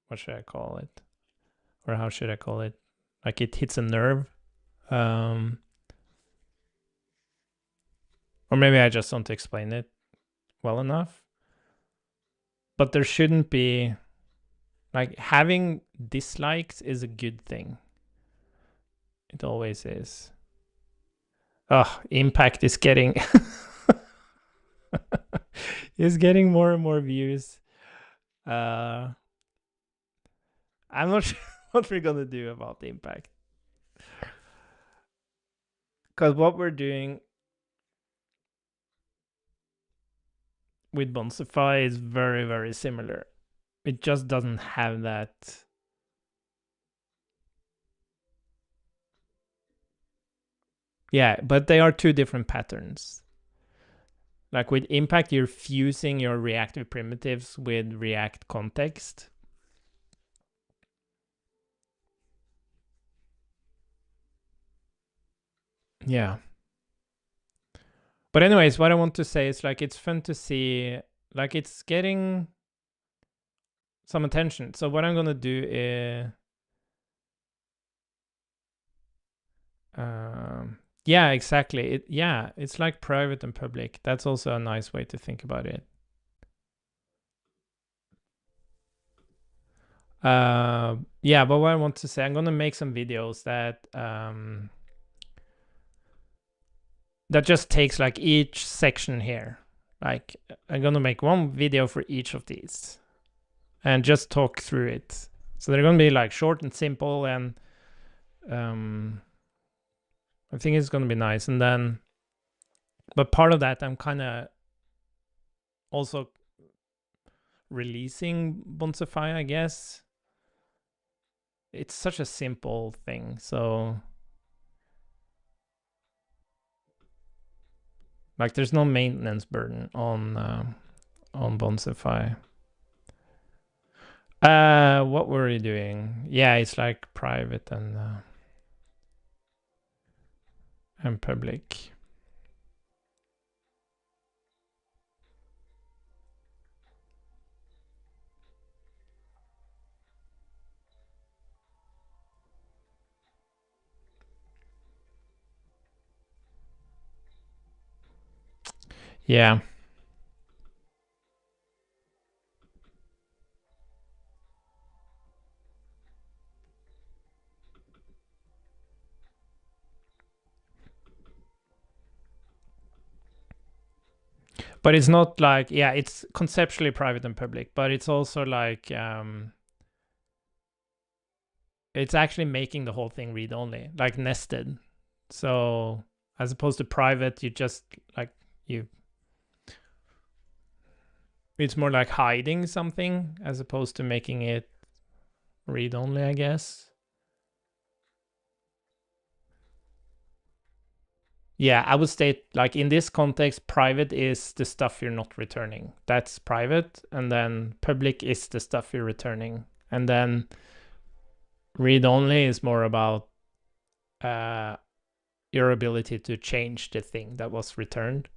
what should I call it, or how should I call it? Like it hits a nerve, or maybe I just don't explain it well enough. But there shouldn't be, like, having dislikes is a good thing. It always is. Oh, impact is getting is getting more and more views. I'm not sure what we're gonna do about the impact, because what we're doing with Bonsify is very, very similar. It just doesn't have that. Yeah, but they are 2 different patterns. Like with impact, you're fusing your reactive primitives with React context. Yeah. But anyways, what I want to say is, like, it's fun to see, like, it's getting some attention. So what I'm gonna do is, yeah, exactly. It's like private and public. That's also a nice way to think about it. Yeah, but what I want to say, I'm gonna make some videos that that just takes like each section here. Like I'm gonna make one video for each of these and just talk through it. So they're gonna be like short and simple, and I think it's gonna be nice. And then, but part of that, I'm kind of also releasing Bonsify, I guess. It's such a simple thing, so like there's no maintenance burden on Bonsify. What were you doing? Yeah, it's like private and public. Yeah. But it's not like, yeah, it's conceptually private and public, but it's also like, it's actually making the whole thing read only, like nested. So as opposed to private, you just like, you, it's more like hiding something as opposed to making it read only, I guess. Yeah, I would state, like, in this context, private is the stuff you're not returning. That's private. And then public is the stuff you're returning. And then read only is more about your ability to change the thing that was returned.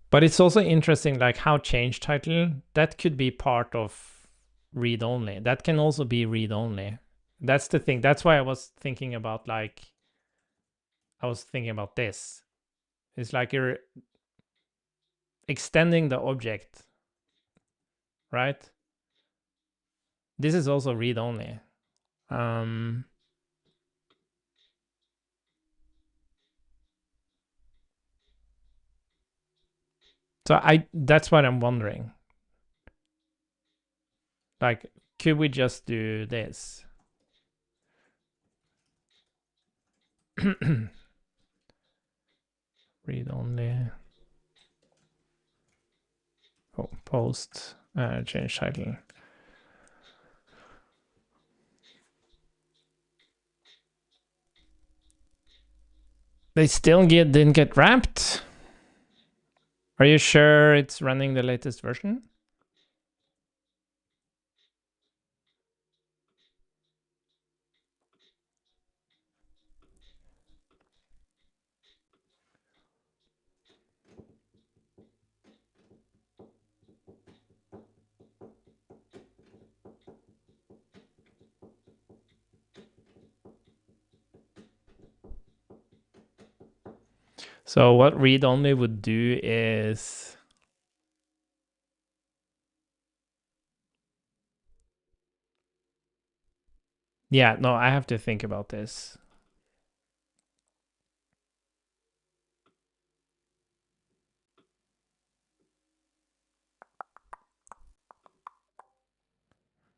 But it's also interesting, like how change title, that could be part of read only. That can also be read only. That's the thing. That's why I was thinking about, like, I was thinking about this. It's like you're extending the object, right? This is also read only. So that's what I'm wondering. Like, could we just do this? Read only. Oh, post, change title. They still didn't get wrapped. Are you sure it's running the latest version? So what read only would do is, yeah, no, I have to think about this.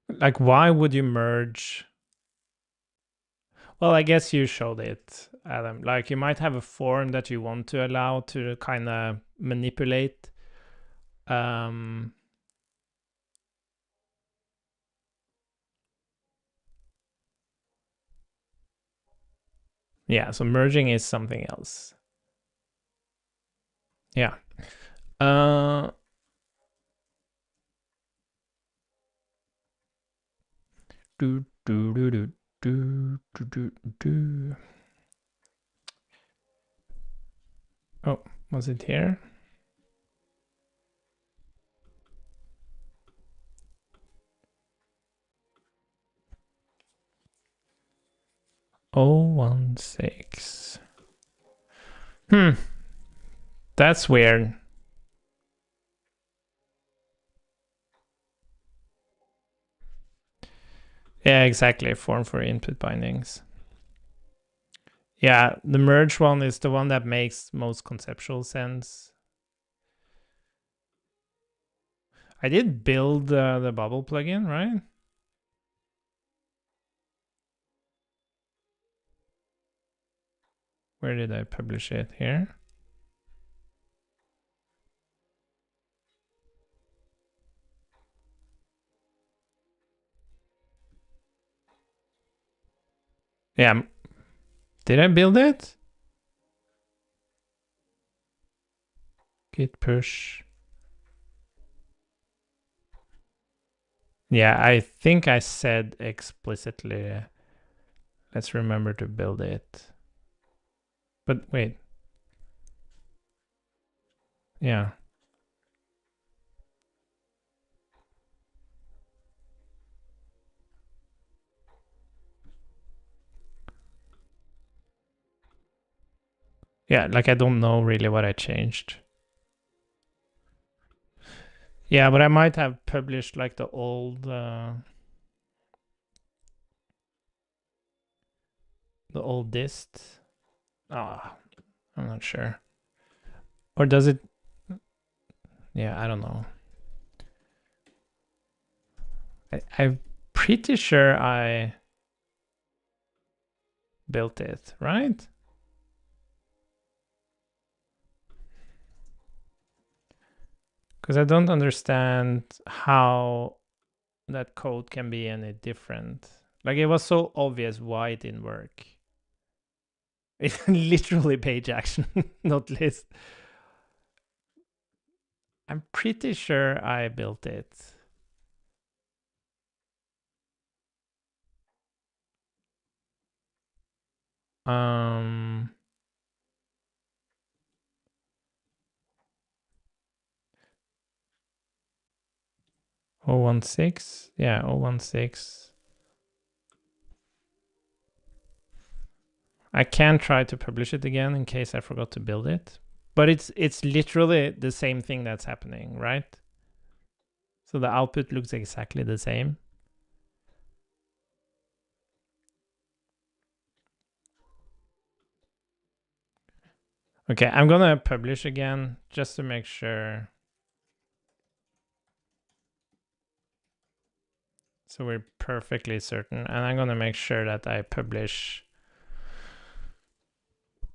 Like, why would you merge? Well, I guess you showed it, Adam. Like, you might have a form that you want to allow to kind of manipulate. Yeah, so merging is something else. Yeah. Do, do, do, do, do, do, do, do. Oh, was it here? Oh, 16. That's weird. Yeah, exactly. Form for input bindings. Yeah, the merge one is the one that makes most conceptual sense. I did build the bubble plugin, right? Where did I publish it? Here. Yeah. Did I build it? Git push. Yeah, I think I said explicitly, let's remember to build it. But wait. Yeah. Yeah, like I don't know really what I changed. Yeah, but I might have published like the old dist. Ah, I'm not sure. Or does it? Yeah, I don't know. I'm pretty sure I built it, right? Because I don't understand how that code can be any different. Like it was so obvious why it didn't work. It's literally page action, not list. I'm pretty sure I built it. Um, 016. Yeah, 016. I can try to publish it again in case I forgot to build it. But it's literally the same thing that's happening, right? So the output looks exactly the same. Okay, I'm gonna publish again just to make sure. So we're perfectly certain. And I'm gonna make sure that I publish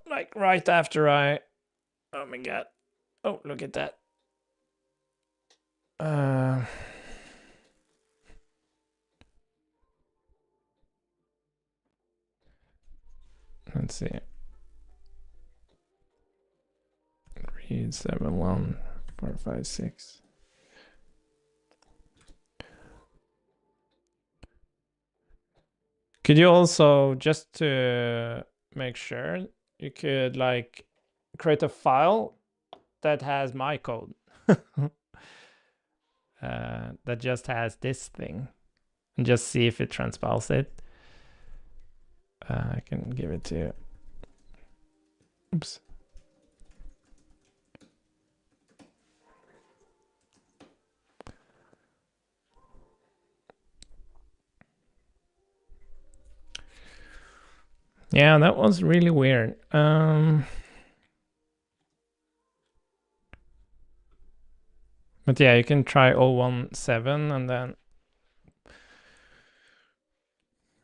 like right after I, oh my God. Oh, look at that. Let's see. Read 71456. Could you also, just to make sure, you could like create a file that has my code that just has this thing and just see if it transpiles it. I can give it to you. Oops. Yeah, that was really weird. But yeah, you can try 017 and then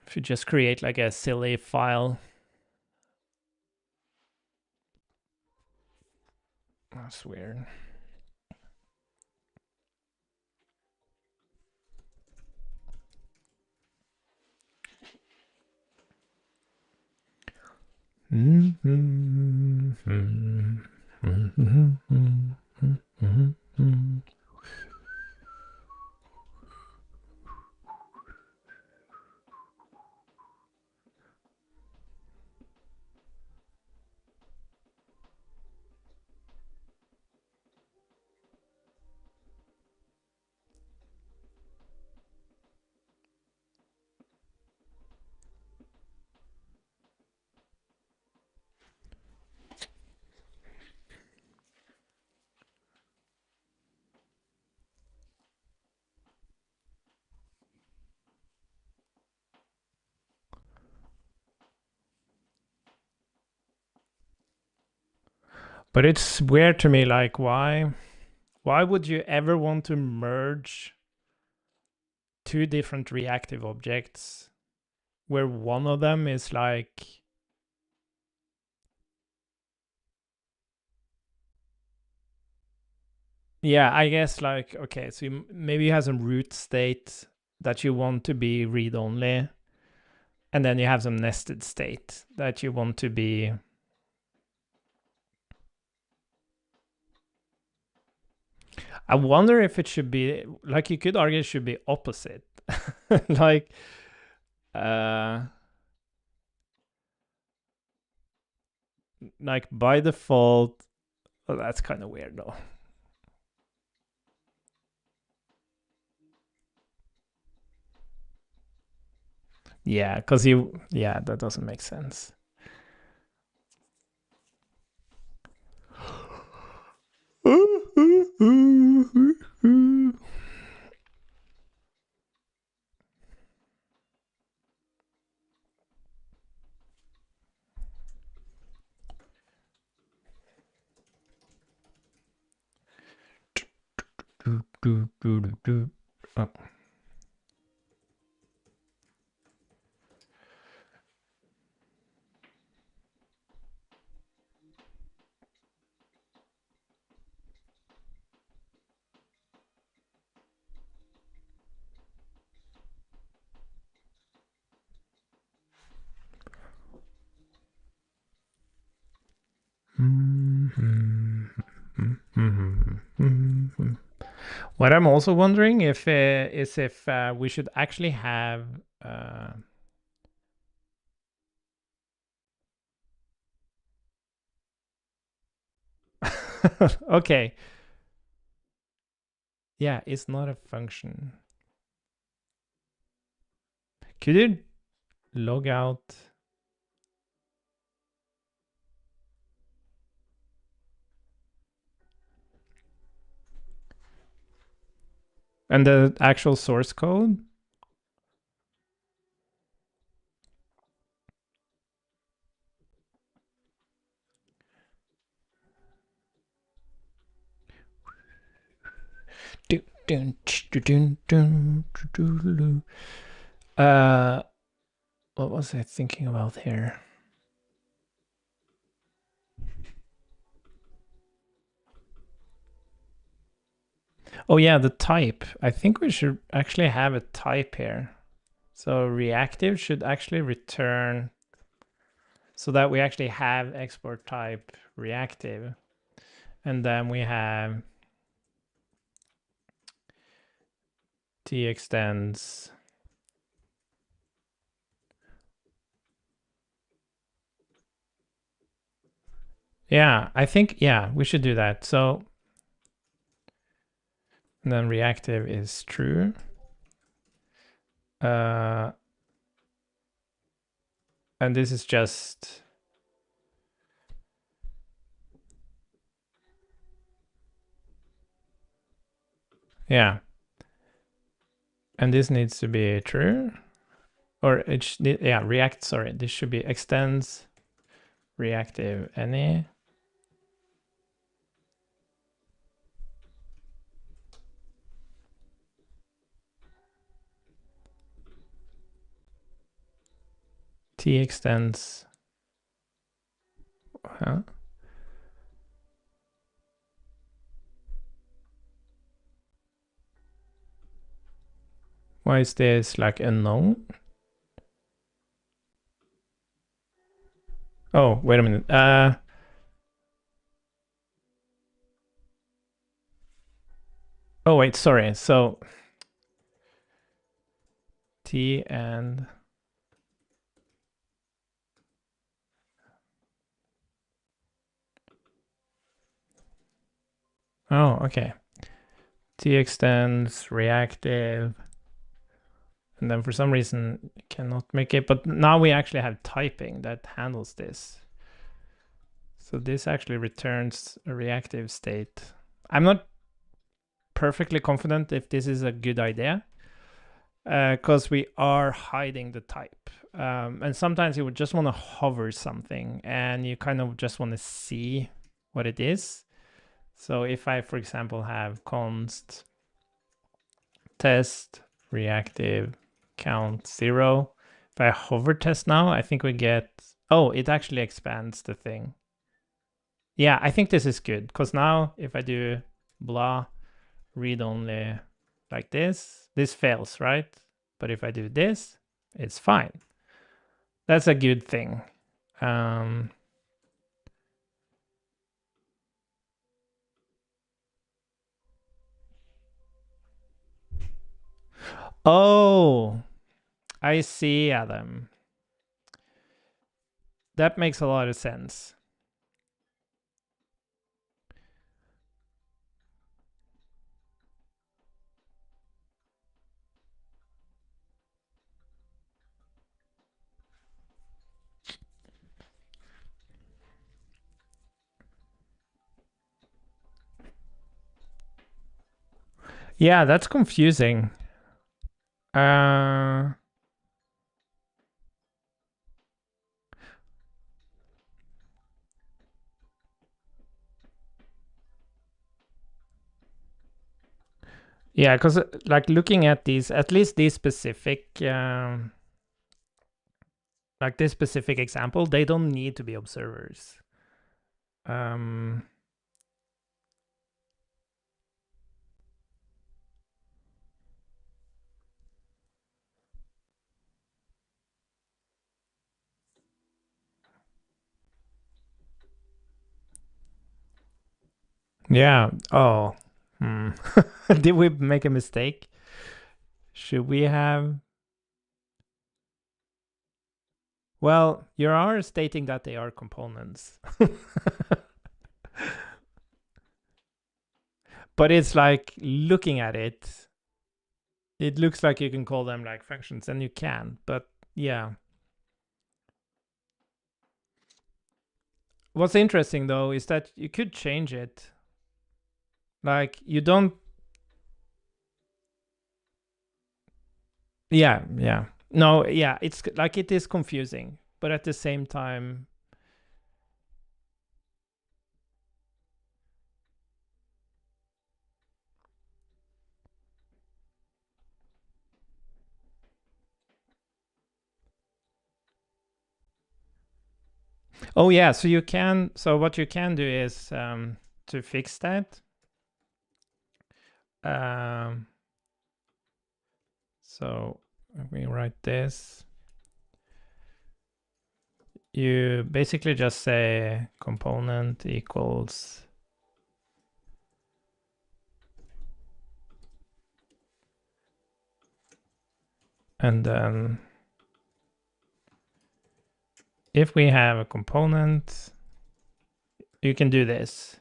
if you just create like a silly file. That's weird. But it's weird to me, like why would you ever want to merge two different reactive objects where one of them is like, yeah, I guess like, okay, so maybe you have some root state that you want to be read-only, and then you have some nested state that you want to be. I wonder if it should be, like you could argue it should be opposite. Like, like by default, well, that's kind of weird though. Yeah, because that doesn't make sense. Oh. What I'm also wondering if is if we should actually have okay. Yeah, it's not a function. Could you log out? And the actual source code? What was I thinking about here? Oh yeah, the type. I think we should actually have a type here. So reactive should actually return so that we actually have export type reactive. And then we have t extends. Yeah, I think, yeah, we should do that. So and then reactive is true. And this is just, yeah. And this needs to be true. Or it yeah, react, sorry. This should be extends reactive any. T extends. Huh? Why is this like unknown? Oh, wait a minute. Oh wait, sorry. So T and oh, okay. T extends reactive. And then for some reason it cannot make it, but now we actually have typing that handles this. So this actually returns a reactive state. I'm not perfectly confident if this is a good idea because we are hiding the type. And sometimes you would just want to hover something and you kind of just want to see what it is. So if I, for example, have const test reactive count 0, if I hover test now, I think we get, oh, it actually expands the thing. Yeah, I think this is good because now if I do blah read only like this fails, right? But if I do this, it's fine. That's a good thing. Oh, I see, Adam. That makes a lot of sense. Yeah, that's confusing. Yeah, because like looking at these, at least these specific, like this specific example, they don't need to be observers. Yeah. Oh. Did we make a mistake? Should we have? Well, you are stating that they are components. But it's like looking at it, it looks like you can call them like functions, and you can, but yeah. What's interesting though is that you could change it. Like you don't. Yeah, yeah. No, yeah, it's like it is confusing, but at the same time, oh yeah, so you can, so what you can do is to fix that. Um, so let me write this. You basically just say component equals, and then if we have a component, you can do this.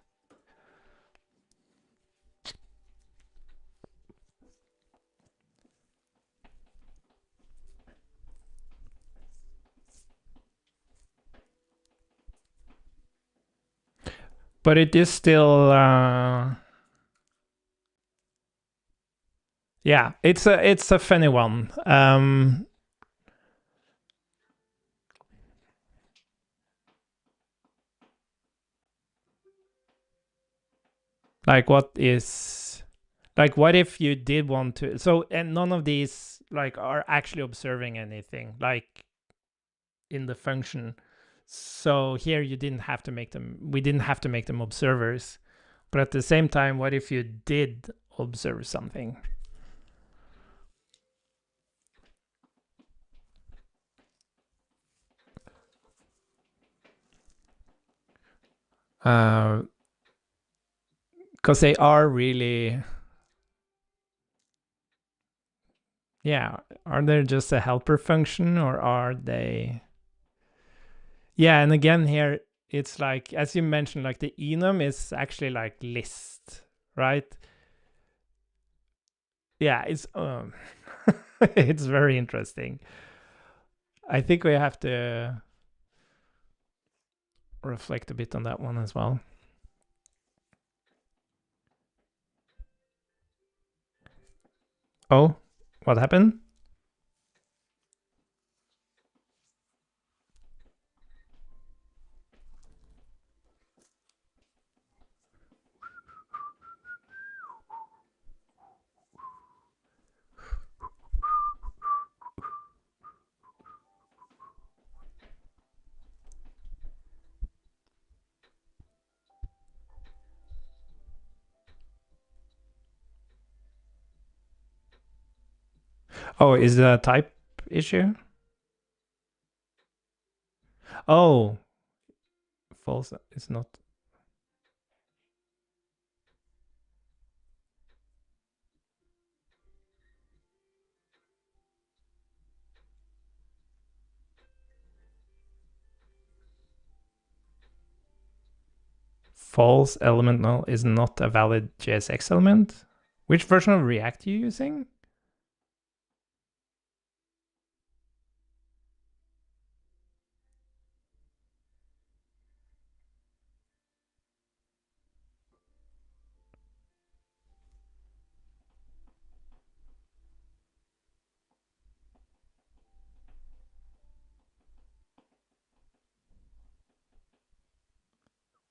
But it is still, yeah, it's a funny one. Like what is, like what if you did want to, so, and none of these like are actually observing anything like in the function. So here you didn't have to make them, we didn't have to make them observers. But at the same time, what if you did observe something? Because they are really, yeah, are they just a helper function, or are they? Yeah, and again here it's like, as you mentioned, like the enum is actually like list, right? Yeah, it's it's very interesting. I think we have to reflect a bit on that one as well. Oh, what happened? Oh, is it a type issue? Oh, false. It's not. False element null is not a valid JSX element. Which version of React are you using?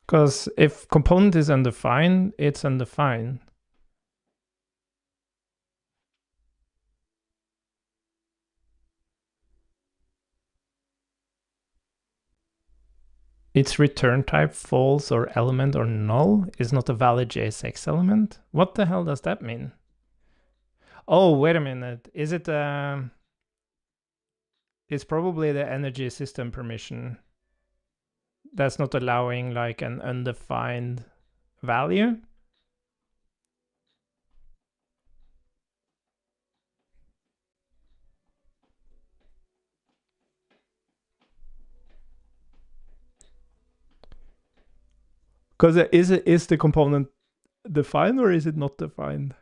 Because if component is undefined, it's undefined. its return type false or element or null is not a valid JSX element. What the hell does that mean? Oh, wait a minute. Is it it's probably the energy system permission that's not allowing like an undefined value. Because is the component defined or is it not defined?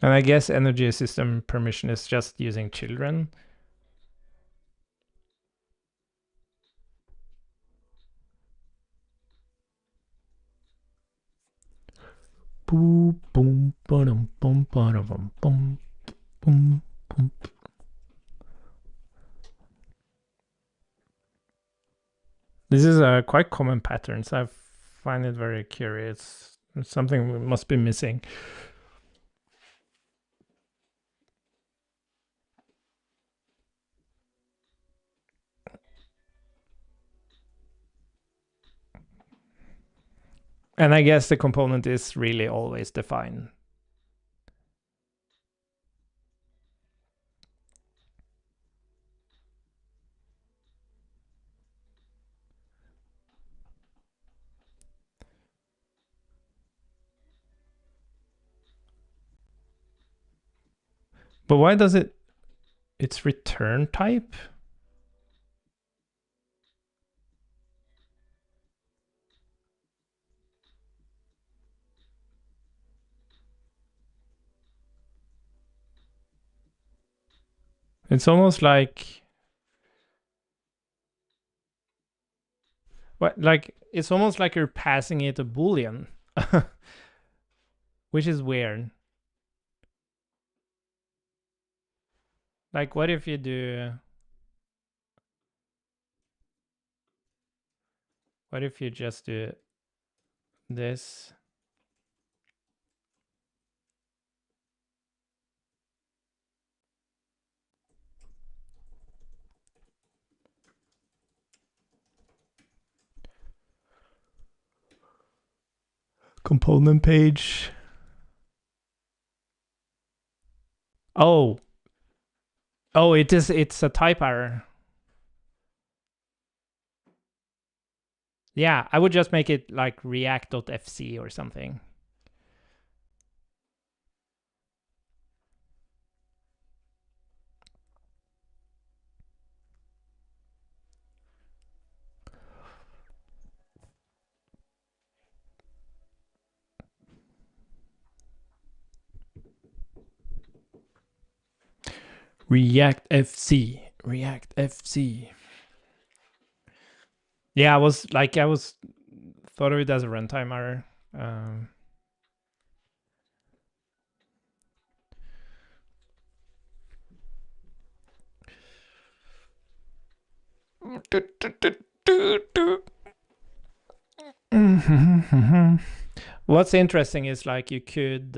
And I guess energy system permission is just using children. Boom, boom, boom, boom, boom, boom, boom, boom. This is a quite common pattern, so I find it very curious. It's something we must be missing. And I guess the component is really always defined. But why does its return type? It's almost like what, like it's almost like you're passing it a boolean, which is weird. Like, what if you do? What if you just do this? Component page. Oh, it's a type error. Yeah, I would just make it like react.fc or something. React FC. Yeah, I was thought of it as a runtime error. What's interesting is like you could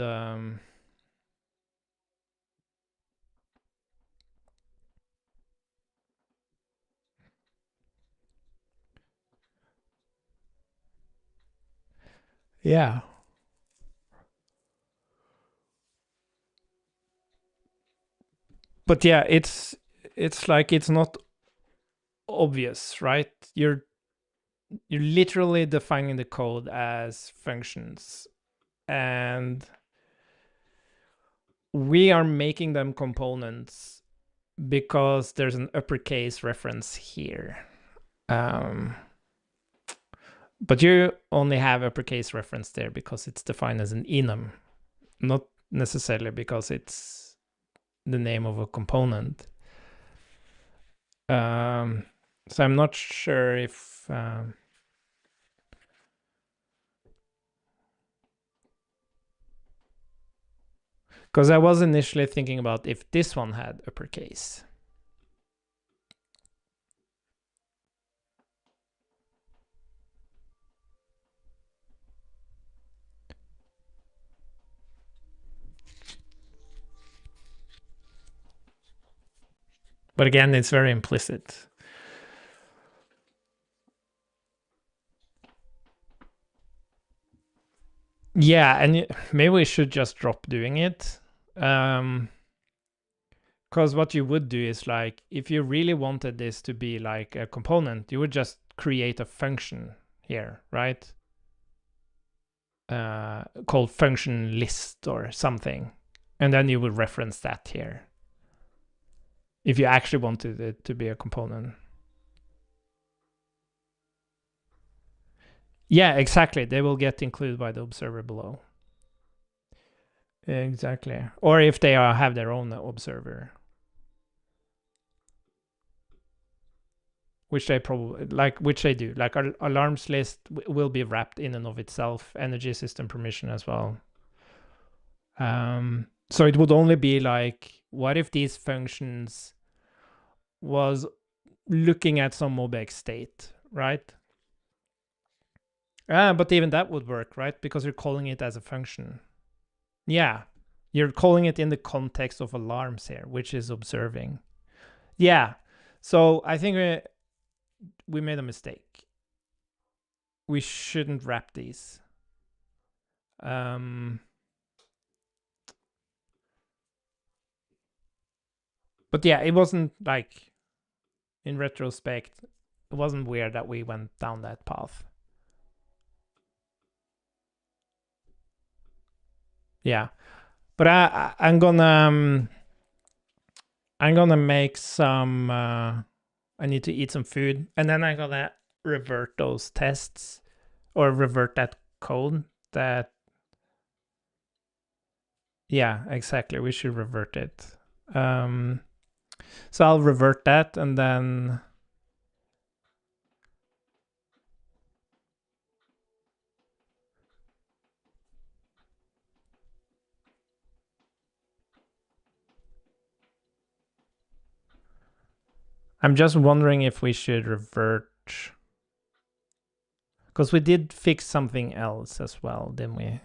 yeah. But yeah, it's like it's not obvious, right? You're literally defining the code as functions, and we are making them components because there's an uppercase reference here. But you only have uppercase reference there because it's defined as an enum, not necessarily because it's the name of a component. So I'm not sure if because I was initially thinking about if this one had uppercase. But again, it's very implicit. Yeah, and maybe we should just drop doing it. Because what you would do is like, if you really wanted this to be like a component, you would just create a function here, right? Called function list or something. And then you would reference that here. If you actually wanted it to be a component. Yeah, exactly. They will get included by the observer below. Exactly. Or if they have their own observer. Which they probably which they do. Like our alarms list will be wrapped in and of itself, energy system permission as well. So it would only be like, what if these functions was looking at some MobX state, right? But even that would work, right? Because you're calling it as a function. Yeah, you're calling it in the context of alarms here, which is observing. Yeah, so I think we made a mistake. We shouldn't wrap these. But yeah, it wasn't like, in retrospect, it wasn't weird that we went down that path. Yeah, but I'm gonna make some. I need to eat some food, and then I'm gonna revert those tests or revert that code. That yeah, exactly. We should revert it. So I'll revert that, and then I'm just wondering if we should revert, because we did fix something else as well, didn't we?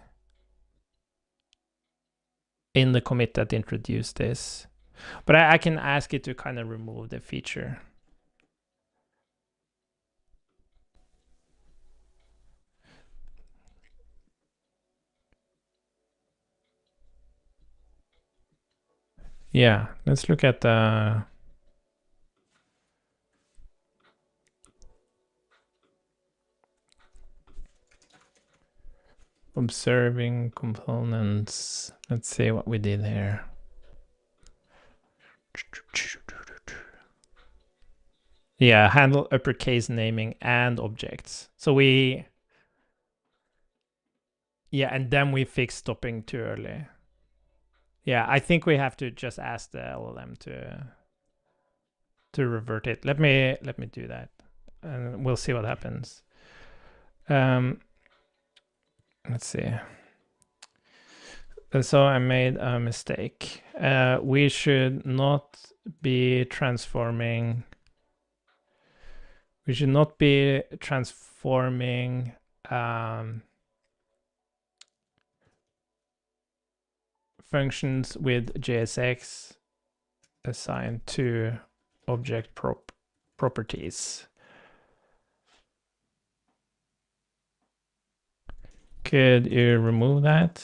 In the commit that introduced this. But I can ask it to kind of remove the feature. Yeah, let's look at the observing components. Let's see what we did here. Yeah, handle uppercase naming and objects. So yeah, and then we fix stopping too early. Yeah, I think we have to just ask the LLM to revert it. Let me do that, and we'll see what happens. Let's see. So I made a mistake. We should not be transforming. We should not be transforming functions with JSX assigned to object properties. Could you remove that?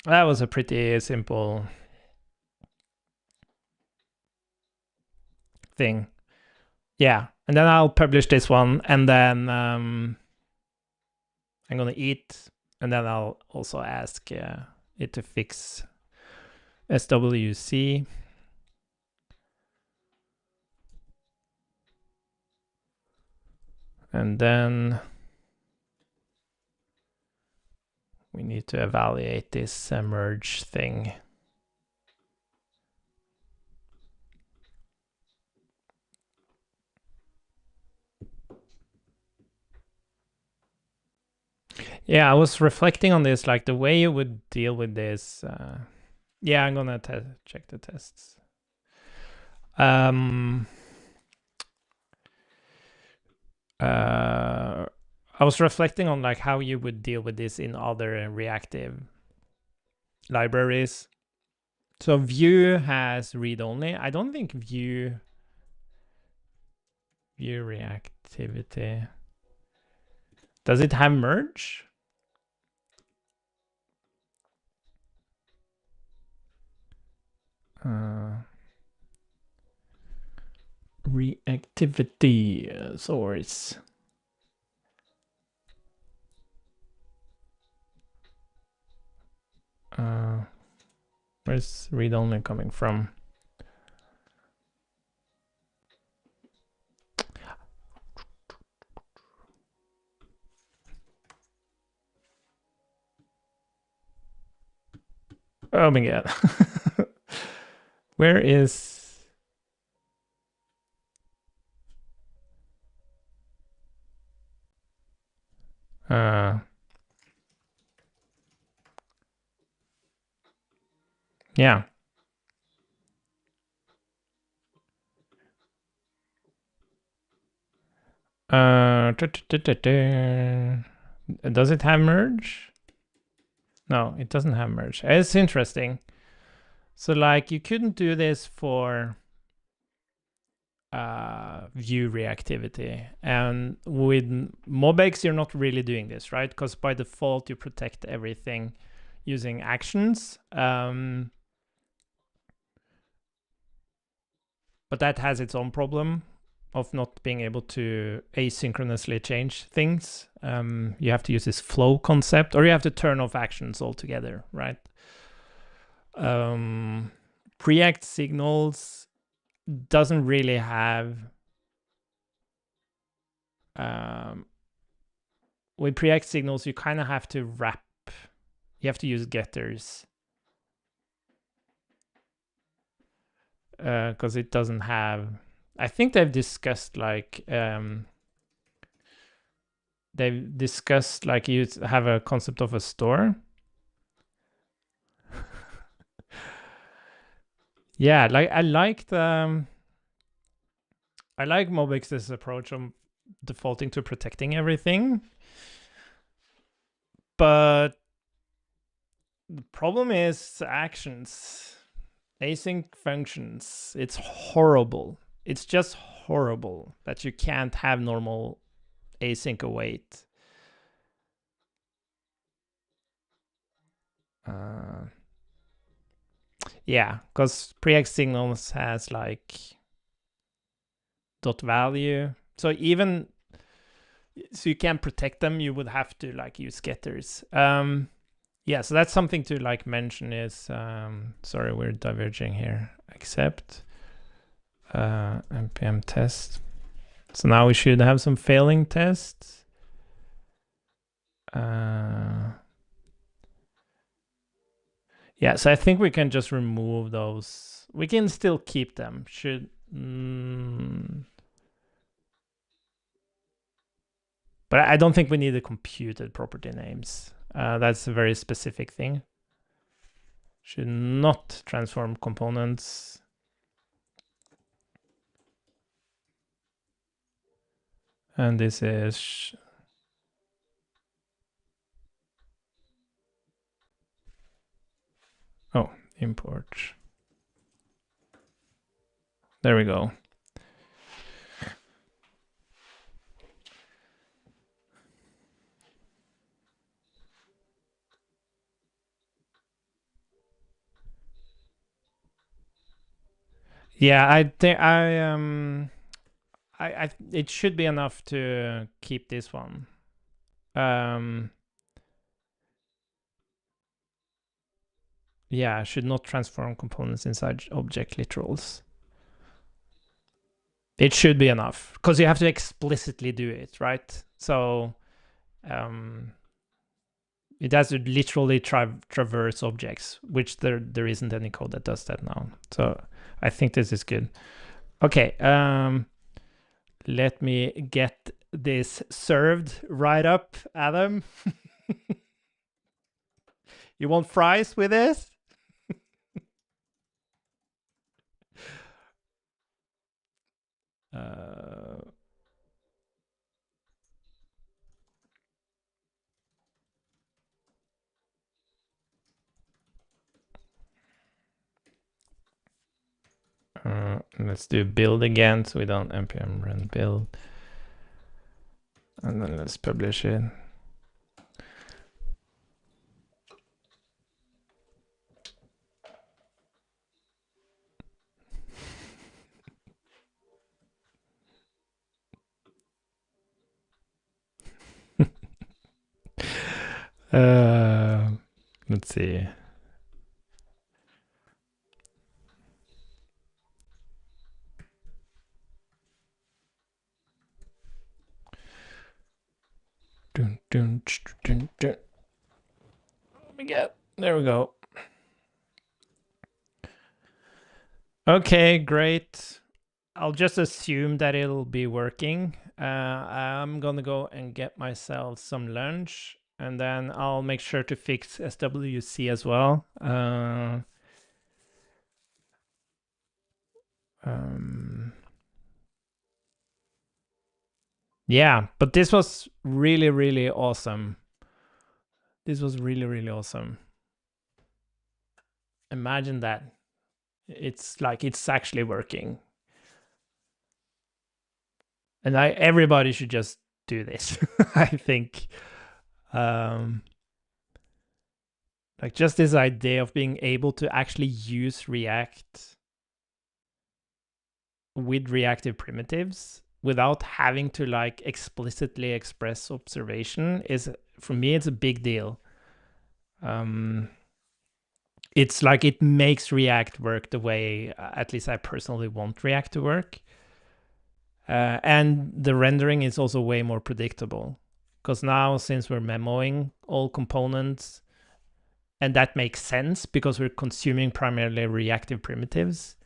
That was a pretty simple thing. Yeah, and then I'll publish this one, and then I'm gonna eat, and then I'll also ask it to fix SWC. And then we need to evaluate this merge thing. Yeah, I was reflecting on this, like the way you would deal with this. Yeah, I'm gonna check the tests. I was reflecting on like how you would deal with this in other reactive libraries. So Vue has read-only. I don't think Vue reactivity. Does it have merge? Reactivity source. Where's read-only coming from? Oh my god. Where is... yeah. Does it have merge? No, it doesn't have merge. It's interesting. So like you couldn't do this for Vue reactivity, and with MobX you're not really doing this, right? Because by default you protect everything using actions, but that has its own problem of not being able to asynchronously change things. You have to use this flow concept, or you have to turn off actions altogether, right? Preact signals doesn't really have... with preact signals, you kind of have to wrap. You have to use getters. Because it doesn't have... I think they've discussed like... they've discussed like you have a concept of a store. Yeah, like I like MobX's approach on defaulting to protecting everything. But the problem is actions, async functions. It's horrible. It's just horrible that you can't have normal async await. Yeah, because preact signals has like dot value. So even so you can't protect them, you would have to like use getters. Yeah, so that's something to like mention is sorry, we're diverging here. Accept npm test. So now we should have some failing tests. Yeah, so I think we can just remove those. We can still keep them. Should but I don't think we need the computed property names. That's a very specific thing. Should not transform components. And this is... oh, import. There we go. Yeah, I think it should be enough to keep this one. Yeah, should not transform components inside object literals. It should be enough because you have to explicitly do it, right? So it has to literally traverse objects, which there isn't any code that does that now. So I think this is good. Okay, let me get this served right up, Adam. You want fries with this? Let's do build again so we don't npm run build. And then let's publish it. Let's see. Dun, dun, dun, dun. Let me get. There we go. Okay, great. I'll just assume that it'll be working. I'm gonna go and get myself some lunch, and then I'll make sure to fix SWC as well. Yeah, but this was really, really awesome. This was really, really awesome. Imagine that. It's like it's actually working. And everybody should just do this. I think. Like just this idea of being able to actually use React with reactive primitives without having to like explicitly express observation is, for me, it's a big deal. It's like it makes React work the way at least I personally want React to work. And the rendering is also way more predictable because now, since we're memoing all components, and that makes sense because we're consuming primarily reactive primitives,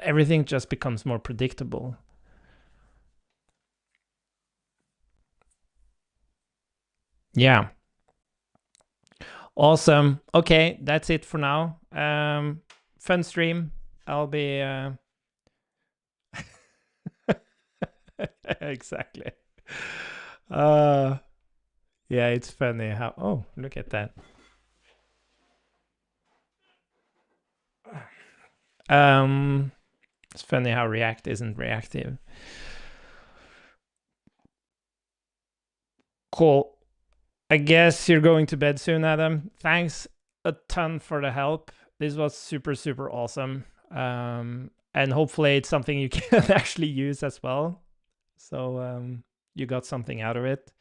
everything just becomes more predictable. Yeah. Awesome. Okay, that's it for now. Fun stream. I'll be exactly. Yeah, it's funny how, oh, look at that. It's funny how React isn't reactive. Cool. I guess you're going to bed soon, Adam. Thanks a ton for the help. This was super, super awesome. And hopefully it's something you can actually use as well. So you got something out of it.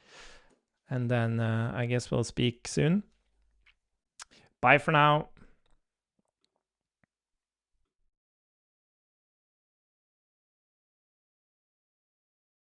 And then I guess we'll speak soon. Bye for now.